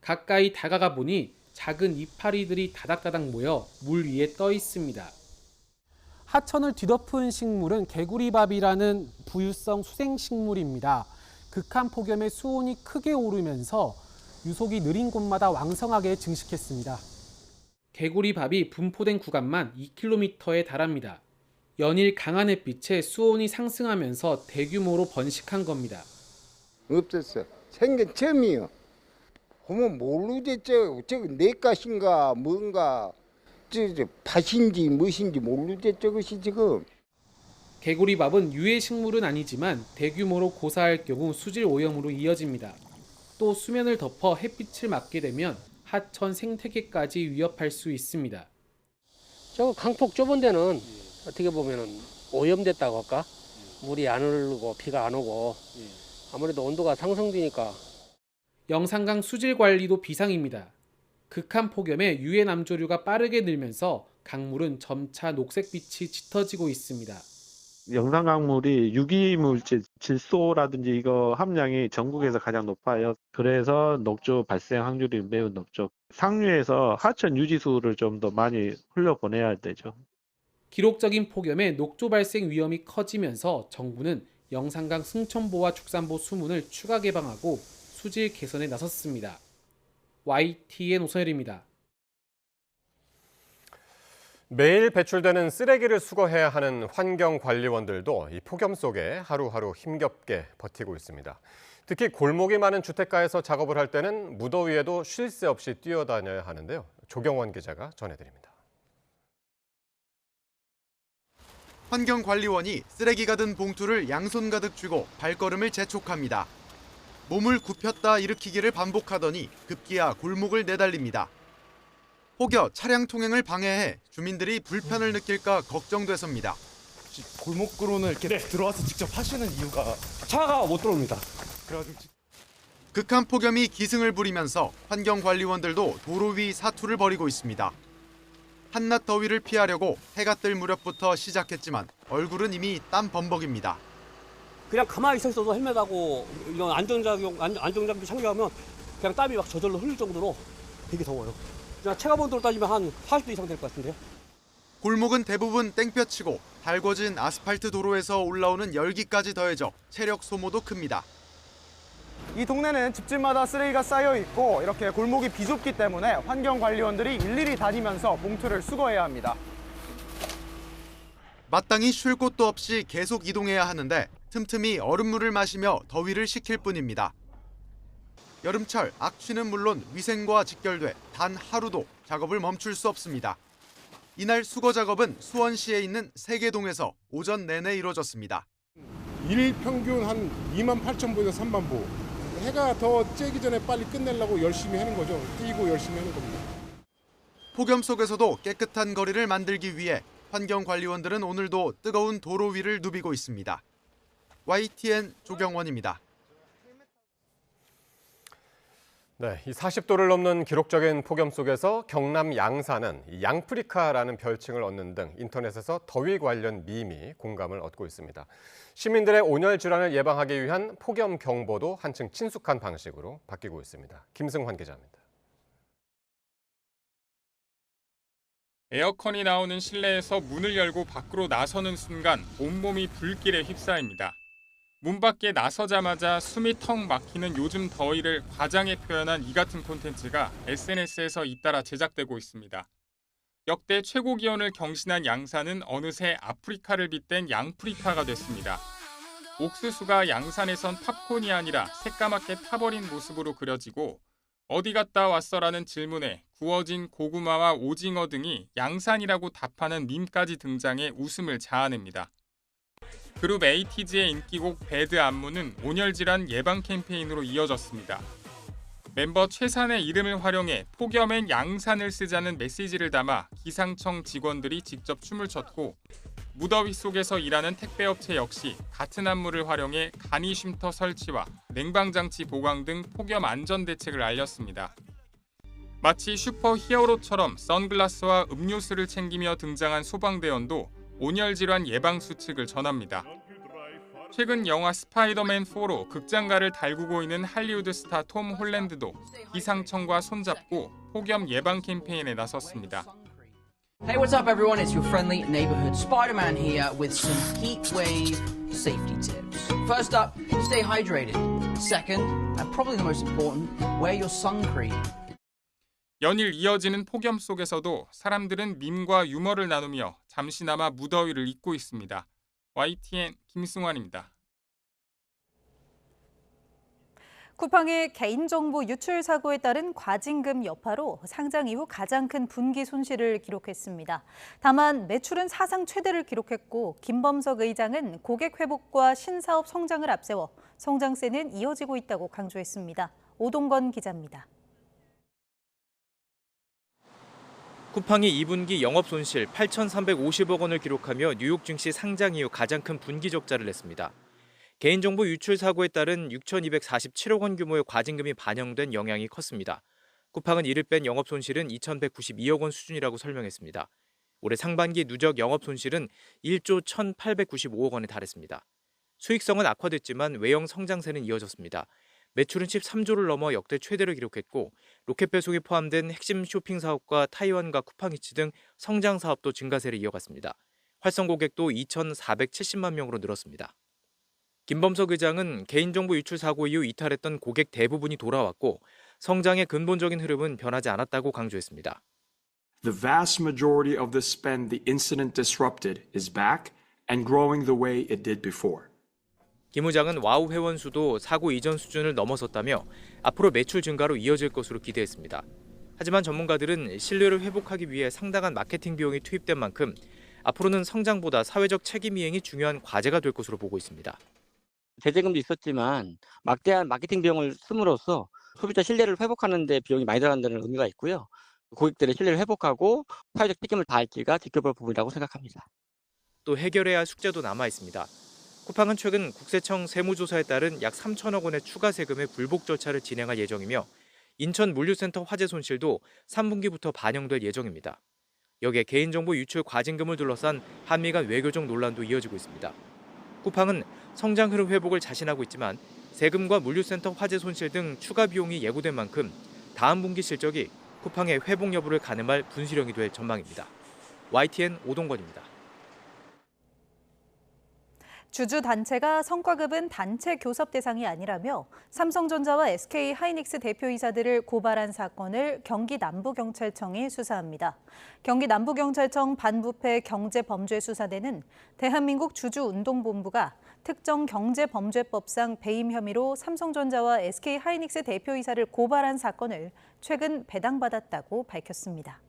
Speaker 16: 가까이 다가가 보니 작은 이파리들이 다닥다닥 모여 물 위에 떠 있습니다. 하천을 뒤덮은 식물은 개구리밥이라는 부유성 수생식물입니다. 극한 폭염에 수온이 크게 오르면서 유속이 느린 곳마다 왕성하게 증식했습니다. 개구리밥이 분포된 구간만 2km에 달합니다. 연일 강한 햇빛에 수온이 상승하면서 대규모로 번식한 겁니다.
Speaker 18: 없었어. 생긴 처음이요. 보면 모르지 저거 내 것인가 뭔가 저 밭인지 무엇인지 모르지 저것이 지금.
Speaker 16: 개구리밥은 유해 식물은 아니지만 대규모로 고사할 경우 수질 오염으로 이어집니다. 또 수면을 덮어 햇빛을 맞게 되면 하천 생태계까지 위협할 수 있습니다.
Speaker 19: 저 강폭 좁은 데는 어떻게 보면은 오염됐다고 할까? 물이 안 흐르고 비가 안 오고 아무래도 온도가 상승되니까.
Speaker 16: 영산강 수질 관리도 비상입니다. 극한 폭염에 유해 남조류가 빠르게 늘면서 강물은 점차 녹색빛이 짙어지고 있습니다.
Speaker 20: 영산강물이 유기물질 질소라든지 이거 함량이 전국에서 가장 높아요. 그래서 녹조 발생 확률이 매우 높죠. 상류에서 하천 유지수를 좀 더 많이 흘려보내야 되죠.
Speaker 16: 기록적인 폭염에 녹조 발생 위험이 커지면서 정부는 영산강 승천보와 축산보 수문을 추가 개방하고 수질 개선에 나섰습니다. YTN 오선열입니다.
Speaker 1: 매일 배출되는 쓰레기를 수거해야 하는 환경관리원들도 이 폭염 속에 하루하루 힘겹게 버티고 있습니다. 특히 골목이 많은 주택가에서 작업을 할 때는 무더위에도 쉴 새 없이 뛰어다녀야 하는데요. 조경원 기자가 전해드립니다.
Speaker 21: 환경관리원이 쓰레기가 든 봉투를 양손 가득 쥐고 발걸음을 재촉합니다. 몸을 굽혔다 일으키기를 반복하더니 급기야 골목을 내달립니다. 혹여 차량 통행을 방해해 주민들이 불편을 느낄까 걱정돼서입니다.
Speaker 22: 골목으로는 이렇게 들어와서 직접 하시는 이유가 차가 못 들어옵니다.
Speaker 21: 극한 폭염이 기승을 부리면서 환경관리원들도 도로 위 사투를 벌이고 있습니다. 한낮 더위를 피하려고 해가 뜰 무렵부터 시작했지만 얼굴은 이미 땀 범벅입니다.
Speaker 22: 그냥 가만히 서 있어도 헬멧하고 이런 안전장비 착용하면 그냥 땀이 막 저절로 흐를 정도로 되게 더워요. 그냥 체감온도로 따지면 한 40도 이상 될 것 같은데요.
Speaker 21: 골목은 대부분 땡볕이고 달궈진 아스팔트 도로에서 올라오는 열기까지 더해져 체력 소모도 큽니다.
Speaker 22: 이 동네는 집집마다 쓰레기가 쌓여 있고 이렇게 골목이 비좁기 때문에 환경관리원들이 일일이 다니면서 봉투를 수거해야 합니다.
Speaker 21: 마땅히 쉴 곳도 없이 계속 이동해야 하는데 틈틈이 얼음물을 마시며 더위를 식힐 뿐입니다. 여름철 악취는 물론 위생과 직결돼 단 하루도 작업을 멈출 수 없습니다. 이날 수거 작업은 수원시에 있는 세계동에서 오전 내내 이루어졌습니다.
Speaker 23: 일 평균 한 28,000보에서 3만 보. 해가 더 쬐기 전에 빨리 끝내려고 열심히 하는 거죠. 뛰고 열심히 하는 겁니다.
Speaker 21: 폭염 속에서도 깨끗한 거리를 만들기 위해 환경관리원들은 오늘도 뜨거운 도로 위를 누비고 있습니다. YTN 조경원입니다.
Speaker 1: 네, 이 40도를 넘는 기록적인 폭염 속에서 경남 양산은 양프리카라는 별칭을 얻는 등 인터넷에서 더위 관련 밈이 공감을 얻고 있습니다. 시민들의 온열 질환을 예방하기 위한 폭염 경보도 한층 친숙한 방식으로 바뀌고 있습니다. 김승환 기자입니다.
Speaker 24: 에어컨이 나오는 실내에서 문을 열고 밖으로 나서는 순간 온몸이 불길에 휩싸입니다. 문 밖에 나서자마자 숨이 턱 막히는 요즘 더위를 과장해 표현한 이 같은 콘텐츠가 SNS에서 잇따라 제작되고 있습니다. 역대 최고 기온을 경신한 양산은 어느새 아프리카를 빗댄 양프리카가 됐습니다. 옥수수가 양산에선 팝콘이 아니라 새까맣게 타버린 모습으로 그려지고 어디 갔다 왔어라는 질문에 구워진 고구마와 오징어 등이 양산이라고 답하는 밈까지 등장해 웃음을 자아냅니다. 그룹 에이티즈의 인기곡 배드 안무는 온열질환 예방 캠페인으로 이어졌습니다. 멤버 최산의 이름을 활용해 폭염엔 양산을 쓰자는 메시지를 담아 기상청 직원들이 직접 춤을 췄고 무더위 속에서 일하는 택배업체 역시 같은 안무를 활용해 간이 쉼터 설치와 냉방장치 보강 등 폭염 안전 대책을 알렸습니다. 마치 슈퍼 히어로처럼 선글라스와 음료수를 챙기며 등장한 소방대원도 온열질환 예방 수칙을 전합니다. 최근 영화 스파이더맨 4로 극장가를 달구고 있는 할리우드 스타 톰 홀랜드도 기상청과 손잡고 폭염 예방 캠페인에 나섰습니다.
Speaker 2: Hey, what's up everyone? It's your friendly neighborhood Spider-Man here with some heat wave safety tips. First up, stay hydrated. Second, and probably the most important, wear your sun cream.
Speaker 24: 연일 이어지는 폭염 속에서도 사람들은 밈과 유머를 나누며 잠시나마 무더위를 잊고 있습니다. YTN 김승환입니다.
Speaker 3: 쿠팡의 개인정보 유출 사고에 따른 과징금 여파로 상장 이후 가장 큰 분기 손실을 기록했습니다. 다만 매출은 사상 최대를 기록했고 김범석 의장은 고객 회복과 신사업 성장을 앞세워 성장세는 이어지고 있다고 강조했습니다. 오동건 기자입니다.
Speaker 4: 쿠팡이 2분기 영업 손실 8,350억 원을 기록하며 뉴욕 증시 상장 이후 가장 큰 분기 적자를 냈습니다. 개인정보 유출 사고에 따른 6,247억 원 규모의 과징금이 반영된 영향이 컸습니다. 쿠팡은 이를 뺀 영업 손실은 2,192억 원 수준이라고 설명했습니다. 올해 상반기 누적 영업 손실은 1조 1,895억 원에 달했습니다. 수익성은 악화됐지만 외형 성장세는 이어졌습니다. 매출은 13조를 넘어 역대 최대를 기록했고 로켓 배송이 포함된 핵심 쇼핑 사업과 타이완과 쿠팡이츠 등 성장 사업도 증가세를 이어갔습니다. 활성 고객도 2,470만 명으로 늘었습니다. 김범석 의장은 개인정보 유출 사고 이후 이탈했던 고객 대부분이 돌아왔고 성장의 근본적인 흐름은 변하지 않았다고 강조했습니다.
Speaker 6: The vast majority of the spend the incident disrupted is back and growing the way it did before.
Speaker 4: 김 의장은 와우 회원 수도 사고 이전 수준을 넘어섰다며 앞으로 매출 증가로 이어질 것으로 기대했습니다. 하지만 전문가들은 신뢰를 회복하기 위해 상당한 마케팅 비용이 투입된 만큼 앞으로는 성장보다 사회적 책임 이행이 중요한 과제가 될 것으로 보고 있습니다.
Speaker 7: 대제금도 있었지만 막대한 마케팅 비용을 씀으로써 소비자 신뢰를 회복하는 데 비용이 많이 들어간다는 의미가 있고요. 고객들의 신뢰를 회복하고 사회적 책임을 다할지가 지켜볼 부분이라고 생각합니다.
Speaker 4: 또 해결해야 할 숙제도 남아 있습니다. 쿠팡은 최근 국세청 세무조사에 따른 약 3천억 원의 추가 세금의 불복 절차를 진행할 예정이며 인천 물류센터 화재 손실도 3분기부터 반영될 예정입니다. 여기에 개인정보 유출 과징금을 둘러싼 한미 간 외교적 논란도 이어지고 있습니다. 쿠팡은 성장 흐름 회복을 자신하고 있지만 세금과 물류센터 화재 손실 등 추가 비용이 예고된 만큼 다음 분기 실적이 쿠팡의 회복 여부를 가늠할 분수령이 될 전망입니다. YTN 오동건입니다.
Speaker 3: 주주단체가 성과급은 단체 교섭 대상이 아니라며 삼성전자와 SK하이닉스 대표이사들을 고발한 사건을 경기 남부경찰청이 수사합니다. 경기 남부경찰청 반부패 경제범죄수사대는 대한민국 주주운동본부가 특정 경제범죄법상 배임 혐의로 삼성전자와 SK하이닉스 대표이사를 고발한 사건을 최근 배당받았다고 밝혔습니다.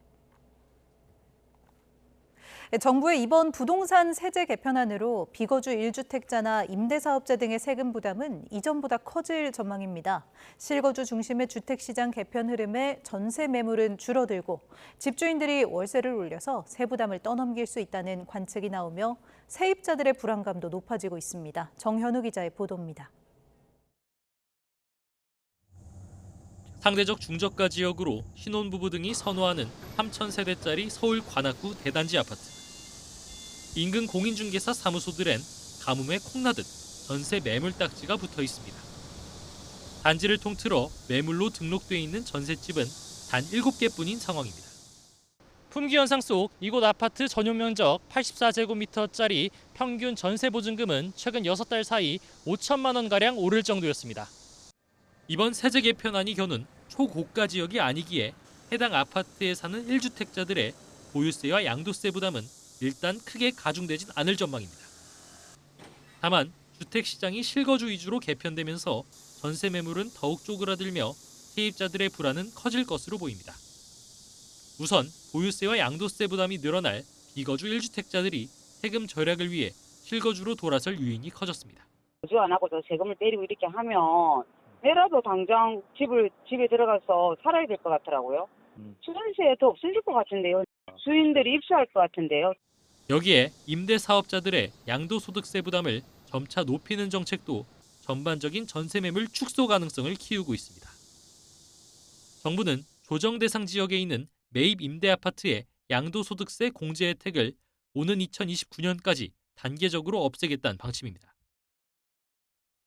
Speaker 3: 정부의 이번 부동산 세제 개편안으로 비거주 1주택자나 임대사업자 등의 세금 부담은 이전보다 커질 전망입니다. 실거주 중심의 주택시장 개편 흐름에 전세 매물은 줄어들고 집주인들이 월세를 올려서 세부담을 떠넘길 수 있다는 관측이 나오며 세입자들의 불안감도 높아지고 있습니다. 정현우 기자의 보도입니다.
Speaker 8: 상대적 중저가 지역으로 신혼부부 등이 선호하는 3,000세대짜리 서울 관악구 대단지 아파트. 인근 공인중개사 사무소들엔 가뭄에 콩나듯 전세 매물 딱지가 붙어 있습니다. 단지를 통틀어 매물로 등록돼 있는 전셋집은 단 7개뿐인 상황입니다. 품귀 현상 속 이곳 아파트 전용 면적 84제곱미터짜리 평균 전세 보증금은 최근 6달 사이 5천만 원가량 오를 정도였습니다. 이번 세제 개편안이 겨눈 초고가 지역이 아니기에 해당 아파트에 사는 1주택자들의 보유세와 양도세 부담은 일단 크게 가중되진 않을 전망입니다. 다만 주택시장이 실거주 위주로 개편되면서 전세 매물은 더욱 쪼그라들며 세입자들의 불안은 커질 것으로 보입니다. 우선 보유세와 양도세 부담이 늘어날 비거주 1주택자들이 세금 절약을 위해 실거주로 돌아설 유인이 커졌습니다.
Speaker 5: 거주 안 하고 저 세금을 때리고 이렇게 하면 내라도 당장 집에 들어가서 살아야 될 것 같더라고요. 수전세 더 없어질 것 같은데요. 주인들이 입수할 것 같은데요.
Speaker 8: 여기에 임대 사업자들의 양도소득세 부담을 점차 높이는 정책도 전반적인 전세 매물 축소 가능성을 키우고 있습니다. 정부는 조정 대상 지역에 있는 매입 임대 아파트의 양도소득세 공제 혜택을 오는 2029년까지 단계적으로 없애겠다는 방침입니다.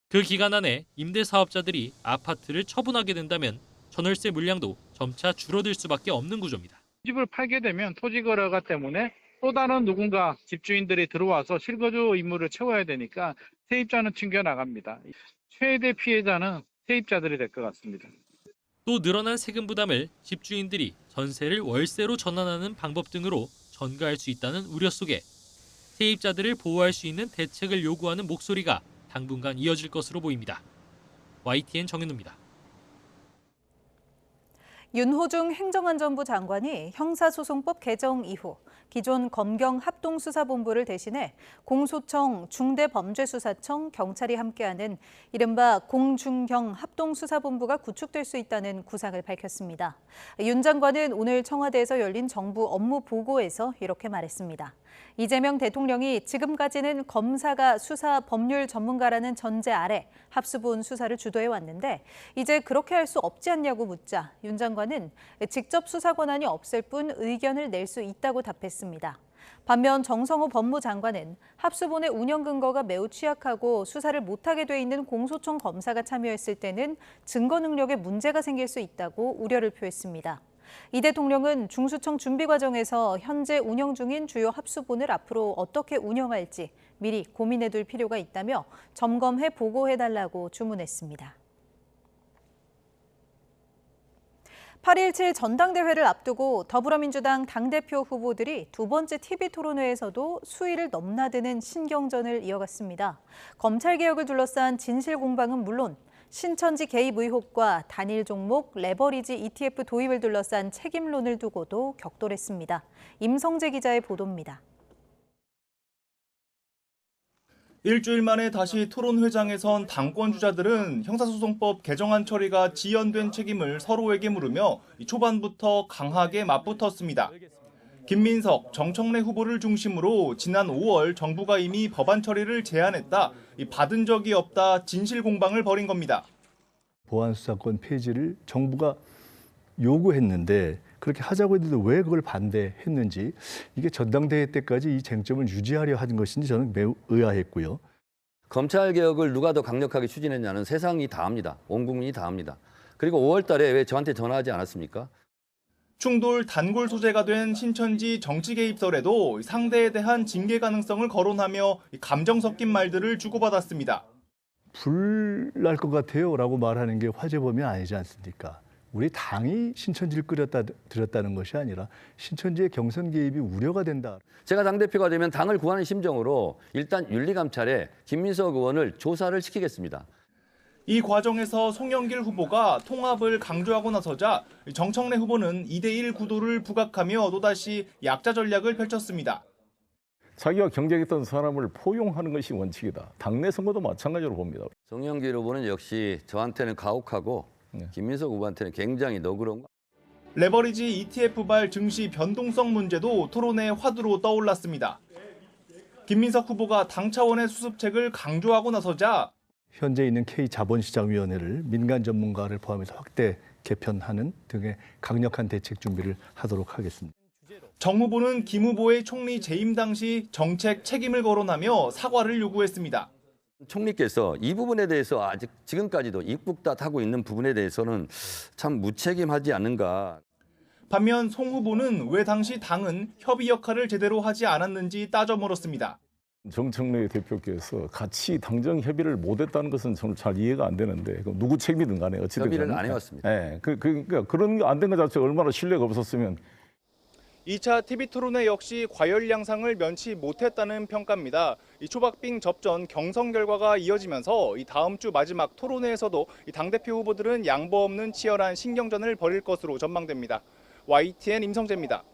Speaker 8: 그 기간 안에 임대 사업자들이 아파트를 처분하게 된다면 전월세 물량도 점차 줄어들 수밖에 없는 구조입니다.
Speaker 9: 집을 팔게 되면 토지 거래가 때문에 또 다른 누군가 집주인들이 들어와서 실거주 의무를 채워야 되니까 세입자는 튕겨나갑니다. 최대 피해자는 세입자들이 될 것 같습니다.
Speaker 8: 또 늘어난 세금 부담을 집주인들이 전세를 월세로 전환하는 방법 등으로 전가할 수 있다는 우려 속에 세입자들을 보호할 수 있는 대책을 요구하는 목소리가 당분간 이어질 것으로 보입니다. YTN 정현우입니다.
Speaker 3: 윤호중 행정안전부 장관이 형사소송법 개정 이후 기존 검경합동수사본부를 대신해 공소청, 중대범죄수사청, 경찰이 함께하는 이른바 공중경합동수사본부가 구축될 수 있다는 구상을 밝혔습니다. 윤 장관은 오늘 청와대에서 열린 정부 업무 보고에서 이렇게 말했습니다. 이재명 대통령이 지금까지는 검사가 수사 법률 전문가라는 전제 아래 합수본 수사를 주도해 왔는데 이제 그렇게 할 수 없지 않냐고 묻자 윤 장관은 직접 수사 권한이 없을 뿐 의견을 낼 수 있다고 답했습니다. 반면 정성호 법무장관은 합수본의 운영 근거가 매우 취약하고 수사를 못하게 돼 있는 공소청 검사가 참여했을 때는 증거 능력에 문제가 생길 수 있다고 우려를 표했습니다. 이 대통령은 중수청 준비 과정에서 현재 운영 중인 주요 합수본을 앞으로 어떻게 운영할지 미리 고민해둘 필요가 있다며 점검해 보고해달라고 주문했습니다. 8.17 전당대회를 앞두고 더불어민주당 당대표 후보들이 두 번째 TV토론회에서도 수위를 넘나드는 신경전을 이어갔습니다. 검찰개혁을 둘러싼 진실 공방은 물론 신천지 개입 의혹과 단일 종목 레버리지 ETF 도입을 둘러싼 책임론을 두고도 격돌했습니다. 임성재 기자의 보도입니다.
Speaker 10: 일주일 만에 다시 토론회장에 선 당권 주자들은 형사소송법 개정안 처리가 지연된 책임을 서로에게 물으며 초반부터 강하게 맞붙었습니다. 김민석, 정청래 후보를 중심으로 지난 5월 정부가 이미 법안 처리를 제안했다, 받은 적이 없다 진실 공방을 벌인 겁니다.
Speaker 12: 보안수사권 폐지를 정부가 요구했는데 그렇게 하자고 했는데 왜 그걸 반대했는지, 이게 전당대회 때까지 이 쟁점을 유지하려 하는 것인지 저는 매우 의아했고요.
Speaker 17: 검찰개혁을 누가 더 강력하게 추진했냐는 세상이 다 압니다. 온 국민이 다 압니다. 그리고 5월 달에 왜 저한테 전화하지 않았습니까?
Speaker 10: 충돌 단골 소재가 된 신천지 정치 개입설에도 상대에 대한 징계 가능성을 거론하며 감정 섞인 말들을 주고받았습니다.
Speaker 12: 불날 것 같아요 라고 말하는 게 화재범이 아니지 않습니까? 우리 당이 신천지를 들였다는 것이 아니라 신천지의 경선 개입이 우려가 된다.
Speaker 17: 제가 당대표가 되면 당을 구하는 심정으로 일단 윤리감찰에 김민석 의원을 조사를 시키겠습니다.
Speaker 10: 이 과정에서 송영길 후보가 통합을 강조하고 나서자 정청래 후보는 2대1 구도를 부각하며 또다시 약자 전략을 펼쳤습니다.
Speaker 25: 자기가 경쟁했던 사람을 포용하는 것이 원칙이다. 당내 선거도 마찬가지로 봅니다.
Speaker 17: 송영길 후보는 역시 저한테는 가혹하고 김민석 후보한테는 굉장히 너그러운.
Speaker 10: 레버리지 ETF발 증시 변동성 문제도 토론의 화두로 떠올랐습니다. 김민석 후보가 당 차원의 수습책을 강조하고 나서자
Speaker 12: 현재 있는 K자본시장위원회를 민간 전문가를 포함해서 확대 개편하는 등의 강력한 대책 준비를 하도록 하겠습니다.
Speaker 10: 정 후보는 김 후보의 총리 재임 당시 정책 책임을 거론하며 사과를 요구했습니다.
Speaker 17: 총리께서 이 부분에 대해서 아직 지금까지도 입국닷하고 있는 부분에 대해서는 참 무책임하지 않는가.
Speaker 10: 반면 송 후보는 왜 당시 당은 협의 역할을 제대로 하지 않았는지 따져 물었습니다.
Speaker 25: 정청래 대표께서 같이 당정 협의를 못했다는 것은 저는 잘 이해가 안 되는데 누구 책임이든 간에 어찌든
Speaker 17: 협의를 안 해왔습니다.
Speaker 25: 네, 그러니까 그런 게 안 된 것 자체가 얼마나 신뢰가 없었으면.
Speaker 10: 2차 TV토론회 역시 과열 양상을 면치 못했다는 평가입니다. 이 초박빙 접전 경선 결과가 이어지면서 이 다음 주 마지막 토론회에서도 이 당대표 후보들은 양보 없는 치열한 신경전을 벌일 것으로 전망됩니다. YTN 임성재입니다.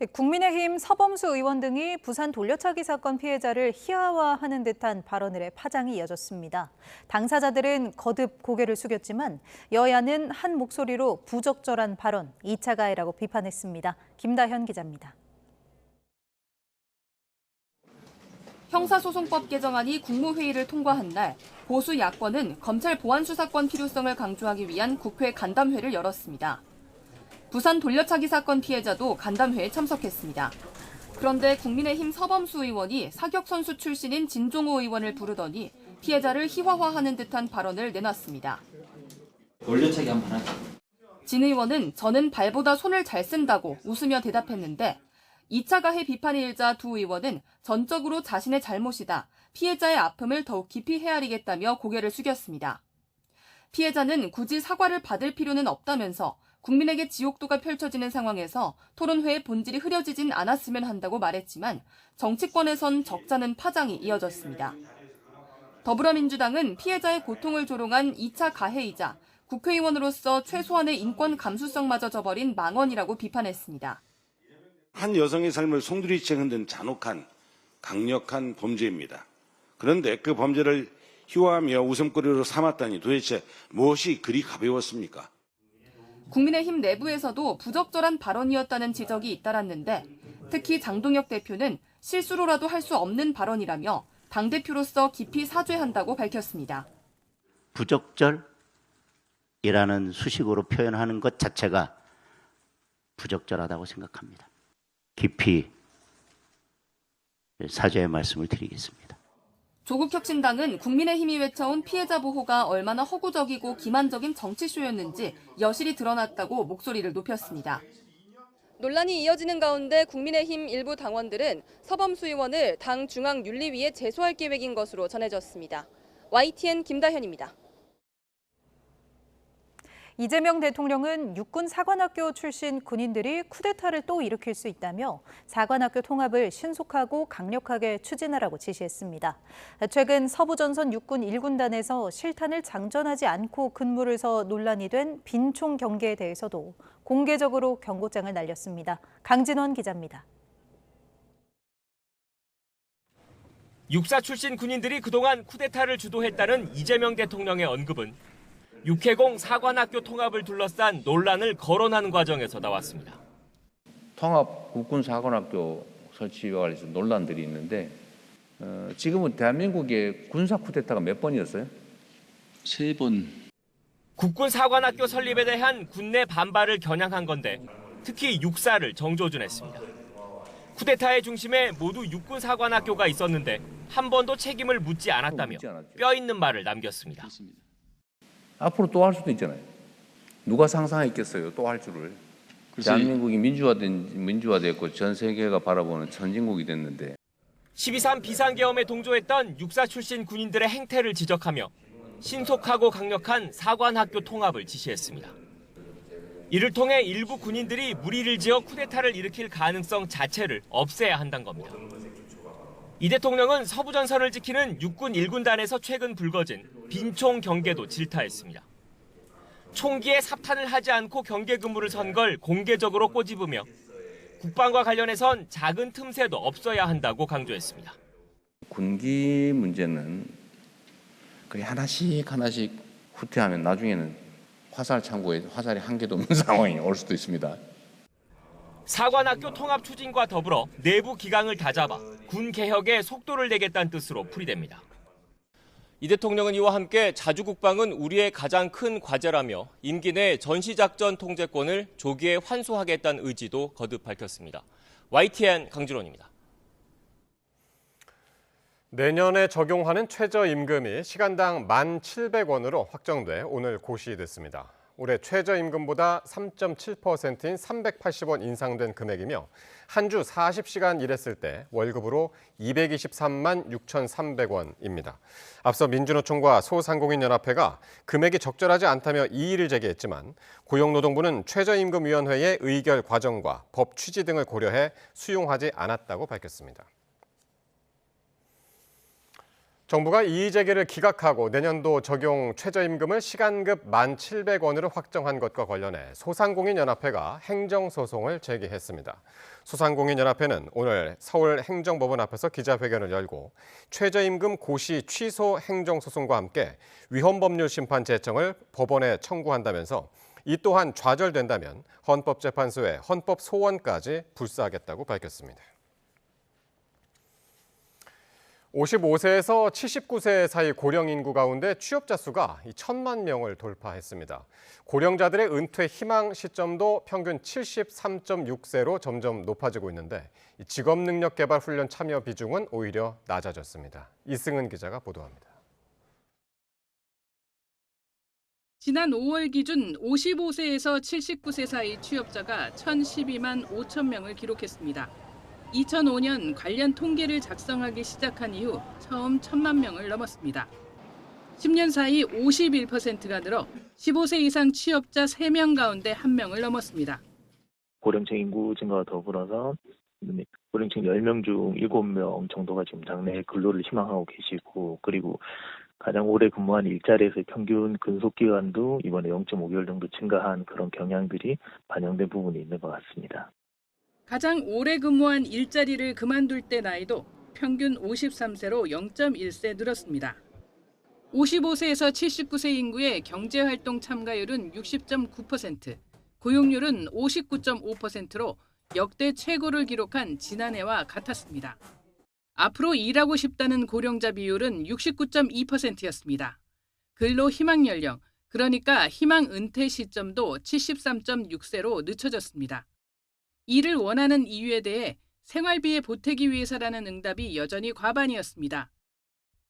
Speaker 3: 국민의힘 서범수 의원 등이 부산 돌려차기 사건 피해자를 희화화하는 듯한 발언을 해 파장이 이어졌습니다. 당사자들은 거듭 고개를 숙였지만 여야는 한 목소리로 부적절한 발언, 2차 가해라고 비판했습니다. 김다현 기자입니다.
Speaker 11: 형사소송법 개정안이 국무회의를 통과한 날 보수 야권은 검찰 보안수사권 필요성을 강조하기 위한 국회 간담회를 열었습니다. 부산 돌려차기 사건 피해자도 간담회에 참석했습니다. 그런데 국민의힘 서범수 의원이 사격선수 출신인 진종호 의원을 부르더니 피해자를 희화화하는 듯한 발언을 내놨습니다.
Speaker 13: 돌려차기 한번 하자.
Speaker 11: 진 의원은 저는 발보다 손을 잘 쓴다고 웃으며 대답했는데 2차 가해 비판이 일자 두 의원은 전적으로 자신의 잘못이다, 피해자의 아픔을 더욱 깊이 헤아리겠다며 고개를 숙였습니다. 피해자는 굳이 사과를 받을 필요는 없다면서 국민에게 지옥도가 펼쳐지는 상황에서 토론회의 본질이 흐려지진 않았으면 한다고 말했지만 정치권에선 적잖은 파장이 이어졌습니다. 더불어민주당은 피해자의 고통을 조롱한 2차 가해이자 국회의원으로서 최소한의 인권 감수성마저 저버린 망언이라고 비판했습니다.
Speaker 14: 한 여성의 삶을 송두리째 흔든 잔혹한 강력한 범죄입니다. 그런데 그 범죄를 희화하며 웃음거리로 삼았다니 도대체 무엇이 그리 가벼웠습니까?
Speaker 11: 국민의힘 내부에서도 부적절한 발언이었다는 지적이 잇따랐는데 특히 장동혁 대표는 실수로라도 할 수 없는 발언이라며 당대표로서 깊이 사죄한다고 밝혔습니다.
Speaker 15: 부적절이라는 수식어로 표현하는 것 자체가 부적절하다고 생각합니다. 깊이 사죄의 말씀을 드리겠습니다.
Speaker 11: 조국혁신당은 국민의힘이 외쳐온 피해자 보호가 얼마나 허구적이고 기만적인 정치쇼였는지 여실히 드러났다고 목소리를 높였습니다. 논란이 이어지는 가운데 국민의힘 일부 당원들은 서범수 의원을 당 중앙윤리위에 제소할 계획인 것으로 전해졌습니다. YTN 김다현입니다.
Speaker 3: 이재명 대통령은 육군 사관학교 출신 군인들이 쿠데타를 또 일으킬 수 있다며 사관학교 통합을 신속하고 강력하게 추진하라고 지시했습니다. 최근 서부전선 육군 1군단에서 실탄을 장전하지 않고 근무를 서 논란이 된 빈총 경계에 대해서도 공개적으로 경고장을 날렸습니다. 강진원 기자입니다.
Speaker 18: 육사 출신 군인들이 그동안 쿠데타를 주도했다는 이재명 대통령의 언급은 육해공 사관학교 통합을 둘러싼 논란을 거론하는 과정에서 나왔습니다.
Speaker 26: 통합 국군 사관학교 설치와 관련해서 논란들이 있는데 지금은 대한민국의 군사 쿠데타가 몇 번이었어요?
Speaker 18: 3번. 국군 사관학교 설립에 대한 군내 반발을 겨냥한 건데 특히 육사를 정조준했습니다. 쿠데타의 중심에 모두 육군 사관학교가 있었는데 한 번도 책임을 묻지 않았다며 뼈 있는 말을 남겼습니다.
Speaker 26: 앞으로 또 할 수도 있잖아요. 누가 상상했겠어요, 또 할 줄을. 대한민국이 민주화됐고 전 세계가 바라보는 선진국이 됐는데.
Speaker 18: 12.3 비상계엄에 동조했던 육사 출신 군인들의 행태를 지적하며 신속하고 강력한 사관학교 통합을 지시했습니다. 이를 통해 일부 군인들이 무리를 지어 쿠데타를 일으킬 가능성 자체를 없애야 한다는 겁니다. 이 대통령은 서부전선을 지키는 육군 1군단에서 최근 불거진 빈총 경계도 질타했습니다. 총기에 삽탄을 하지 않고 경계 근무를 선 걸 공개적으로 꼬집으며 국방과 관련해선 작은 틈새도 없어야 한다고 강조했습니다.
Speaker 26: 군기 문제는 그게 하나씩 후퇴하면 나중에는 화살 창고에 화살이 한 개도 없는 상황이 올 수도 있습니다.
Speaker 18: 사관학교 통합 추진과 더불어 내부 기강을 다잡아 군 개혁에 속도를 내겠다는 뜻으로 풀이됩니다. 이 대통령은 이와 함께 자주국방은 우리의 가장 큰 과제라며 임기 내 전시작전 통제권을 조기에 환수하겠다는 의지도 거듭 밝혔습니다. YTN 강준원입니다.
Speaker 1: 내년에 적용하는 최저임금이 시간당 1,700원으로 확정돼 오늘 고시됐습니다. 올해 최저임금보다 3.7%인 380원 인상된 금액이며 한 주 40시간 일했을 때 월급으로 223만 6,300원입니다. 앞서 민주노총과 소상공인연합회가 금액이 적절하지 않다며 이의를 제기했지만 고용노동부는 최저임금위원회의 의결 과정과 법 취지 등을 고려해 수용하지 않았다고 밝혔습니다. 정부가 이의제기를 기각하고 내년도 적용 최저임금을 시간급 1,700원으로 확정한 것과 관련해 소상공인연합회가 행정소송을 제기했습니다. 소상공인연합회는 오늘 서울행정법원 앞에서 기자회견을 열고 최저임금 고시 취소 행정소송과 함께 위헌법률 심판 제청을 법원에 청구한다면서 이 또한 좌절된다면 헌법재판소에 헌법소원까지 불사하겠다고 밝혔습니다. 55세에서 79세 사이 고령 인구 가운데 취업자 수가 1,000만 명을 돌파했습니다. 고령자들의 은퇴 희망 시점도 평균 73.6세로 점점 높아지고 있는데 직업능력개발훈련 참여 비중은 오히려 낮아졌습니다. 이승은 기자가 보도합니다.
Speaker 16: 지난 5월 기준 55세에서 79세 사이 취업자가 1,012만 5천 명을 기록했습니다. 2005년 관련 통계를 작성하기 시작한 이후 처음 1,000만 명을 넘었습니다. 10년 사이 51%가 늘어 15세 이상 취업자 3명 가운데 1명을 넘었습니다.
Speaker 19: 고령층 인구 증가와 더불어서 고령층 10명 중 7명 정도가 지금 장래 근로를 희망하고 계시고, 그리고 가장 오래 근무한 일자리에서의 평균 근속기간도 이번에 0.5개월 정도 증가한 그런 경향들이 반영된 부분이 있는 것 같습니다.
Speaker 16: 가장 오래 근무한 일자리를 그만둘 때 나이도 평균 53세로 0.1세 늘었습니다. 55세에서 79세 인구의 경제활동 참가율은 60.9%, 고용률은 59.5%로 역대 최고를 기록한 지난해와 같았습니다. 앞으로 일하고 싶다는 고령자 비율은 69.2%였습니다. 근로 희망 연령, 그러니까 희망 은퇴 시점도 73.6세로 늦춰졌습니다. 일을 원하는 이유에 대해 생활비에 보태기 위해서라는 응답이 여전히 과반이었습니다.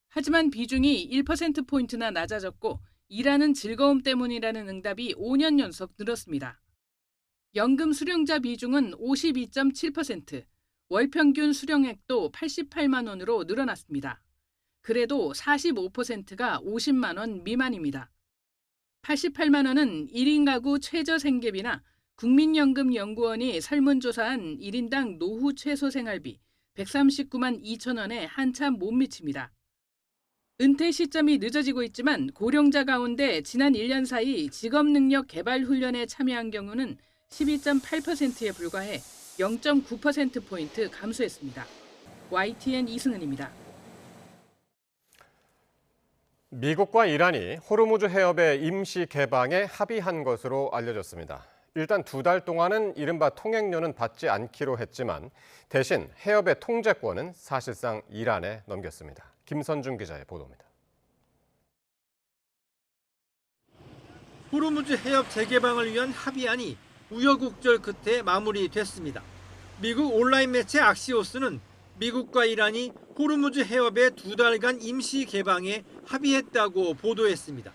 Speaker 16: 하지만 비중이 1%포인트나 낮아졌고 일하는 즐거움 때문이라는 응답이 5년 연속 늘었습니다. 연금 수령자 비중은 52.7%, 월평균 수령액도 88만 원으로 늘어났습니다. 그래도 45%가 50만 원 미만입니다. 88만 원은 1인 가구 최저 생계비나 국민연금연구원이 설문조사한 1인당 노후 최소 생활비 139만 2천 원에 한참 못 미칩니다. 은퇴 시점이 늦어지고 있지만 고령자 가운데 지난 1년 사이 직업능력 개발 훈련에 참여한 경우는 12.8%에 불과해 0.9%포인트 감소했습니다. YTN 이승은입니다.
Speaker 1: 미국과 이란이 호르무즈 해협의 임시 개방에 합의한 것으로 알려졌습니다. 일단 2달 동안은 이른바 통행료는 받지 않기로 했지만 대신 해협의 통제권은 사실상 이란에 넘겼습니다. 김선중 기자의 보도입니다.
Speaker 20: 호르무즈 해협 재개방을 위한 합의안이 우여곡절 끝에 마무리됐습니다. 미국 온라인 매체 악시오스는 미국과 이란이 호르무즈 해협의 2달간 임시 개방에 합의했다고 보도했습니다.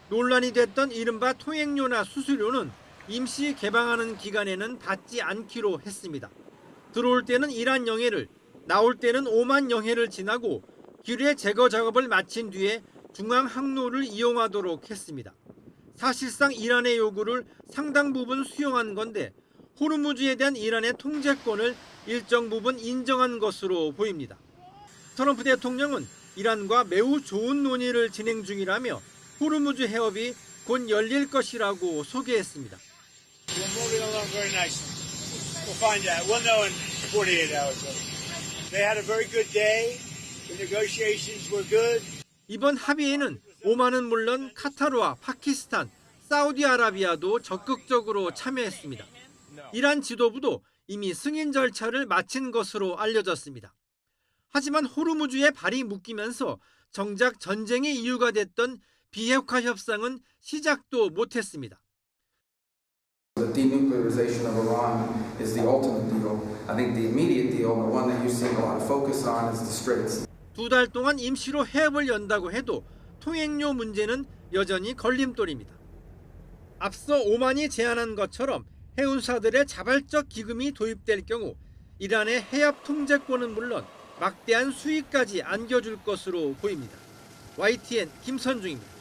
Speaker 20: 논란이 됐던 이른바 통행료나 수수료는 임시 개방하는 기간에는 받지 않기로 했습니다. 들어올 때는 이란 영해를, 나올 때는 오만 영해를 지나고 기뢰 제거 작업을 마친 뒤에 중앙 항로를 이용하도록 했습니다. 사실상 이란의 요구를 상당 부분 수용한 건데 호르무즈에 대한 이란의 통제권을 일정 부분 인정한 것으로 보입니다. 트럼프 대통령은 이란과 매우 좋은 논의를 진행 중이라며 호르무즈 해협이 곧 열릴 것이라고 소개했습니다. 이번 합의에는 오만은 물론 카타르와 파키스탄, 사우디아라비아도 적극적으로 참여했습니다. 이란 지도부도 이미 승인 절차를 마친 것으로 알려졌습니다. 하지만 호르무즈에 발이 묶이면서 정작 전쟁의 이유가 됐던 비핵화 협상은 시작도 못했습니다.
Speaker 21: The denuclearization of Iran is the ultimate deal. I think the immediate deal, the one that you're seeing a lot of focus on, is the Straits.
Speaker 20: 2달 동안 임시로 해협을 연다고 해도 통행료 문제는 여전히 걸림돌입니다. 앞서 오만이 제안한 것처럼 해운사들의 자발적 기금이 도입될 경우 이란의 해협 통제권은 물론 막대한 수익까지 안겨줄 것으로 보입니다. YTN 김선중입니다.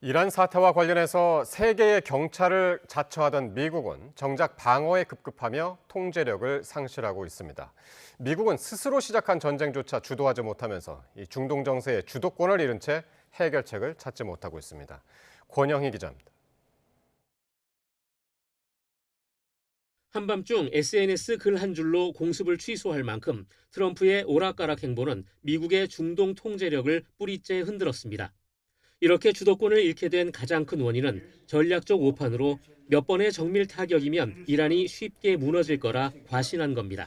Speaker 1: 이란 사태와 관련해서 세계의 경찰을 자처하던 미국은 정작 방어에 급급하며 통제력을 상실하고 있습니다. 미국은 스스로 시작한 전쟁조차 주도하지 못하면서 이 중동 정세의 주도권을 잃은 채 해결책을 찾지 못하고 있습니다. 권영희 기자입니다.
Speaker 8: 한밤중 SNS 글 한 줄로 공습을 취소할 만큼 트럼프의 오락가락 행보는 미국의 중동 통제력을 뿌리째 흔들었습니다. 이렇게 주도권을 잃게 된 가장 큰 원인은 전략적 오판으로 몇 번의 정밀 타격이면 이란이 쉽게 무너질 거라 과신한 겁니다.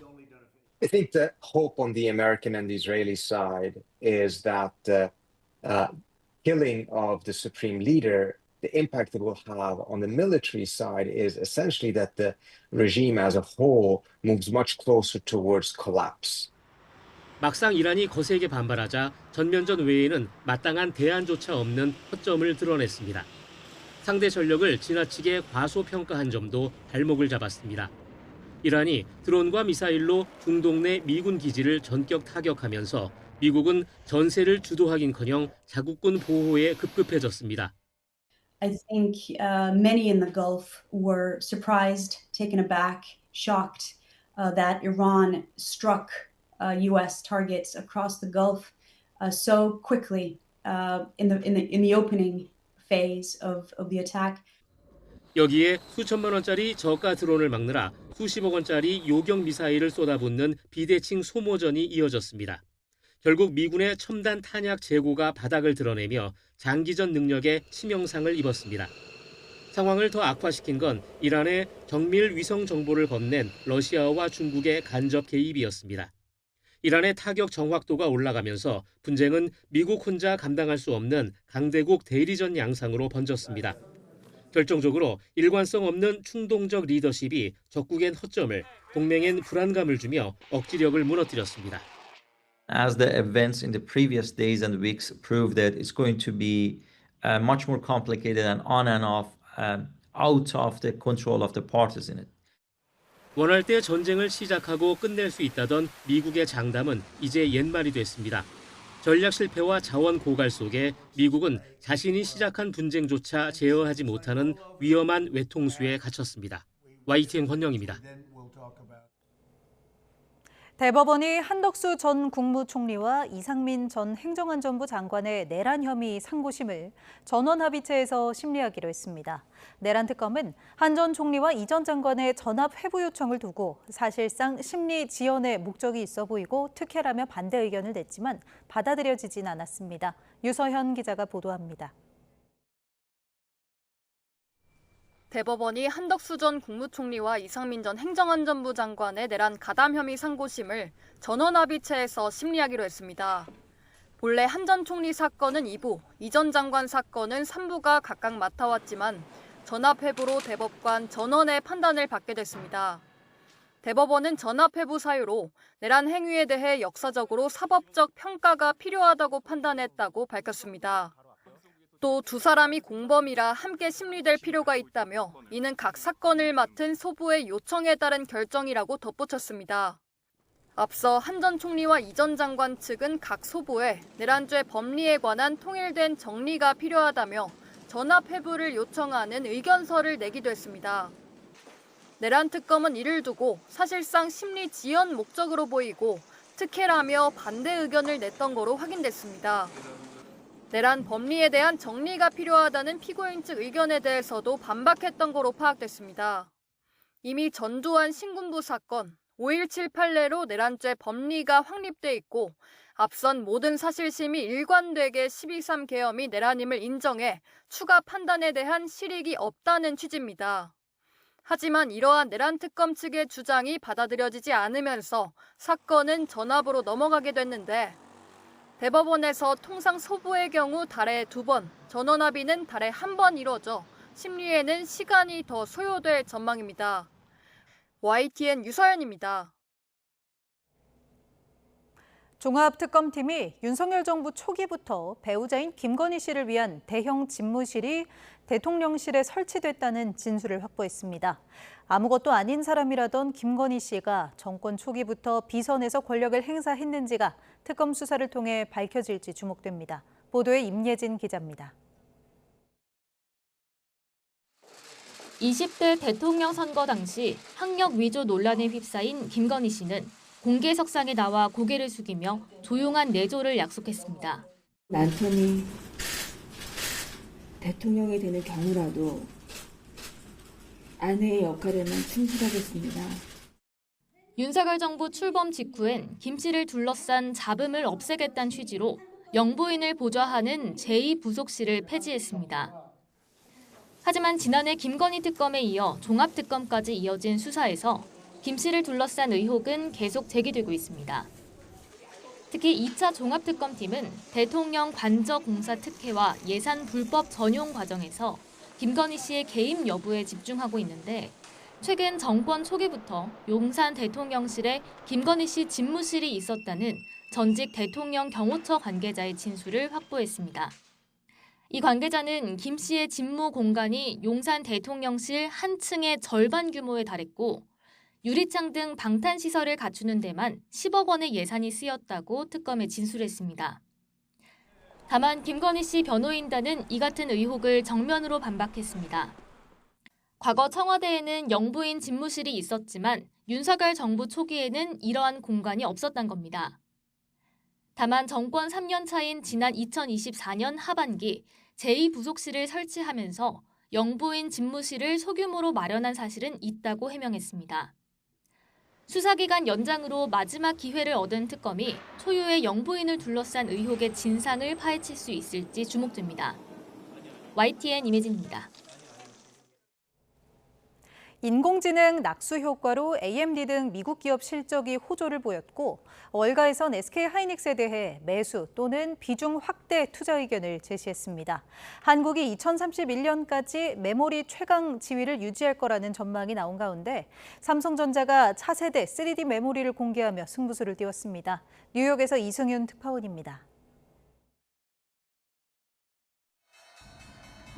Speaker 2: I think the hope on the American and the Israeli side is that the killing of the supreme leader, the impact it will have on the military side is essentially that the regime as a whole moves much closer towards collapse.
Speaker 8: 막상 이란이 거세게 반발하자 전면전 외에는 마땅한 대안조차 없는 허점을 드러냈습니다. 상대 전력을 지나치게 과소평가한 점도 발목을 잡았습니다. 이란이 드론과 미사일로 중동 내 미군 기지를 전격 타격하면서 미국은 전세를 주도하긴커녕 자국군 보호에 급급해졌습니다.
Speaker 6: I think many in the Gulf were surprised, taken aback, shocked that Iran struck U.S. targets across the Gulf so quickly in the opening phase of the attack.
Speaker 8: 여기에 수천만 원짜리 저가 드론을 막느라 수십억 원짜리 요격 미사일을 쏟아붓는 비대칭 소모전이 이어졌습니다. 결국 미군의 첨단 탄약 재고가 바닥을 드러내며 장기전 능력에 치명상을 입었습니다. 상황을 더 악화시킨 건 이란의 정밀 위성 정보를 건넨 러시아와 중국의 간접 개입이었습니다. 이란의 타격 정확도가 올라가면서 분쟁은 미국 혼자 감당할 수 없는 강대국 대리전 양상으로 번졌습니다. 결정적으로 일관성 없는 충동적 리더십이 적국엔 허점을, 동맹엔 불안감을 주며 억지력을 무너뜨렸습니다.
Speaker 7: As the events in the previous days and weeks prove that it's going to be much more complicated and on and off, out of the control of the parties in it.
Speaker 8: 원할 때 전쟁을 시작하고 끝낼 수 있다던 미국의 장담은 이제 옛말이 됐습니다. 전략 실패와 자원 고갈 속에 미국은 자신이 시작한 분쟁조차 제어하지 못하는 위험한 외통수에 갇혔습니다. YTN 권영입니다.
Speaker 3: 대법원이 한덕수 전 국무총리와 이상민 전 행정안전부 장관의 내란 혐의 상고심을 전원합의체에서 심리하기로 했습니다. 내란 특검은 한 전 총리와 이 전 장관의 전합 회부 요청을 두고 사실상 심리 지연의 목적이 있어 보이고 특혜라며 반대 의견을 냈지만 받아들여지진 않았습니다. 유서현 기자가 보도합니다.
Speaker 22: 대법원이 한덕수 전 국무총리와 이상민 전 행정안전부 장관의 내란 가담 혐의 상고심을 전원합의체에서 심리하기로 했습니다. 본래 한 전 총리 사건은 2부, 이 전 장관 사건은 3부가 각각 맡아왔지만 전합회부로 대법관 전원의 판단을 받게 됐습니다. 대법원은 전합회부 사유로 내란 행위에 대해 역사적으로 사법적 평가가 필요하다고 판단했다고 밝혔습니다. 또 두 사람이 공범이라 함께 심리될 필요가 있다며 이는 각 사건을 맡은 소부의 요청에 따른 결정이라고 덧붙였습니다. 앞서 한 전 총리와 이 전 장관 측은 각 소부에 내란죄 법리에 관한 통일된 정리가 필요하다며 전합 회부를 요청하는 의견서를 내기도 했습니다. 내란 특검은 이를 두고 사실상 심리 지연 목적으로 보이고 특혜라며 반대 의견을 냈던 거로 확인됐습니다. 내란 법리에 대한 정리가 필요하다는 피고인 측 의견에 대해서도 반박했던 거로 파악됐습니다. 이미 전두환 신군부 사건, 5.17 판례로 내란죄 법리가 확립돼 있고 앞선 모든 사실심이 일관되게 12.3 계엄이 내란임을 인정해 추가 판단에 대한 실익이 없다는 취지입니다. 하지만 이러한 내란 특검 측의 주장이 받아들여지지 않으면서 사건은 전합으로 넘어가게 됐는데 대법원에서 통상 소부의 경우 달에 2번, 전원합의는 달에 1번 이뤄져 심리에는 시간이 더 소요될 전망입니다. YTN 유서연입니다.
Speaker 3: 종합특검팀이 윤석열 정부 초기부터 배우자인 김건희 씨를 위한 대형 집무실이 대통령실에 설치됐다는 진술을 확보했습니다. 아무것도 아닌 사람이라던 김건희 씨가 정권 초기부터 비선에서 권력을 행사했는지가 특검 수사를 통해 밝혀질지 주목됩니다. 보도에 임예진 기자입니다.
Speaker 4: 20대 대통령 선거 당시 학력 위조 논란에 휩싸인 김건희 씨는 공개석상에 나와 고개를 숙이며 조용한 내조를 약속했습니다.
Speaker 5: 남편이 대통령이 되는 경우라도 아내의 역할에만 충실하겠습니다.
Speaker 4: 윤석열 정부 출범 직후엔 김 씨를 둘러싼 잡음을 없애겠다는 취지로 영부인을 보좌하는 제2부속실을 폐지했습니다. 하지만 지난해 김건희 특검에 이어 종합특검까지 이어진 수사에서 김 씨를 둘러싼 의혹은 계속 제기되고 있습니다. 특히 2차 종합특검팀은 대통령 관저공사 특혜와 예산 불법 전용 과정에서 김건희 씨의 개입 여부에 집중하고 있는데 최근 정권 초기부터 용산 대통령실에 김건희 씨 집무실이 있었다는 전직 대통령 경호처 관계자의 진술을 확보했습니다. 이 관계자는 김 씨의 집무 공간이 용산 대통령실 한 층의 절반 규모에 달했고 유리창 등 방탄시설을 갖추는 데만 10억 원의 예산이 쓰였다고 특검에 진술했습니다. 다만 김건희 씨 변호인단은 이 같은 의혹을 정면으로 반박했습니다. 과거 청와대에는 영부인 집무실이 있었지만 윤석열 정부 초기에는 이러한 공간이 없었던 겁니다. 다만 정권 3년 차인 지난 2024년 하반기 제2부속실을 설치하면서 영부인 집무실을 소규모로 마련한 사실은 있다고 해명했습니다. 수사기간 연장으로 마지막 기회를 얻은 특검이 초유의 영부인을 둘러싼 의혹의 진상을 파헤칠 수 있을지 주목됩니다. YTN 임혜진입니다.
Speaker 3: 인공지능 낙수 효과로 AMD 등 미국 기업 실적이 호조를 보였고 월가에선 SK하이닉스에 대해 매수 또는 비중 확대 투자 의견을 제시했습니다. 한국이 2031년까지 메모리 최강 지위를 유지할 거라는 전망이 나온 가운데 삼성전자가 차세대 3D 메모리를 공개하며 승부수를 띄웠습니다. 뉴욕에서 이승윤 특파원입니다.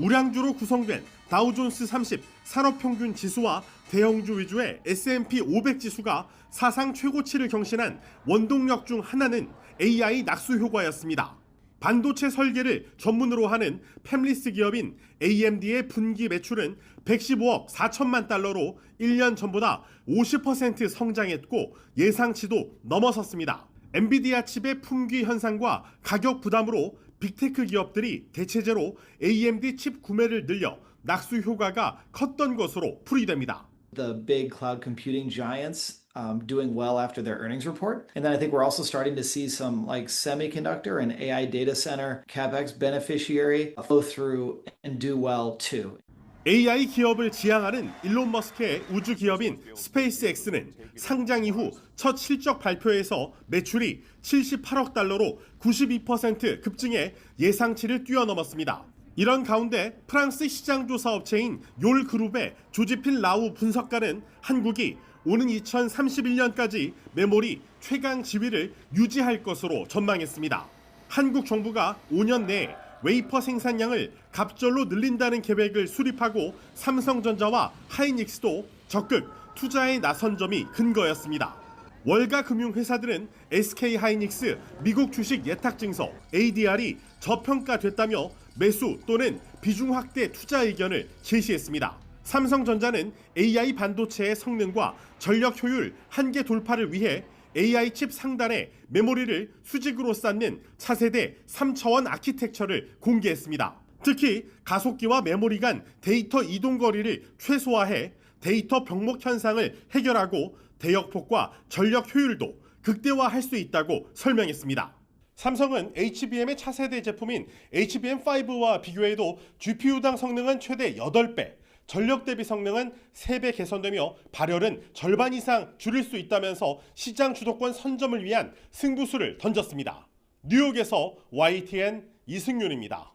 Speaker 9: 우량주로 구성된 다우존스 30 산업평균 지수와 대형주 위주의 S&P 500 지수가 사상 최고치를 경신한 원동력 중 하나는 AI 낙수 효과였습니다. 반도체 설계를 전문으로 하는 팹리스 기업인 AMD의 분기 매출은 115억 4천만 달러로 1년 전보다 50% 성장했고 예상치도 넘어섰습니다. 엔비디아 칩의 품귀 현상과 가격 부담으로 빅테크 기업들이 대체제로 AMD 칩 구매를 늘려 낙수 효과가 컸던 것으로 풀이됩니다.
Speaker 12: The big cloud computing giants doing well after their earnings report. And then I think we're also starting to see some like semiconductor and AI data center CapEx beneficiary flow through and do well too.
Speaker 9: AI 기업을 지향하는 일론 머스크의 우주 기업인 스페이스X는 상장 이후 첫 실적 발표에서 매출이 78억 달러로 92% 급증해 예상치를 뛰어넘었습니다. 이런 가운데 프랑스 시장조사 업체인 욜그룹의 조지필 라우 분석가는 한국이 오는 2031년까지 메모리 최강 지위를 유지할 것으로 전망했습니다. 한국 정부가 5년 내에 웨이퍼 생산량을 갑절로 늘린다는 계획을 수립하고 삼성전자와 하이닉스도 적극 투자에 나선 점이 근거였습니다. 월가 금융회사들은 SK하이닉스 미국 주식 예탁증서 ADR이 저평가됐다며 매수 또는 비중 확대 투자 의견을 제시했습니다. 삼성전자는 AI 반도체의 성능과 전력 효율 한계 돌파를 위해 AI 칩 상단에 메모리를 수직으로 쌓는 차세대 3차원 아키텍처를 공개했습니다. 특히 가속기와 메모리 간 데이터 이동 거리를 최소화해 데이터 병목 현상을 해결하고 대역폭과 전력 효율도 극대화할 수 있다고 설명했습니다. 삼성은 HBM의 차세대 제품인 HBM5와 비교해도 GPU당 성능은 최대 8배, 전력 대비 성능은 3배 개선되며 발열은 절반 이상 줄일 수 있다면서 시장 주도권 선점을 위한 승부수를 던졌습니다. 뉴욕에서 YTN 이승윤입니다.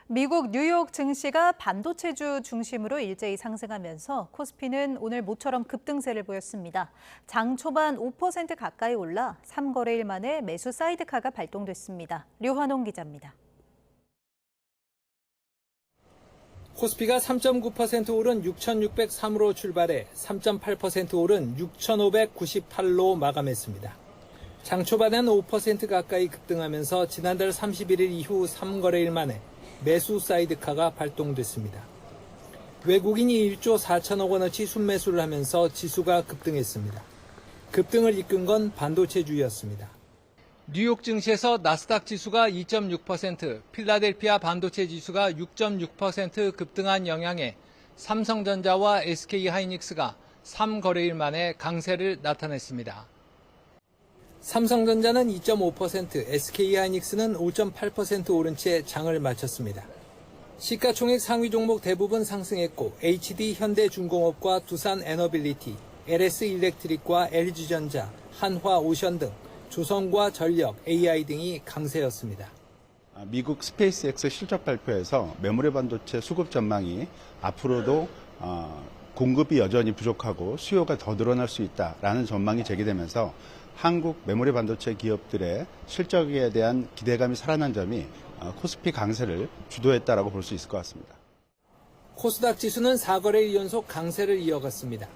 Speaker 3: 미국 뉴욕 증시가 반도체주 중심으로 일제히 상승하면서 코스피는 오늘 모처럼 급등세를 보였습니다. 장 초반 5% 가까이 올라 3거래일 만에 매수 사이드카가 발동됐습니다. 류환홍 기자입니다.
Speaker 23: 코스피가 3.9% 오른 6,603으로 출발해 3.8% 오른 6,598로 마감했습니다. 장 초반엔 5% 가까이 급등하면서 지난달 31일 이후 3거래일 만에 매수 사이드카가 발동됐습니다. 외국인이 1조 4천억 원어치 순매수를 하면서 지수가 급등했습니다. 급등을 이끈 건 반도체주였습니다. 뉴욕 증시에서 나스닥 지수가 2.6%, 필라델피아 반도체 지수가 6.6% 급등한 영향에 삼성전자와 SK하이닉스가 3거래일 만에 강세를 나타냈습니다. 삼성전자는 2.5%, SK하이닉스는 5.8% 오른 채 장을 마쳤습니다. 시가총액 상위 종목 대부분 상승했고 HD 현대중공업과 두산에너빌리티, LS일렉트릭과 LG전자, 한화오션 등 조선과 전력, AI 등이 강세였습니다.
Speaker 10: 미국 스페이스X 실적 발표에서 메모리 반도체 수급 전망이 앞으로도 공급이 여전히 부족하고 수요가 더 늘어날 수 있다라는 전망이 제기되면서 한국 메모리 반도체 기업들의 실적에 대한 기대감이 살아난 점이 코스피 강세를 주도했다라고 볼 수 있을 것 같습니다.
Speaker 23: 코스닥 지수는 4거래일 연속 강세를 이어갔습니다.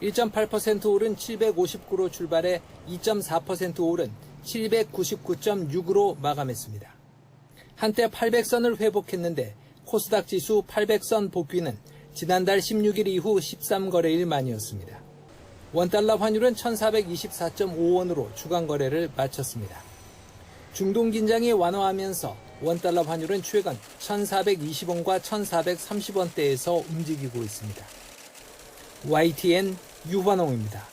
Speaker 23: 1.8% 오른 759로 출발해 2.4% 오른 799.6으로 마감했습니다. 한때 800선을 회복했는데 코스닥 지수 800선 복귀는 지난달 16일 이후 13거래일 만이었습니다. 원달러 환율은 1424.5원으로 주간 거래를 마쳤습니다. 중동 긴장이 완화하면서 원달러 환율은 최근 1420원과 1430원대에서 움직이고 있습니다. YTN 유관홍입니다.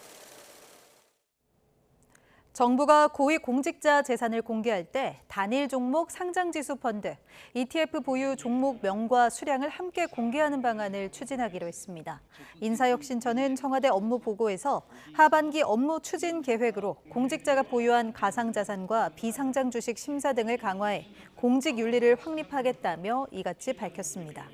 Speaker 3: 정부가 고위 공직자 재산을 공개할 때 단일 종목 상장지수 펀드, ETF 보유 종목명과 수량을 함께 공개하는 방안을 추진하기로 했습니다. 인사혁신처는 청와대 업무 보고에서 하반기 업무 추진 계획으로 공직자가 보유한 가상자산과 비상장 주식 심사 등을 강화해 공직 윤리를 확립하겠다며 이같이 밝혔습니다.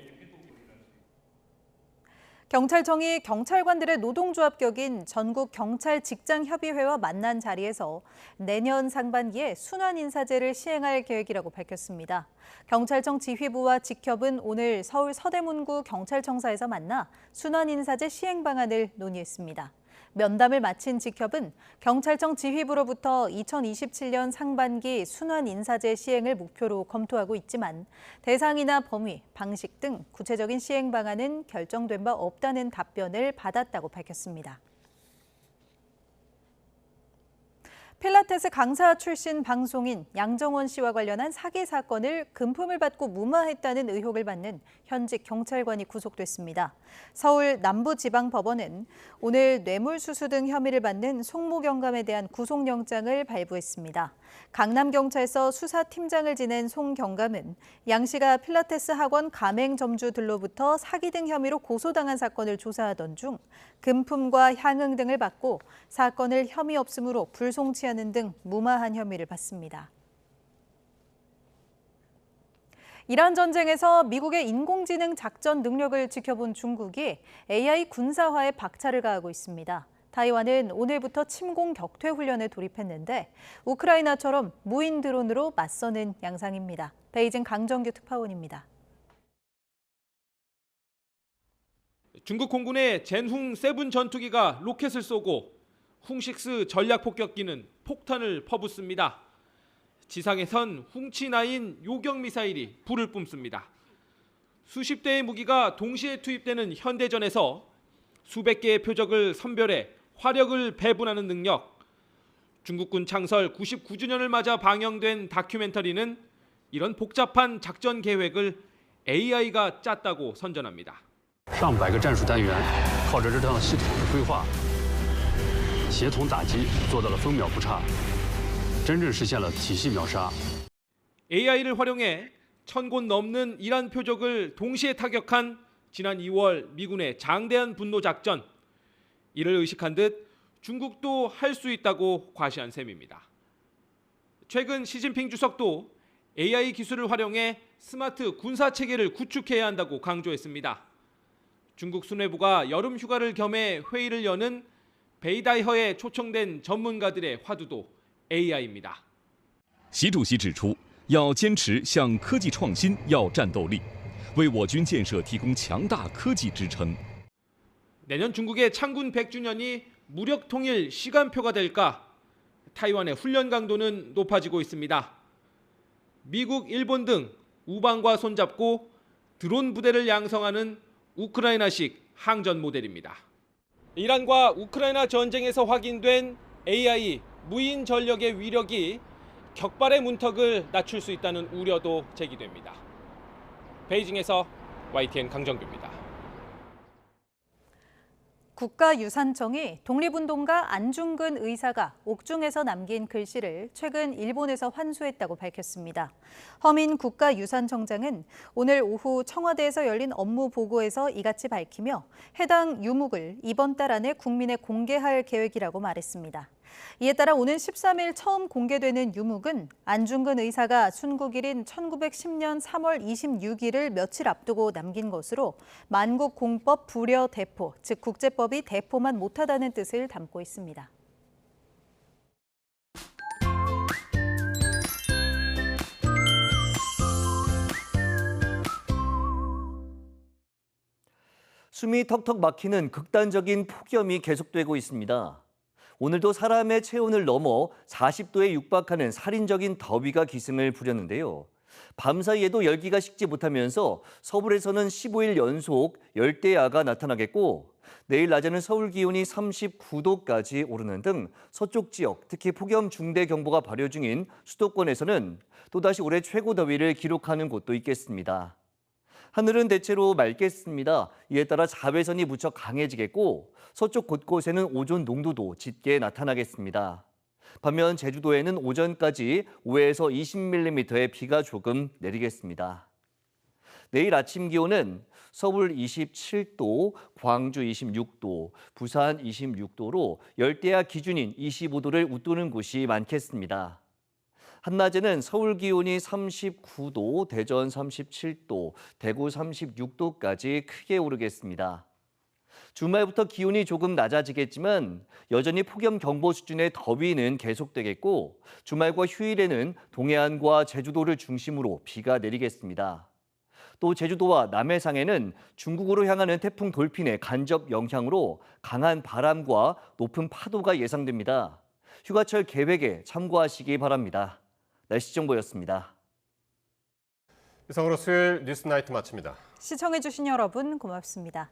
Speaker 3: 경찰청이 경찰관들의 노동조합 격인 전국경찰직장협의회와 만난 자리에서 내년 상반기에 순환인사제를 시행할 계획이라고 밝혔습니다. 경찰청 지휘부와 직협은 오늘 서울 서대문구 경찰청사에서 만나 순환인사제 시행 방안을 논의했습니다. 면담을 마친 직협은 경찰청 지휘부로부터 2027년 상반기 순환인사제 시행을 목표로 검토하고 있지만 대상이나 범위, 방식 등 구체적인 시행 방안은 결정된 바 없다는 답변을 받았다고 밝혔습니다. 필라테스 강사 출신 방송인 양정원 씨와 관련한 사기 사건을 금품을 받고 무마했다는 의혹을 받는 현직 경찰관이 구속됐습니다. 서울 남부지방법원은 오늘 뇌물수수 등 혐의를 받는 송모 경감에 대한 구속영장을 발부했습니다. 강남경찰서 수사팀장을 지낸 송 경감은 양 씨가 필라테스 학원 가맹점주들로부터 사기 등 혐의로 고소당한 사건을 조사하던 중 금품과 향응 등을 받고 사건을 혐의 없음으로 불송치하는 등 무마한 혐의를 받습니다. 이란 전쟁에서 미국의 인공지능 작전 능력을 지켜본 중국이 AI 군사화에 박차를 가하고 있습니다. 타이완은 오늘부터 침공 격퇴 훈련에 돌입했는데 우크라이나처럼 무인 드론으로 맞서는 양상입니다. 베이징 강정규 특파원입니다.
Speaker 13: 중국 공군의 젠흥 세븐 전투기가 로켓을 쏘고 훙6 전략 폭격기는 폭탄을 퍼붓습니다. 지상에선 훙치9 요격 미사일이 불을 뿜습니다. 수십 대의 무기가 동시에 투입되는 현대전에서 수백 개의 표적을 선별해 화력을 배분하는 능력. 중국군 창설 99주년을 맞아 방영된 다큐멘터리는 이런 복잡한 작전 계획을 AI가 짰다고 선전합니다.
Speaker 14: 上百个战术单元靠着这套系统的规划协同打击做到了分秒不差 真正实现了体系秒杀
Speaker 13: AI를 활용해 1000곳 넘는 이란 표적을 동시에 타격한 지난 2월 미군의 장대한 분노 작전. 이를 의식한 듯 중국도 할 수 있다고 과시한 셈입니다. 최근 시진핑 주석도 AI 기술을 활용해 스마트 군사 체계를 구축해야 한다고 강조했습니다. 중국 수뇌부가 여름 휴가를 겸해 회의를 여는 베이다이허에 초청된 전문가들의 화두도 AI입니다.
Speaker 17: 习主席指出，要坚持向科技创新要战斗力，为我军建设提供强大科技支撑。
Speaker 13: 내년 중국의 창군 100주년이 무력 통일 시간표가 될까? 타이완의 훈련 강도는 높아지고 있습니다. 미국, 일본 등 우방과 손잡고 드론 부대를 양성하는 우크라이나식 항전 모델입니다. 이란과 우크라이나 전쟁에서 확인된 AI 무인 전력의 위력이 격발의 문턱을 낮출 수 있다는 우려도 제기됩니다. 베이징에서 YTN 강정규입니다.
Speaker 3: 국가유산청이 독립운동가 안중근 의사가 옥중에서 남긴 글씨를 최근 일본에서 환수했다고 밝혔습니다. 허민 국가유산청장은 오늘 오후 청와대에서 열린 업무 보고에서 이같이 밝히며 해당 유목을 이번 달 안에 국민에 공개할 계획이라고 말했습니다. 이에 따라 오는 13일 처음 공개되는 유목은 안중근 의사가 순국일인 1910년 3월 26일을 며칠 앞두고 남긴 것으로 만국공법 불여 대포, 즉 국제법이 대포만 못하다는 뜻을 담고 있습니다.
Speaker 11: 숨이 턱턱 막히는 극단적인 폭염이 계속되고 있습니다. 오늘도 사람의 체온을 넘어 40도에 육박하는 살인적인 더위가 기승을 부렸는데요. 밤사이에도 열기가 식지 못하면서 서울에서는 15일 연속 열대야가 나타나겠고 내일 낮에는 서울 기온이 39도까지 오르는 등 서쪽 지역, 특히 폭염 중대경보가 발효 중인 수도권에서는 또다시 올해 최고 더위를 기록하는 곳도 있겠습니다. 하늘은 대체로 맑겠습니다. 이에 따라 자외선이 무척 강해지겠고 서쪽 곳곳에는 오존 농도도 짙게 나타나겠습니다. 반면 제주도에는 오전까지 5에서 20mm의 비가 조금 내리겠습니다. 내일 아침 기온은 서울 27도, 광주 26도, 부산 26도로 열대야 기준인 25도를 웃도는 곳이 많겠습니다. 한낮에는 서울 기온이 39도, 대전 37도, 대구 36도까지 크게 오르겠습니다. 주말부터 기온이 조금 낮아지겠지만 여전히 폭염 경보 수준의 더위는 계속되겠고 주말과 휴일에는 동해안과 제주도를 중심으로 비가 내리겠습니다. 또 제주도와 남해상에는 중국으로 향하는 태풍 돌핀의 간접 영향으로 강한 바람과 높은 파도가 예상됩니다. 휴가철 계획에 참고하시기 바랍니다. 날씨 정보였습니다.
Speaker 1: 이상으로 수요일 뉴스나이트 마칩니다.
Speaker 3: 시청해주신 여러분 고맙습니다.